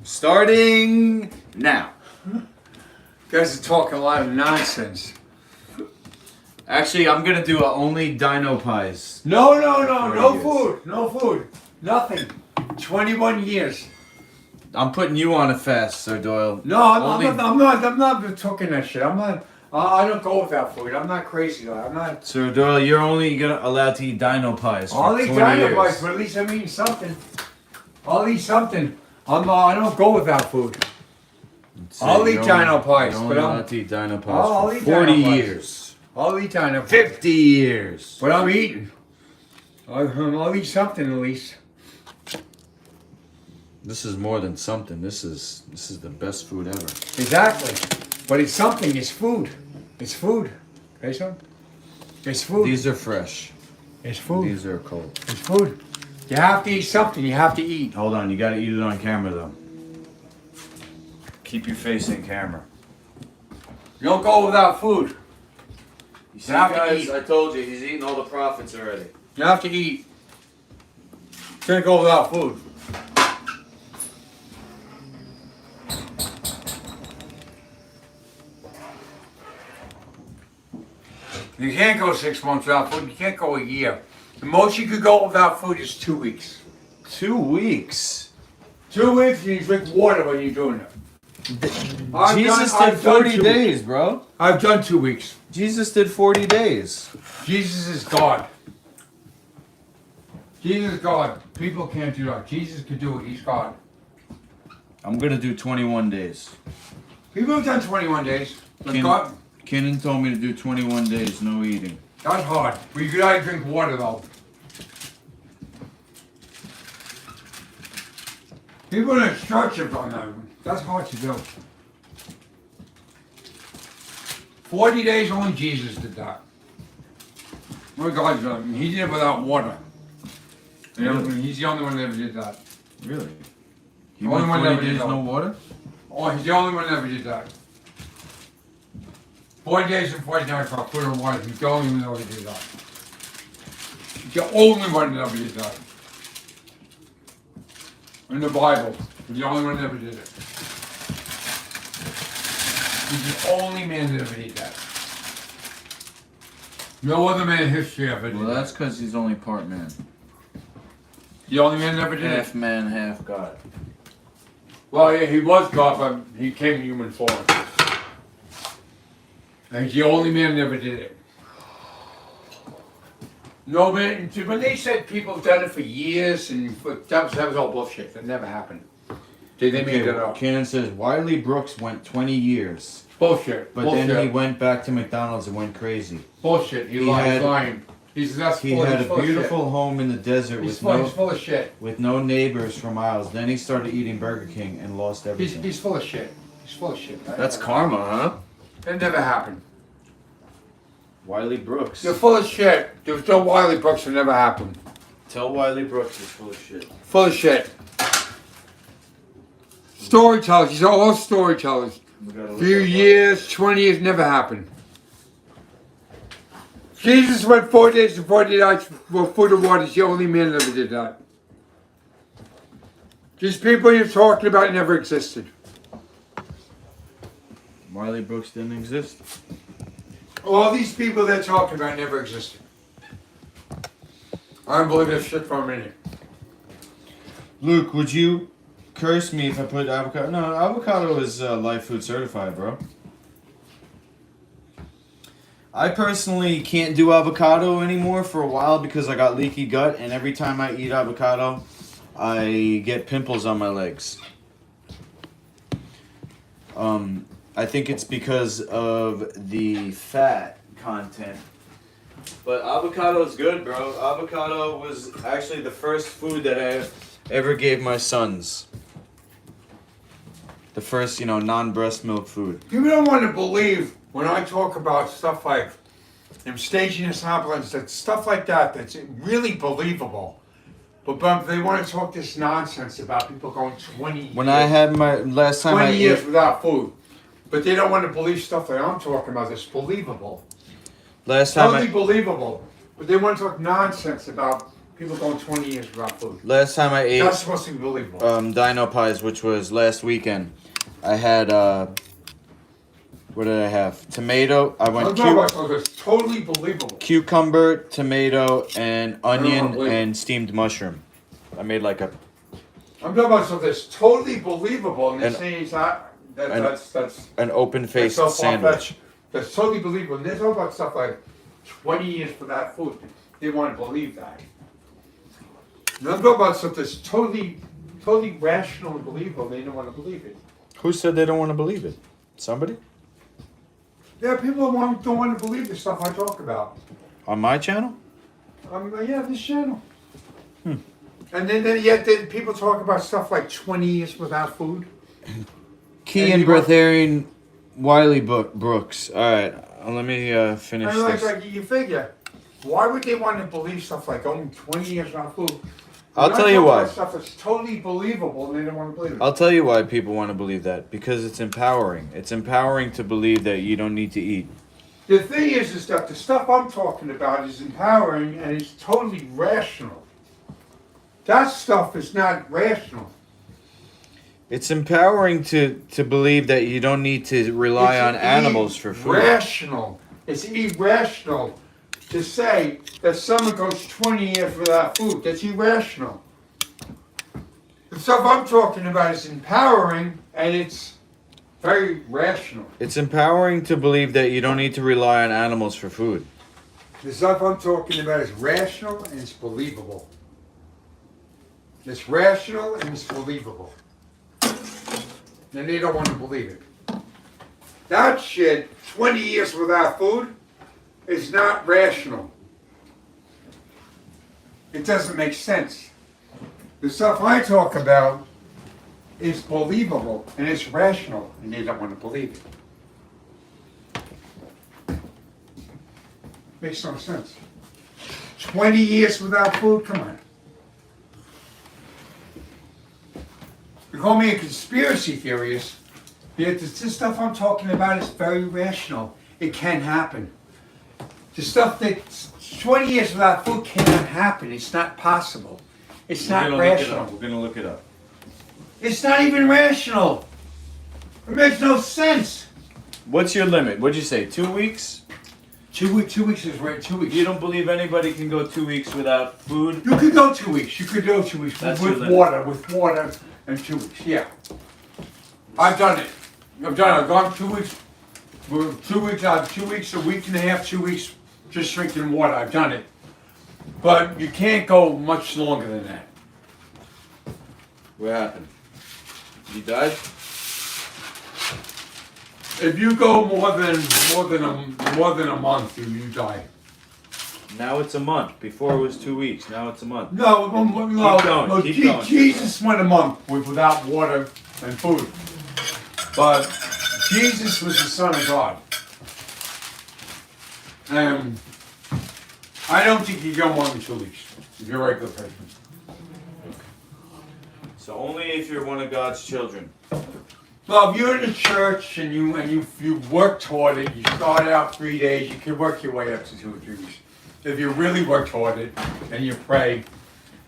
Speaker 1: Starting now.
Speaker 2: You guys are talking a lot of nonsense.
Speaker 1: Actually, I'm gonna do only dino pies.
Speaker 2: No
Speaker 1: 40 years.
Speaker 2: food. No food. Nothing. 21 years.
Speaker 1: I'm putting you on a fast, Sir Doyle.
Speaker 2: No,
Speaker 1: Only-
Speaker 2: I'm not talking that shit. I'm not. I don't go without food. I'm not crazy. I'm not.
Speaker 1: Sir Doyle, you're only allowed to eat dino pies for
Speaker 2: I'll eat
Speaker 1: 20
Speaker 2: dino
Speaker 1: years.
Speaker 2: pies, but at least I'm eating something. I'll eat something. I don't go without food.
Speaker 1: So
Speaker 2: I'll eat
Speaker 1: you're
Speaker 2: dino
Speaker 1: only-
Speaker 2: pies,
Speaker 1: You're
Speaker 2: but
Speaker 1: only
Speaker 2: I'm-
Speaker 1: allowed to eat dino pies
Speaker 2: I'll
Speaker 1: for
Speaker 2: eat
Speaker 1: 40
Speaker 2: dino pies.
Speaker 1: years.
Speaker 2: I'll eat dino pies.
Speaker 1: 50 years.
Speaker 2: But I'm eating. I'll eat something at least.
Speaker 1: This is more than something. This is the best food ever.
Speaker 2: Exactly. But it's something. It's food. It's food. Okay, son? It's food.
Speaker 1: These are fresh.
Speaker 2: It's food.
Speaker 1: These are cold.
Speaker 2: It's food. You have to eat something. You have to eat.
Speaker 1: Hold on, you gotta eat it on camera though. Keep your face in camera.
Speaker 2: You don't go without food.
Speaker 1: You see,
Speaker 2: have to
Speaker 1: guys,
Speaker 2: eat.
Speaker 1: I told you, he's eating all the profits already.
Speaker 2: You have to eat. You can't go without food. You can't go 6 months without food. You can't go a year. The most you could go without food is 2 weeks.
Speaker 1: 2 weeks.
Speaker 2: 2 weeks and you drink water when you're doing it.
Speaker 1: Jesus
Speaker 2: I've
Speaker 1: did
Speaker 2: done
Speaker 1: 40
Speaker 2: 2
Speaker 1: days, bro.
Speaker 2: I've done 2 weeks.
Speaker 1: Jesus did 40 days.
Speaker 2: Jesus is God. Jesus is God. People can't do that. Jesus could do it. He's God.
Speaker 1: I'm gonna do 21 days.
Speaker 2: People have done 21 days. But
Speaker 1: Can-
Speaker 2: God,
Speaker 1: Kenan told me to do 21 days, no eating.
Speaker 2: that's hard. But you gotta drink water though. People in the church have done that. That's hard to do. 40 days only Jesus did that. What God's done. He did it without water. You know,
Speaker 1: Really?
Speaker 2: he's the only one that ever did that.
Speaker 1: Really? He
Speaker 2: Only
Speaker 1: went
Speaker 2: one
Speaker 1: 40
Speaker 2: ever did
Speaker 1: days
Speaker 2: that.
Speaker 1: no water?
Speaker 2: Oh, he's the only one that ever did that. 40 days and 40 nights without food or water. He's the only one that ever did that. He's the only one that ever did that. In the Bible, he's the only one that ever did it. He's the only man that ever did that. No other man in history ever did
Speaker 1: Well,
Speaker 2: that.
Speaker 1: that's because he's only part man.
Speaker 2: The only man that ever did it.
Speaker 1: Half man, half God.
Speaker 2: Well, yeah, he was God, but he came in human form. And he's the only man that ever did it. No man, when they said people have done it for years, and that was all bullshit. That never happened. They made that up.
Speaker 1: Kenan says Wiley Brooks went 20 years,
Speaker 2: Bullshit.
Speaker 1: but
Speaker 2: bullshit.
Speaker 1: then he went back to McDonald's and went crazy.
Speaker 2: Bullshit. He
Speaker 1: he
Speaker 2: lied.
Speaker 1: had-
Speaker 2: He's lying. That's
Speaker 1: He
Speaker 2: full,
Speaker 1: had
Speaker 2: he's
Speaker 1: a
Speaker 2: full of
Speaker 1: beautiful home in the desert
Speaker 2: shit. He's
Speaker 1: with
Speaker 2: full of shit.
Speaker 1: no neighbors for miles. Then he started eating Burger King and lost everything.
Speaker 2: He's full of shit. He's full of shit.
Speaker 1: That's karma, huh?
Speaker 2: That never happened.
Speaker 1: Wiley Brooks.
Speaker 2: You're full of shit. There's no Wiley Brooks. It never happened.
Speaker 1: Tell Wiley Brooks he's full of shit.
Speaker 2: Full of shit. Storytellers. These are all storytellers.
Speaker 1: We gotta look
Speaker 2: Few
Speaker 1: up
Speaker 2: years, 20 years, never happened. Jesus went 4 days and 40 nights for food and water. He's the only man that ever did that. These people you're talking about never existed.
Speaker 1: Wiley Brooks didn't exist.
Speaker 2: All these people they're talking about never existed. I don't believe that shit for a minute.
Speaker 1: Luke, would you curse me if I put avocado? No, avocado is live food certified, bro. I personally can't do avocado anymore for a while because I got leaky gut, and every time I eat avocado, I get pimples on my legs. I think it's because of the fat content. But avocado is good, bro. Avocado was actually the first food that I ever gave my sons. The first, non-breast milk food.
Speaker 2: You don't want to believe when I talk about stuff like them staging assemblance, that stuff like that, that's really believable. But they want to talk this nonsense about people going 20 years.
Speaker 1: When I had my last time
Speaker 2: 20
Speaker 1: I
Speaker 2: years
Speaker 1: ate,
Speaker 2: without food. But they don't want to believe stuff like I'm talking about that's believable.
Speaker 1: last
Speaker 2: Believable. But they want to talk nonsense about people going 20 years without food.
Speaker 1: time I ate
Speaker 2: That's supposed to be believable.
Speaker 1: Dino Pies, which was last weekend, I had what did I have? Tomato. I
Speaker 2: I'm
Speaker 1: went
Speaker 2: talking about something that's totally believable.
Speaker 1: cucumber, tomato, and onion
Speaker 2: believe it.
Speaker 1: and steamed mushroom. I made like a
Speaker 2: I'm talking about something that's totally believable, and they're
Speaker 1: And-
Speaker 2: saying it's not.
Speaker 1: and-
Speaker 2: That's
Speaker 1: an open-faced
Speaker 2: so
Speaker 1: sandwich.
Speaker 2: far-fetched. That's totally believable. And they're talking about stuff like 20 years for that food. They want to believe that. And I'm talking about something that's totally rational and believable. They don't want to believe it.
Speaker 1: Who said they don't want to believe it? Somebody?
Speaker 2: There are people who don't want to believe the stuff I talk about.
Speaker 1: On my channel?
Speaker 2: Yeah, this channel. And then people talk about stuff like 20 years without food.
Speaker 1: Key
Speaker 2: And
Speaker 1: and
Speaker 2: you want-
Speaker 1: Breatharian Wiley Brooks. Alright, let me finish
Speaker 2: And
Speaker 1: this.
Speaker 2: like you figure, why would they want to believe stuff like going 20 years without food?
Speaker 1: I'll
Speaker 2: When I
Speaker 1: tell you
Speaker 2: talk
Speaker 1: why.
Speaker 2: about stuff that's totally believable, and they don't want to believe it.
Speaker 1: I'll tell you why people want to believe that. Because it's empowering. It's empowering to believe that you don't need to eat.
Speaker 2: The thing is that the stuff I'm talking about is empowering and it's totally rational. That stuff is not rational.
Speaker 1: It's empowering to believe that you don't need to rely
Speaker 2: It's
Speaker 1: on animals for food.
Speaker 2: Rational. It's irrational to say that someone goes 20 years without food. That's irrational. The stuff I'm talking about is empowering and it's very rational.
Speaker 1: It's empowering to believe that you don't need to rely on animals for food.
Speaker 2: The stuff I'm talking about is rational and it's believable. It's rational and it's believable. And they don't want to believe it. That shit, 20 years without food, is not rational. It doesn't make sense. The stuff I talk about is believable and it's rational, and they don't want to believe it. Makes no sense. 20 years without food? Come on. You call me a conspiracy theorist, yet this stuff I'm talking about is very rational. It can happen. The stuff that's 20 years without food cannot happen. It's not possible. It's not rational.
Speaker 1: We're gonna look it up.
Speaker 2: It's not even rational. It makes no sense.
Speaker 1: What's your limit? What'd you say? 2 weeks?
Speaker 2: 2 weeks is right. 2 weeks.
Speaker 1: You don't believe anybody can go 2 weeks without food?
Speaker 2: You could go 2 weeks. You could go 2 weeks
Speaker 1: That's your
Speaker 2: with
Speaker 1: limit.
Speaker 2: water and 2 weeks. Yeah. I've done it. I've gone 2 weeks. 2 weeks out. 2 weeks, a week and a half, 2 weeks just drinking water. I've done it. But you can't go much longer than that.
Speaker 1: What happened? You died?
Speaker 2: If you go more than a month, you die.
Speaker 1: Now it's a month. Before it was 2 weeks. Now it's a month.
Speaker 2: No,
Speaker 1: Keep going.
Speaker 2: Jesus went a month without water and food. But Jesus was the Son of God. And I don't think you go more than 2 weeks if you're a regular person.
Speaker 1: So only if you're one of God's children.
Speaker 2: Well, if you're in the church and you work toward it, you start out 3 days, you can work your way up to 2 or 3 weeks. If you really work toward it and you pray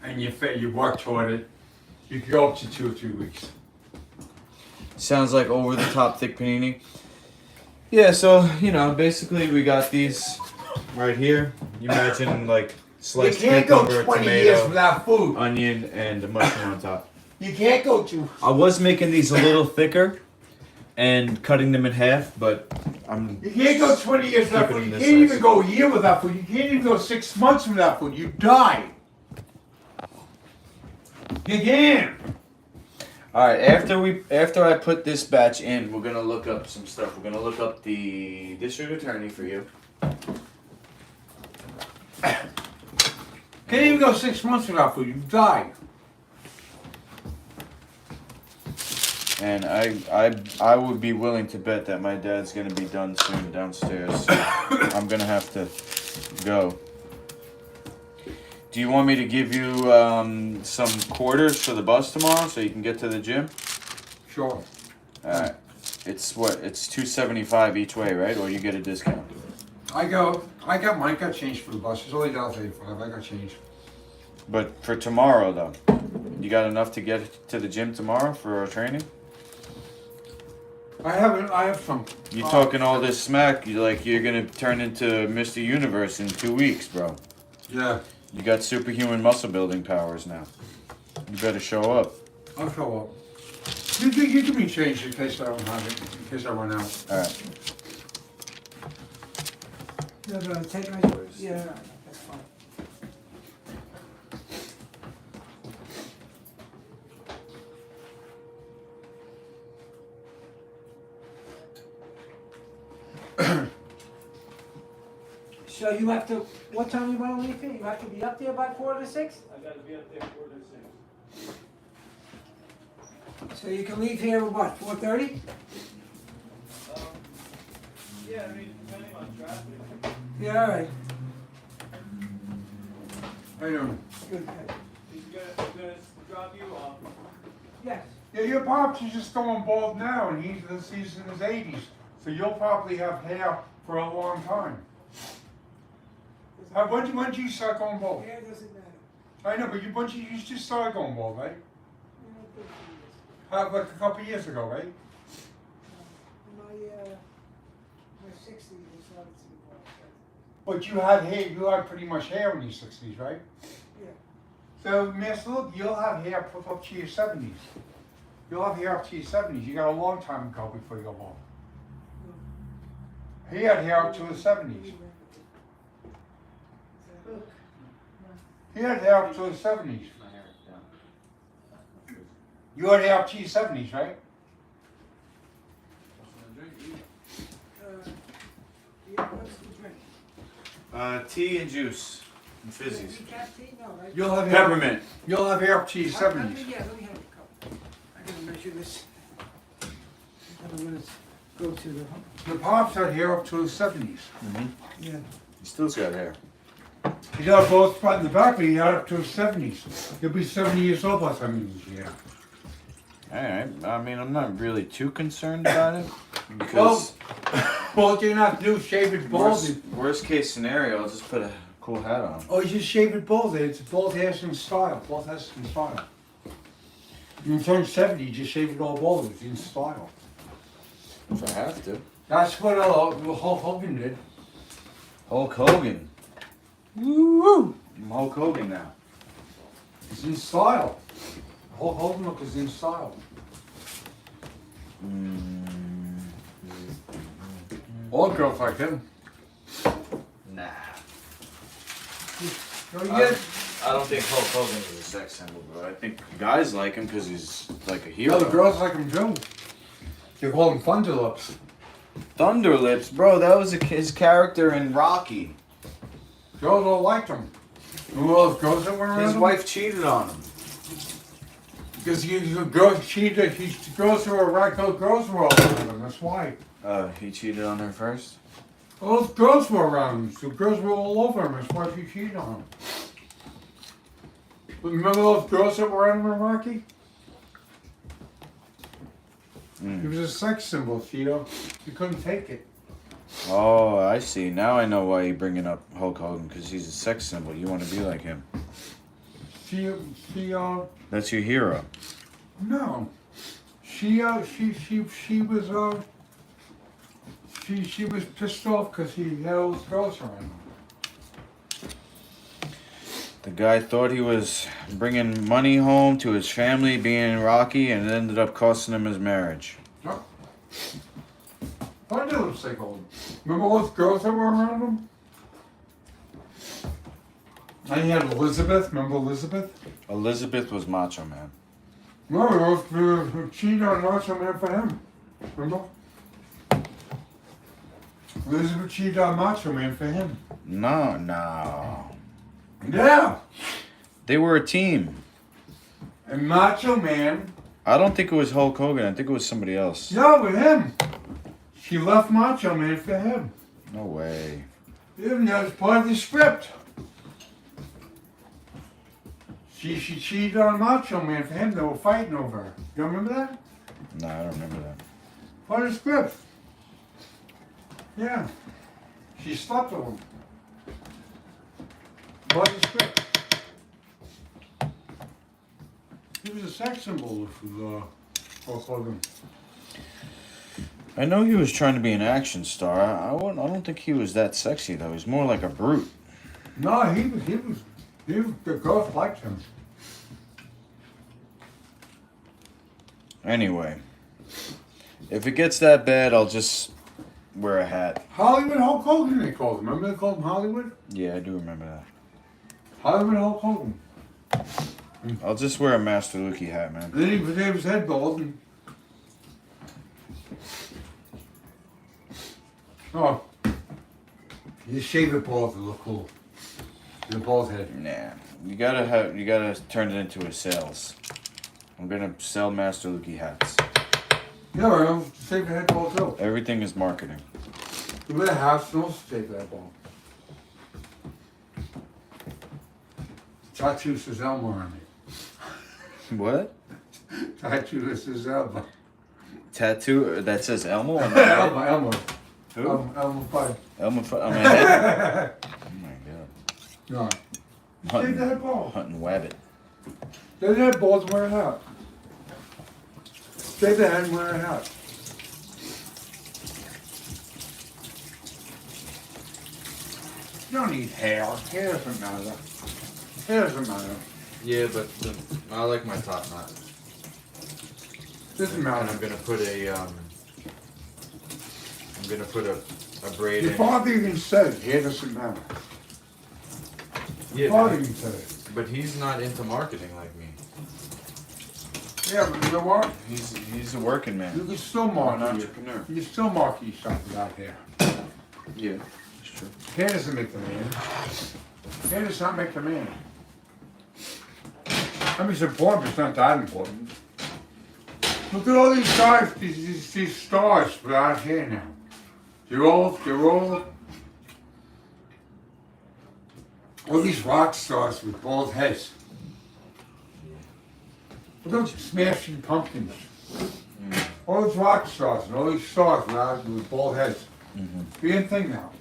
Speaker 2: and you work toward it, you can go up to 2 or 3 weeks.
Speaker 1: Sounds like over the top thick panini. Yeah, so basically we got these right here. You imagine like sliced
Speaker 2: can't go
Speaker 1: cucumber,
Speaker 2: 20 years
Speaker 1: tomato,
Speaker 2: without food.
Speaker 1: onion, and a mushroom on top.
Speaker 2: You can't go to.
Speaker 1: I was making these a little thicker and cutting them in half, but I'm.
Speaker 2: You can't go 20 years without
Speaker 1: keeping
Speaker 2: food. You
Speaker 1: them
Speaker 2: can't
Speaker 1: this
Speaker 2: even
Speaker 1: size.
Speaker 2: go a year without food. You can't even go 6 months without food. You die. You can.
Speaker 1: All right. After I put this batch in, we're gonna look up some stuff. We're gonna look up the district attorney for you.
Speaker 2: Can't even go 6 months without food. You die.
Speaker 1: And I would be willing to bet that my dad's gonna be done soon downstairs. So I'm gonna have to go. Do you want me to give you some quarters for the bus tomorrow so you can get to the gym?
Speaker 2: Sure.
Speaker 1: All right. It's what? It's $275 each way, right? Or you get a discount.
Speaker 2: I got mine. Got change for the bus. It's only $1.85. I got change.
Speaker 1: But for tomorrow, though, you got enough to get to the gym tomorrow for our training?
Speaker 2: I have some.
Speaker 1: You talking all this smack? You're gonna turn into Mr. Universe in 2 weeks, bro.
Speaker 2: Yeah.
Speaker 1: You got superhuman muscle building powers now. You better show up.
Speaker 2: I'll show up. You give me change in case I don't have it. In case I run out.
Speaker 1: All right.
Speaker 3: No, no, take my, yeah, that's fine. So you have to, what time you wanna leave here? You have to be up there by 5:45?
Speaker 5: I gotta be up there 4 to 6.
Speaker 3: So you can leave here at what, 4:30?
Speaker 5: Yeah, I mean, depending on traffic.
Speaker 3: Yeah, all right.
Speaker 2: I know.
Speaker 3: Good.
Speaker 5: He's gonna drop you off.
Speaker 3: Yes.
Speaker 2: Yeah, your pops is just going bald now, and he's in his 80s. So you'll probably have hair for a long time. When did you start going bald?
Speaker 3: Hair doesn't matter.
Speaker 2: I know, but you just started going bald, right? Like a couple of years ago, right?
Speaker 3: My 60s, I started to be bald.
Speaker 2: But you had hair. You had pretty much hair in your 60s, right?
Speaker 3: Yeah.
Speaker 2: So, Master, look, you'll have hair up to your 70s. You'll have hair up to your 70s. You got a long time ago before you go bald. He had hair up to his 70s. He had hair up to his 70s. You had hair up to your 70s, right?
Speaker 3: Yeah, what's the drink?
Speaker 1: Tea and juice and fizzies.
Speaker 3: Decaf tea? No, right?
Speaker 2: You'll have hair.
Speaker 1: Peppermint.
Speaker 2: You'll have hair up to your 70s.
Speaker 3: Yeah, let me have a couple. I gotta measure this. I'm gonna go to the,
Speaker 2: Your pops had hair up to his 70s.
Speaker 3: yeah.
Speaker 1: He still's got hair.
Speaker 2: He had both front and the back, but he had up to his 70s. He'll be 70 years old by the time he was here.
Speaker 1: All right. I mean, I'm not really too concerned about it because
Speaker 2: Well, you're not do shave it bald.
Speaker 1: worst case scenario, I'll just put a cool hat on.
Speaker 2: Oh, you just shave it bald. It's bald hair's in style. Bald hair's in style. You turn 70, you just shave it all bald. It's in style.
Speaker 1: If I have to.
Speaker 2: That's what Hulk Hogan did.
Speaker 1: Hulk Hogan. Woo! I'm Hulk Hogan now.
Speaker 2: It's in style. Hulk Hogan look is in style. All girls like him.
Speaker 1: Nah.
Speaker 2: No, yeah.
Speaker 1: I don't think Hulk Hogan is a sex symbol, bro. I think guys like him because he's like a hero.
Speaker 2: No, the girls like him too. They call him Thunderlips.
Speaker 1: Thunderlips, bro. That was his character in Rocky.
Speaker 2: Girls all liked him. Well, those girls that went around
Speaker 1: His
Speaker 2: him?
Speaker 1: wife cheated on him.
Speaker 2: Because girls cheated. Girls were girls were all around him. That's why.
Speaker 1: He cheated on her first?
Speaker 2: All those girls were around him. So girls were all over him. That's why she cheated on him. But remember those girls that were around him in Rocky? He was a sex symbol, Cheeto. You couldn't take it.
Speaker 1: Oh, I see. Now I know why you're bringing up Hulk Hogan, because he's a sex symbol. You want to be like him.
Speaker 2: She
Speaker 1: That's your hero.
Speaker 2: no. She was pissed off because he had all those girls around him.
Speaker 1: The guy thought he was bringing money home to his family, being Rocky, and it ended up costing him his marriage.
Speaker 2: Huh? I knew it was like old. Remember all those girls that were around him? And he had Elizabeth. Remember Elizabeth?
Speaker 1: Elizabeth was Macho Man.
Speaker 2: No, it was cheating on Macho Man for him. Remember? Elizabeth cheated on Macho Man for him.
Speaker 1: No.
Speaker 2: Yeah.
Speaker 1: They were a team.
Speaker 2: And Macho Man,
Speaker 1: I don't think it was Hulk Hogan. I think it was somebody else.
Speaker 2: yeah, with him. She left Macho Man for him.
Speaker 1: No way.
Speaker 2: Even that was part of the script. She cheated on Macho Man for him. They were fighting over her. You remember that?
Speaker 1: No, I don't remember that.
Speaker 2: Part of the script. Yeah. She slept with him. Part of the script. He was a sex symbol for Hulk Hogan.
Speaker 1: I know he was trying to be an action star. I don't think he was that sexy though. He's more like a brute.
Speaker 2: No, he was, the girls liked him.
Speaker 1: Anyway, if it gets that bad, I'll just wear a hat.
Speaker 2: Hollywood Hulk Hogan, they called him. Remember they called him Hollywood?
Speaker 1: Yeah, I do remember that.
Speaker 2: Hollywood Hulk Hogan.
Speaker 1: I'll just wear a Master Luki hat, man.
Speaker 2: Then he was his head bald. And... Oh. You shave it bald to look cool. The bald head.
Speaker 1: Nah, you gotta turn it into a sales. I'm gonna sell Master Luki hats.
Speaker 2: Yeah, well, shave the head bald too.
Speaker 1: Everything is marketing.
Speaker 2: You wear a house, and also shave that bald. Tattoo says Elmo on it.
Speaker 1: What?
Speaker 2: Tattoo that says Elmo.
Speaker 1: Tattoo that says Elmo on my head?
Speaker 2: Elmo.
Speaker 1: Who?
Speaker 2: Elmo 5.
Speaker 1: Elmo on my head? Oh my god.
Speaker 2: No. Shave the head bald.
Speaker 1: Hunting Wabbit.
Speaker 2: Shave the head bald and wear a hat. Shave the head and wear a hat. You don't need hair. Hair doesn't matter. Hair doesn't matter.
Speaker 4: Yeah, but I like my top knot.
Speaker 2: Doesn't
Speaker 4: And
Speaker 2: matter.
Speaker 4: I'm gonna put a braid
Speaker 2: Your
Speaker 4: in.
Speaker 2: father even said hair doesn't matter.
Speaker 4: Yeah,
Speaker 2: Your father even said it.
Speaker 4: but he's not into marketing like me.
Speaker 2: Yeah, but you know what?
Speaker 1: He's a working man.
Speaker 2: You can still
Speaker 1: An
Speaker 2: market.
Speaker 1: entrepreneur.
Speaker 2: You can still market yourself without hair.
Speaker 1: Yeah, it's true.
Speaker 2: Hair doesn't make the man. Hair does not make the man. I mean, it's important, but it's not that important. Look at all these guys, these stars without hair now. They're old. All these rock stars with bald heads. Look at those Smashing Pumpkins. All those rock stars and all these stars with bald heads. Being a thing now.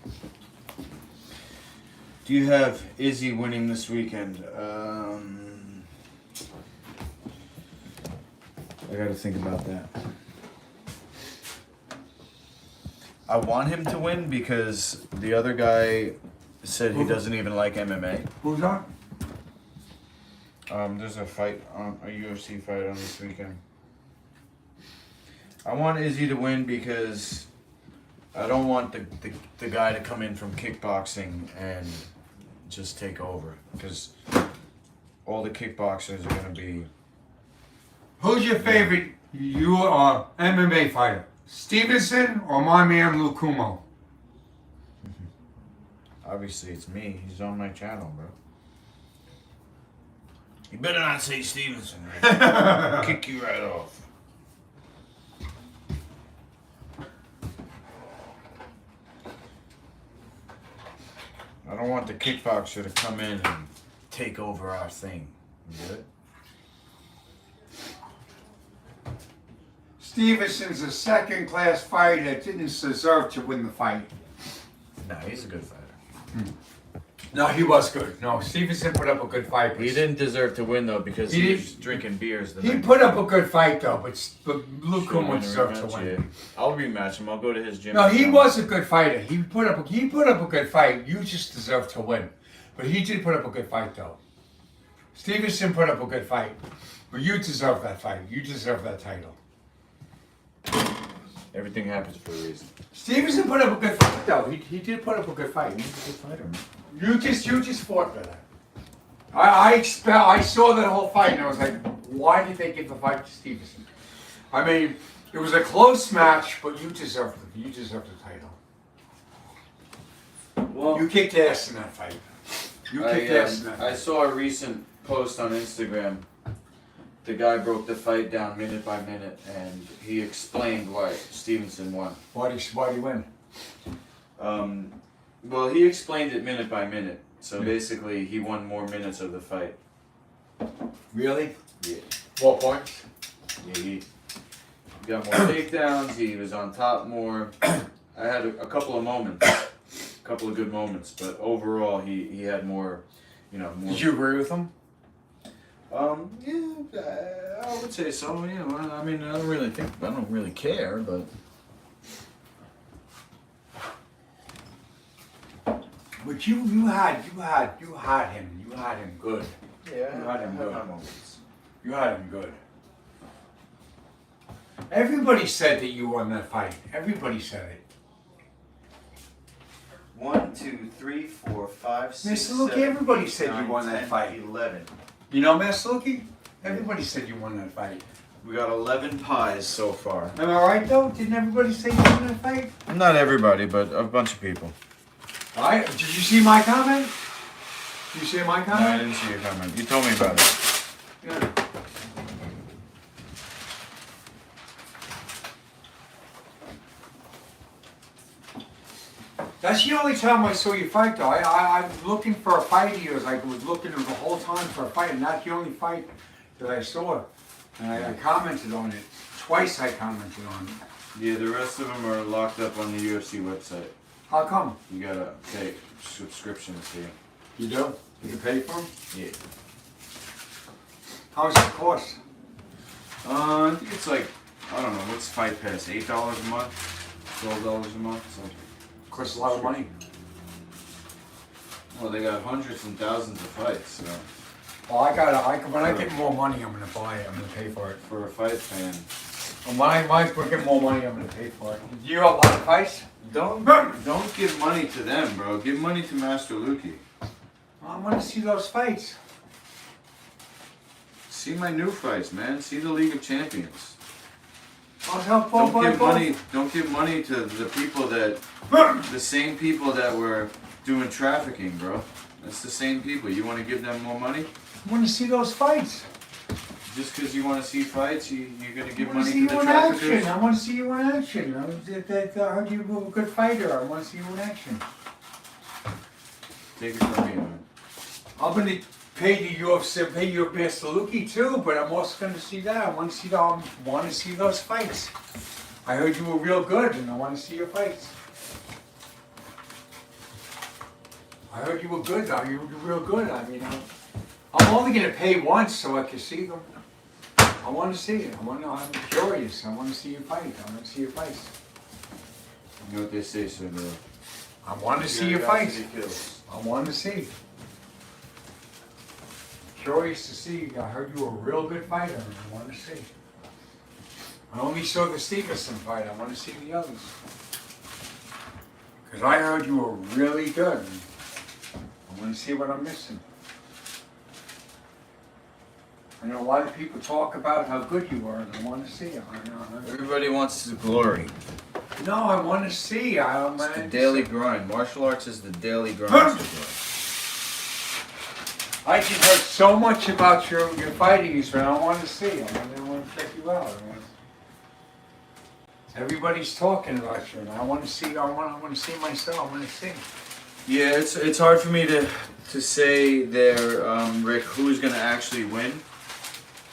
Speaker 1: Do you have Izzy winning this weekend? I gotta think about that. I want him to win because the other guy said he doesn't even like MMA.
Speaker 2: Who's that?
Speaker 1: There's a fight a UFC fight on this weekend. I want Izzy to win because I don't want the guy to come in from kickboxing and just take over because all the kickboxers are gonna be.
Speaker 2: Who's your favorite MMA fighter? Stevenson or my man Lou Kumo?
Speaker 1: Obviously, it's me. He's on my channel, bro. You better not say Stevenson, right? I'll kick you right off. I don't want the kickboxer to come in and take over our thing. You get it?
Speaker 2: Stevenson's a second-class fighter that didn't deserve to win the fight.
Speaker 1: No, he's a good fighter.
Speaker 2: No, he was good. No, Stevenson put up a good fight.
Speaker 1: He didn't deserve to win though because
Speaker 2: He
Speaker 1: he
Speaker 2: did-
Speaker 1: was drinking beers.
Speaker 2: He put up a good fight though, but Lou Kumo
Speaker 1: Should
Speaker 2: deserved to
Speaker 1: rematch,
Speaker 2: win.
Speaker 1: yeah. I'll rematch him. I'll go to his gym.
Speaker 2: No, he was a good fighter. He put up a good fight. You just deserve to win, but he did put up a good fight though. Stevenson put up a good fight. But you deserve that fight. You deserve that title.
Speaker 1: Everything happens for a reason.
Speaker 2: Stevenson put up a good fight, though. He did put up a good fight.
Speaker 1: He's a good fighter, man.
Speaker 2: You just fought better. I saw that whole fight and I was like, why did they give the fight to Stevenson? I mean, it was a close match, but you deserved it. You deserved the title.
Speaker 4: Well,
Speaker 2: You kicked ass in that fight. You kicked ass in that
Speaker 4: I
Speaker 2: fight.
Speaker 4: saw a recent post on Instagram. The guy broke the fight down minute by minute, and he explained why Stevenson won.
Speaker 2: Why did you win?
Speaker 4: Well, he explained it minute by minute. So basically, he won more minutes of the fight.
Speaker 2: Really?
Speaker 4: Yeah.
Speaker 2: 4 points?
Speaker 4: Yeah, he got more takedowns. He was on top more. I had a couple of moments, a couple of good moments, but overall, he had more. More.
Speaker 2: Did you agree with him?
Speaker 1: Yeah, I would say so. Yeah, well, I mean, I don't really care, but
Speaker 2: But you had him good.
Speaker 1: yeah,
Speaker 2: You had him good.
Speaker 1: my moments.
Speaker 2: You had him good. Everybody said that you won that fight. Everybody said it.
Speaker 1: 1, 2, 3, 4, 5, 6,
Speaker 2: Mr. Luke,
Speaker 1: 7,
Speaker 2: everybody
Speaker 1: 8,
Speaker 2: said you
Speaker 1: 9,
Speaker 2: won that
Speaker 1: 10,
Speaker 2: fight.
Speaker 1: 11.
Speaker 2: You know, Master Lukey? Everybody said you won that fight.
Speaker 1: We got 11 pies so far.
Speaker 2: Am I right though? Didn't everybody say you won that fight?
Speaker 1: Not everybody, but a bunch of people.
Speaker 2: Alright, did you see my comment? Did you see my
Speaker 1: No, I
Speaker 2: comment?
Speaker 1: didn't see your comment. You told me about it.
Speaker 2: Yeah. That's the only time I saw you fight though. I'm looking for a fight of yours. I was looking the whole time for a fight, and that's the only fight that I saw. And I commented on it. Twice I commented on it.
Speaker 4: Yeah, the rest of them are locked up on the UFC website.
Speaker 2: How come?
Speaker 4: You gotta pay subscriptions here.
Speaker 2: You do? You can pay for them?
Speaker 4: Yeah.
Speaker 2: How much does it cost?
Speaker 4: I think it's like, I don't know, what's Fight Pass? $8 a month? $12 a month? So,
Speaker 2: Costs a lot of money.
Speaker 4: well, they got hundreds and thousands of fights, so
Speaker 2: Well, when I get more money, I'm gonna buy it. I'm gonna pay for it.
Speaker 4: for a fight fan.
Speaker 2: And when I get more money, I'm gonna pay for it. Do you have a lot of fights?
Speaker 4: Don't give money to them, bro. Give money to Master Lukey.
Speaker 2: I want to see those fights.
Speaker 4: See my new fights, man. See the League of Champions.
Speaker 2: I'll help
Speaker 4: Don't give money to the people that, the same people that were doing trafficking, bro. That's the same people. You want to give them more money?
Speaker 2: I want to see those fights.
Speaker 4: Just because you want to see fights, you're going to give
Speaker 2: I want to
Speaker 4: money
Speaker 2: see
Speaker 4: to
Speaker 2: you
Speaker 4: the
Speaker 2: in action.
Speaker 4: traffickers?
Speaker 2: I want to see you in action. I heard you were a good fighter. I want to see you in action.
Speaker 4: Take it from me, man.
Speaker 2: I'm gonna pay the UFC, pay your Master Lukey too, but I'm also gonna see that. I want to see those fights. I heard you were real good, and I want to see your fights. I heard you were good, though. You were real good. I mean, I'm only gonna pay once so I can see them. I want to see it. I'm curious. I want to see you fight. I want to see your fights.
Speaker 4: You know what they say, Sir Doyle.
Speaker 2: I want to see your fights.
Speaker 4: Curiosity kills.
Speaker 2: I want to see. Curious to see. I heard you were a real good fighter, and I want to see. I only saw the Stevenson fight. I want to see the others. Because I heard you were really good. And I want to see what I'm missing. I know a lot of people talk about how good you are, and I want to see it.
Speaker 1: Everybody wants the glory.
Speaker 2: No, I want to see.
Speaker 1: It's the daily grind. Martial arts is the daily grind.
Speaker 2: I just heard so much about your fighting, and I want to see. I want to check you out. Everybody's talking about you, and I want to see. I want to see myself. I want to see.
Speaker 1: Yeah, it's hard for me to say there, Rick, who's gonna actually win,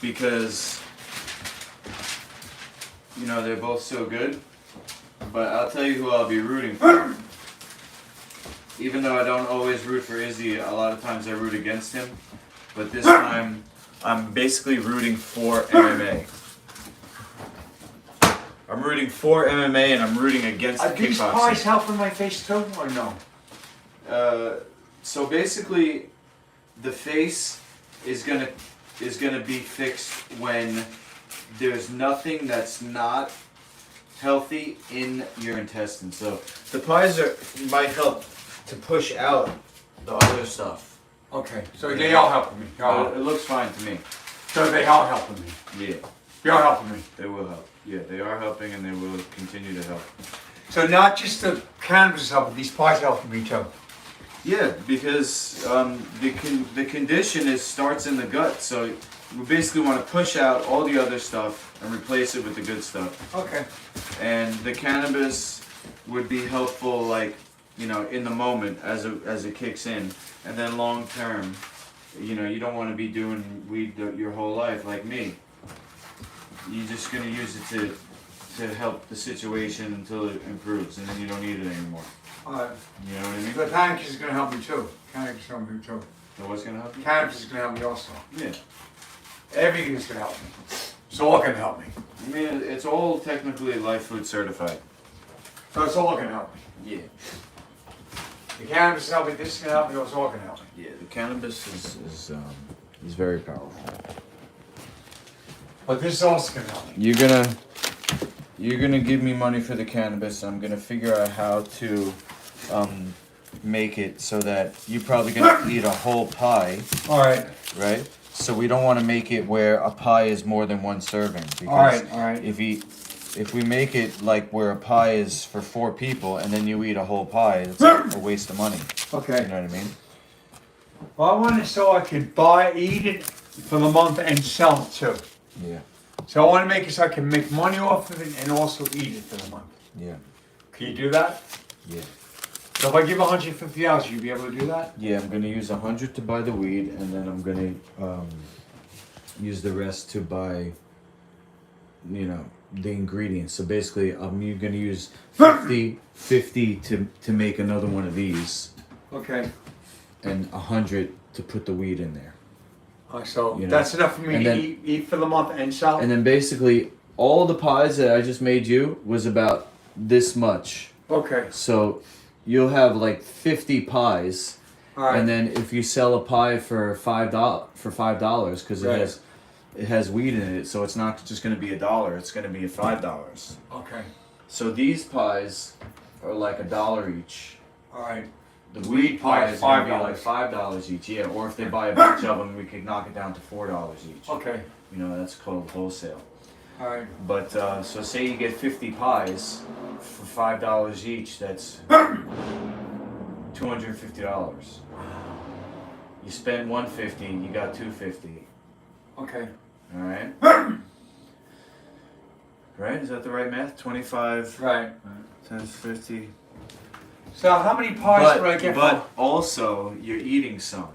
Speaker 1: because they're both so good. But I'll tell you who I'll be rooting for. Even though I don't always root for Izzy, a lot of times I root against him. But this time, I'm basically rooting for MMA. I'm rooting for MMA and I'm rooting against
Speaker 2: Are
Speaker 1: the
Speaker 2: these pies
Speaker 1: kickboxing.
Speaker 2: helping my face too, or no?
Speaker 1: So basically, the face
Speaker 4: is gonna be fixed when there's nothing that's not healthy in your intestines. So the pies might help to push out the other stuff.
Speaker 2: Okay, so they all helping me.
Speaker 4: It looks fine to me.
Speaker 2: So they all helping me.
Speaker 4: Yeah,
Speaker 2: They all helping me.
Speaker 4: they will help. Yeah, they are helping and they will continue to help.
Speaker 2: So not just the cannabis is helping, these pies helping me too.
Speaker 4: Yeah, because the condition starts in the gut. So we basically want to push out all the other stuff and replace it with the good stuff.
Speaker 2: Okay.
Speaker 4: And the cannabis would be helpful, like, you know, in the moment as it kicks in, and then long term, you know, you don't want to be doing weed your whole life like me. You're just gonna use it to help the situation until it improves, and then you don't need it anymore.
Speaker 2: Alright.
Speaker 4: You know what I mean?
Speaker 2: The cannabis is gonna help me too. Cannabis is gonna help me too.
Speaker 4: So what's gonna help you?
Speaker 2: Cannabis is gonna help me also.
Speaker 4: Yeah.
Speaker 2: Everything is gonna help me. It's all gonna help me.
Speaker 4: I mean, it's all technically life food certified.
Speaker 2: So it's all gonna help me.
Speaker 4: Yeah.
Speaker 2: The cannabis is helping me, this is gonna help me, it's all gonna help me.
Speaker 4: Yeah. The cannabis is very powerful.
Speaker 2: But this is also gonna help me.
Speaker 4: You're gonna give me money for the cannabis. I'm gonna figure out how to make it so that you're probably gonna eat a whole pie,
Speaker 2: Alright,
Speaker 4: right? So we don't want to make it where a pie is more than one serving. Because
Speaker 2: alright.
Speaker 4: if we make it like where a pie is for 4 people and then you eat a whole pie, it's a waste of money.
Speaker 2: Okay.
Speaker 4: You know what I mean?
Speaker 2: Well, I want it so I could eat it for the month and sell it too.
Speaker 4: Yeah.
Speaker 2: So I want to make it so I can make money off of it and also eat it for the month.
Speaker 4: Yeah.
Speaker 2: Can you do that?
Speaker 4: Yeah.
Speaker 2: So if I give $150, you'd be able to do that?
Speaker 4: Yeah, I'm gonna use 100 to buy the weed, and then I'm gonna use the rest to buy, you know, the ingredients. So basically, you're gonna use 50 to make another one of these,
Speaker 2: Okay.
Speaker 4: and 100 to put the weed in there.
Speaker 2: So
Speaker 4: You know,
Speaker 2: that's enough for me
Speaker 4: and
Speaker 2: to
Speaker 4: then-
Speaker 2: eat for the month and sell?
Speaker 4: And then basically, all the pies that I just made you was about this much.
Speaker 2: Okay.
Speaker 4: So you'll have like 50 pies.
Speaker 2: Alright.
Speaker 4: And then if you sell a pie for $5 because
Speaker 2: Right.
Speaker 4: it has weed in it, so it's not just going to be $1, it's going to be $5.
Speaker 2: Okay.
Speaker 4: So these pies are like $1 each.
Speaker 2: Alright.
Speaker 4: The weed
Speaker 2: pie
Speaker 4: pie
Speaker 2: is
Speaker 4: is going to be
Speaker 2: $5.
Speaker 4: like $5 each, yeah. Or if they buy a bunch of them, we could knock it down to $4 each.
Speaker 2: Okay.
Speaker 4: You know, that's called wholesale.
Speaker 2: Alright.
Speaker 4: But so say you get 50 pies for $5 each, that's $250. You spend $150, you got $250.
Speaker 2: Okay.
Speaker 4: All right. Right? Is that the right math? 25
Speaker 2: Right.
Speaker 4: times 50.
Speaker 2: So how many pies would I get
Speaker 4: But also, you're eating some.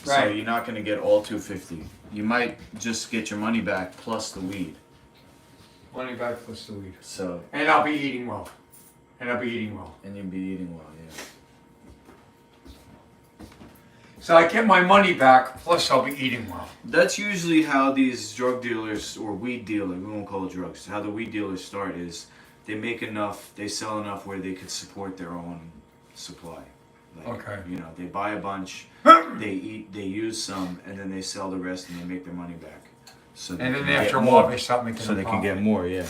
Speaker 4: So
Speaker 2: Right.
Speaker 4: you're not going to get all 250. You might just get your money back plus the weed.
Speaker 2: Money back plus the weed.
Speaker 4: So,
Speaker 2: And I'll be eating well. And I'll be eating well.
Speaker 4: and you'll be eating well, yeah.
Speaker 2: So I get my money back, plus I'll be eating well.
Speaker 4: That's usually how these drug dealers or weed dealers, we won't call it drugs, how the weed dealers start is they make enough, they sell enough where they could support their own supply. Like,
Speaker 2: Okay.
Speaker 4: You know, they buy a bunch, they use some, and then they sell the rest and they make their money back. So they
Speaker 2: And then
Speaker 4: can get
Speaker 2: after a
Speaker 4: more.
Speaker 2: while they start making
Speaker 4: So
Speaker 2: a
Speaker 4: they can
Speaker 2: profit.
Speaker 4: get more, yeah.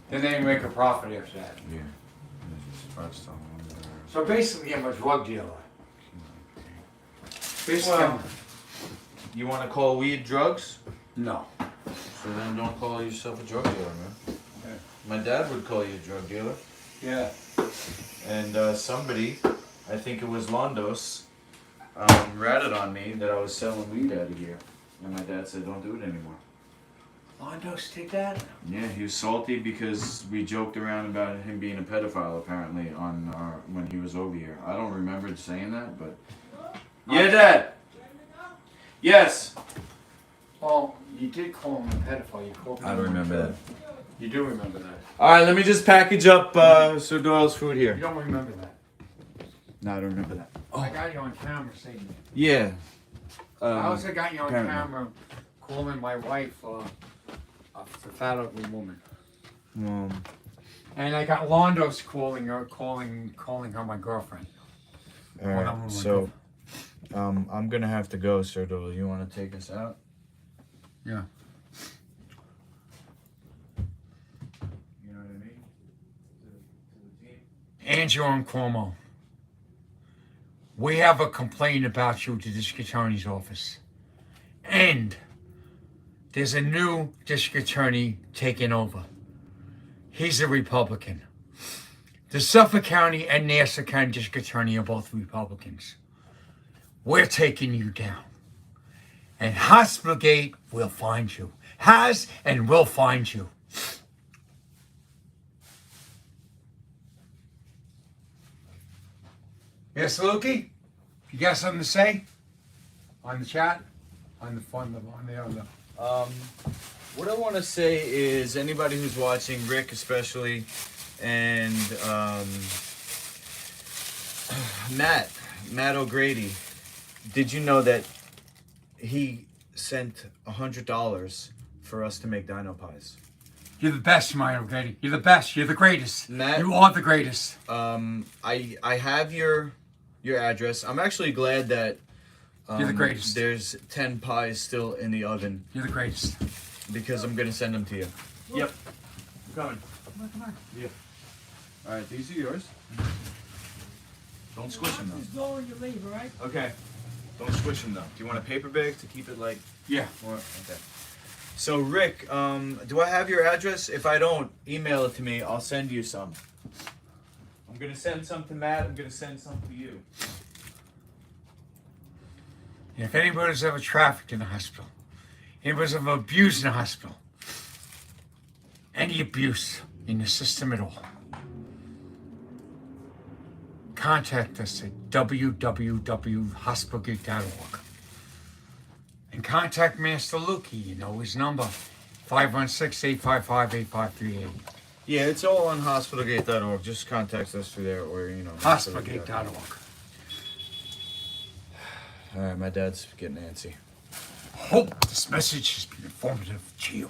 Speaker 2: Then they make a profit after that.
Speaker 4: Yeah.
Speaker 2: So basically I'm a drug dealer. Basically,
Speaker 4: Well, you want to call weed drugs?
Speaker 2: no.
Speaker 4: So then don't call yourself a drug dealer, man. My dad would call you a drug dealer.
Speaker 2: Yeah.
Speaker 4: And somebody, I think it was Londos, ratted on me that I was selling weed out of here. And my dad said, don't do it anymore.
Speaker 2: Londos did that?
Speaker 4: Yeah, he was salty because we joked around about him being a pedophile apparently when he was over here. I don't remember saying that, but... Yeah, Dad! Yes!
Speaker 2: Well, you did call him a pedophile. You called him
Speaker 4: that.
Speaker 2: You do remember that.
Speaker 4: Alright, let me just package up Sir Doyle's food
Speaker 2: You
Speaker 4: here.
Speaker 2: don't remember that.
Speaker 4: No, I don't remember that.
Speaker 2: I got you on camera saying that.
Speaker 4: Yeah.
Speaker 2: I also got you on
Speaker 4: apparently.
Speaker 2: camera calling my wife a fat ugly woman. And I got Londos calling her my girlfriend.
Speaker 4: Alright, so
Speaker 1: I'm gonna have to go, Sir Doyle. You want to take us out?
Speaker 2: Yeah.
Speaker 1: You know what I mean? To the team.
Speaker 2: Angelo and Cuomo, we have a complaint about you to the district attorney's office. And there's a new district attorney taking over. He's a Republican. The Suffolk County and Nassau County district attorney are both Republicans. We're taking you down. And Hospitalgate will find you. Has and will find you. Yes, Lukey? You got something to say? On the chat? On the other.
Speaker 1: What I want to say is anybody who's watching, Rick especially, and Matt O'Grady, did you know that he sent $100 for us to make dino pies?
Speaker 2: You're the best, Mario Getty. You're the best. You're the greatest.
Speaker 1: Matt,
Speaker 2: You are the greatest.
Speaker 1: I have your address. I'm actually glad that
Speaker 2: You're the greatest.
Speaker 1: there's 10 pies still in the oven
Speaker 2: You're the greatest.
Speaker 1: because I'm gonna send them to you.
Speaker 4: Yep. I'm coming.
Speaker 3: Come on.
Speaker 1: All right, these are yours. Don't squish them
Speaker 3: Just go when you leave, all right?
Speaker 1: though. Okay. Don't squish them though. Do you want a paper bag to keep it like
Speaker 2: Yeah.
Speaker 1: more? Okay. So Rick, do I have your address? If I don't, email it to me. I'll send you some. I'm gonna send some to Matt. I'm gonna send some to you.
Speaker 2: And if anybody's ever trafficked in the hospital, anybody's ever abused in the hospital, any abuse in the system at all, contact us at www.hospitalgate.org. And contact Master Lukey, you know his number, 516-855-8538.
Speaker 1: Yeah, it's all on hospitalgate.org. Just contact us through there, or
Speaker 2: Hospitalgate.org.
Speaker 1: All right, my dad's getting antsy.
Speaker 2: Hope this message has been informative to you.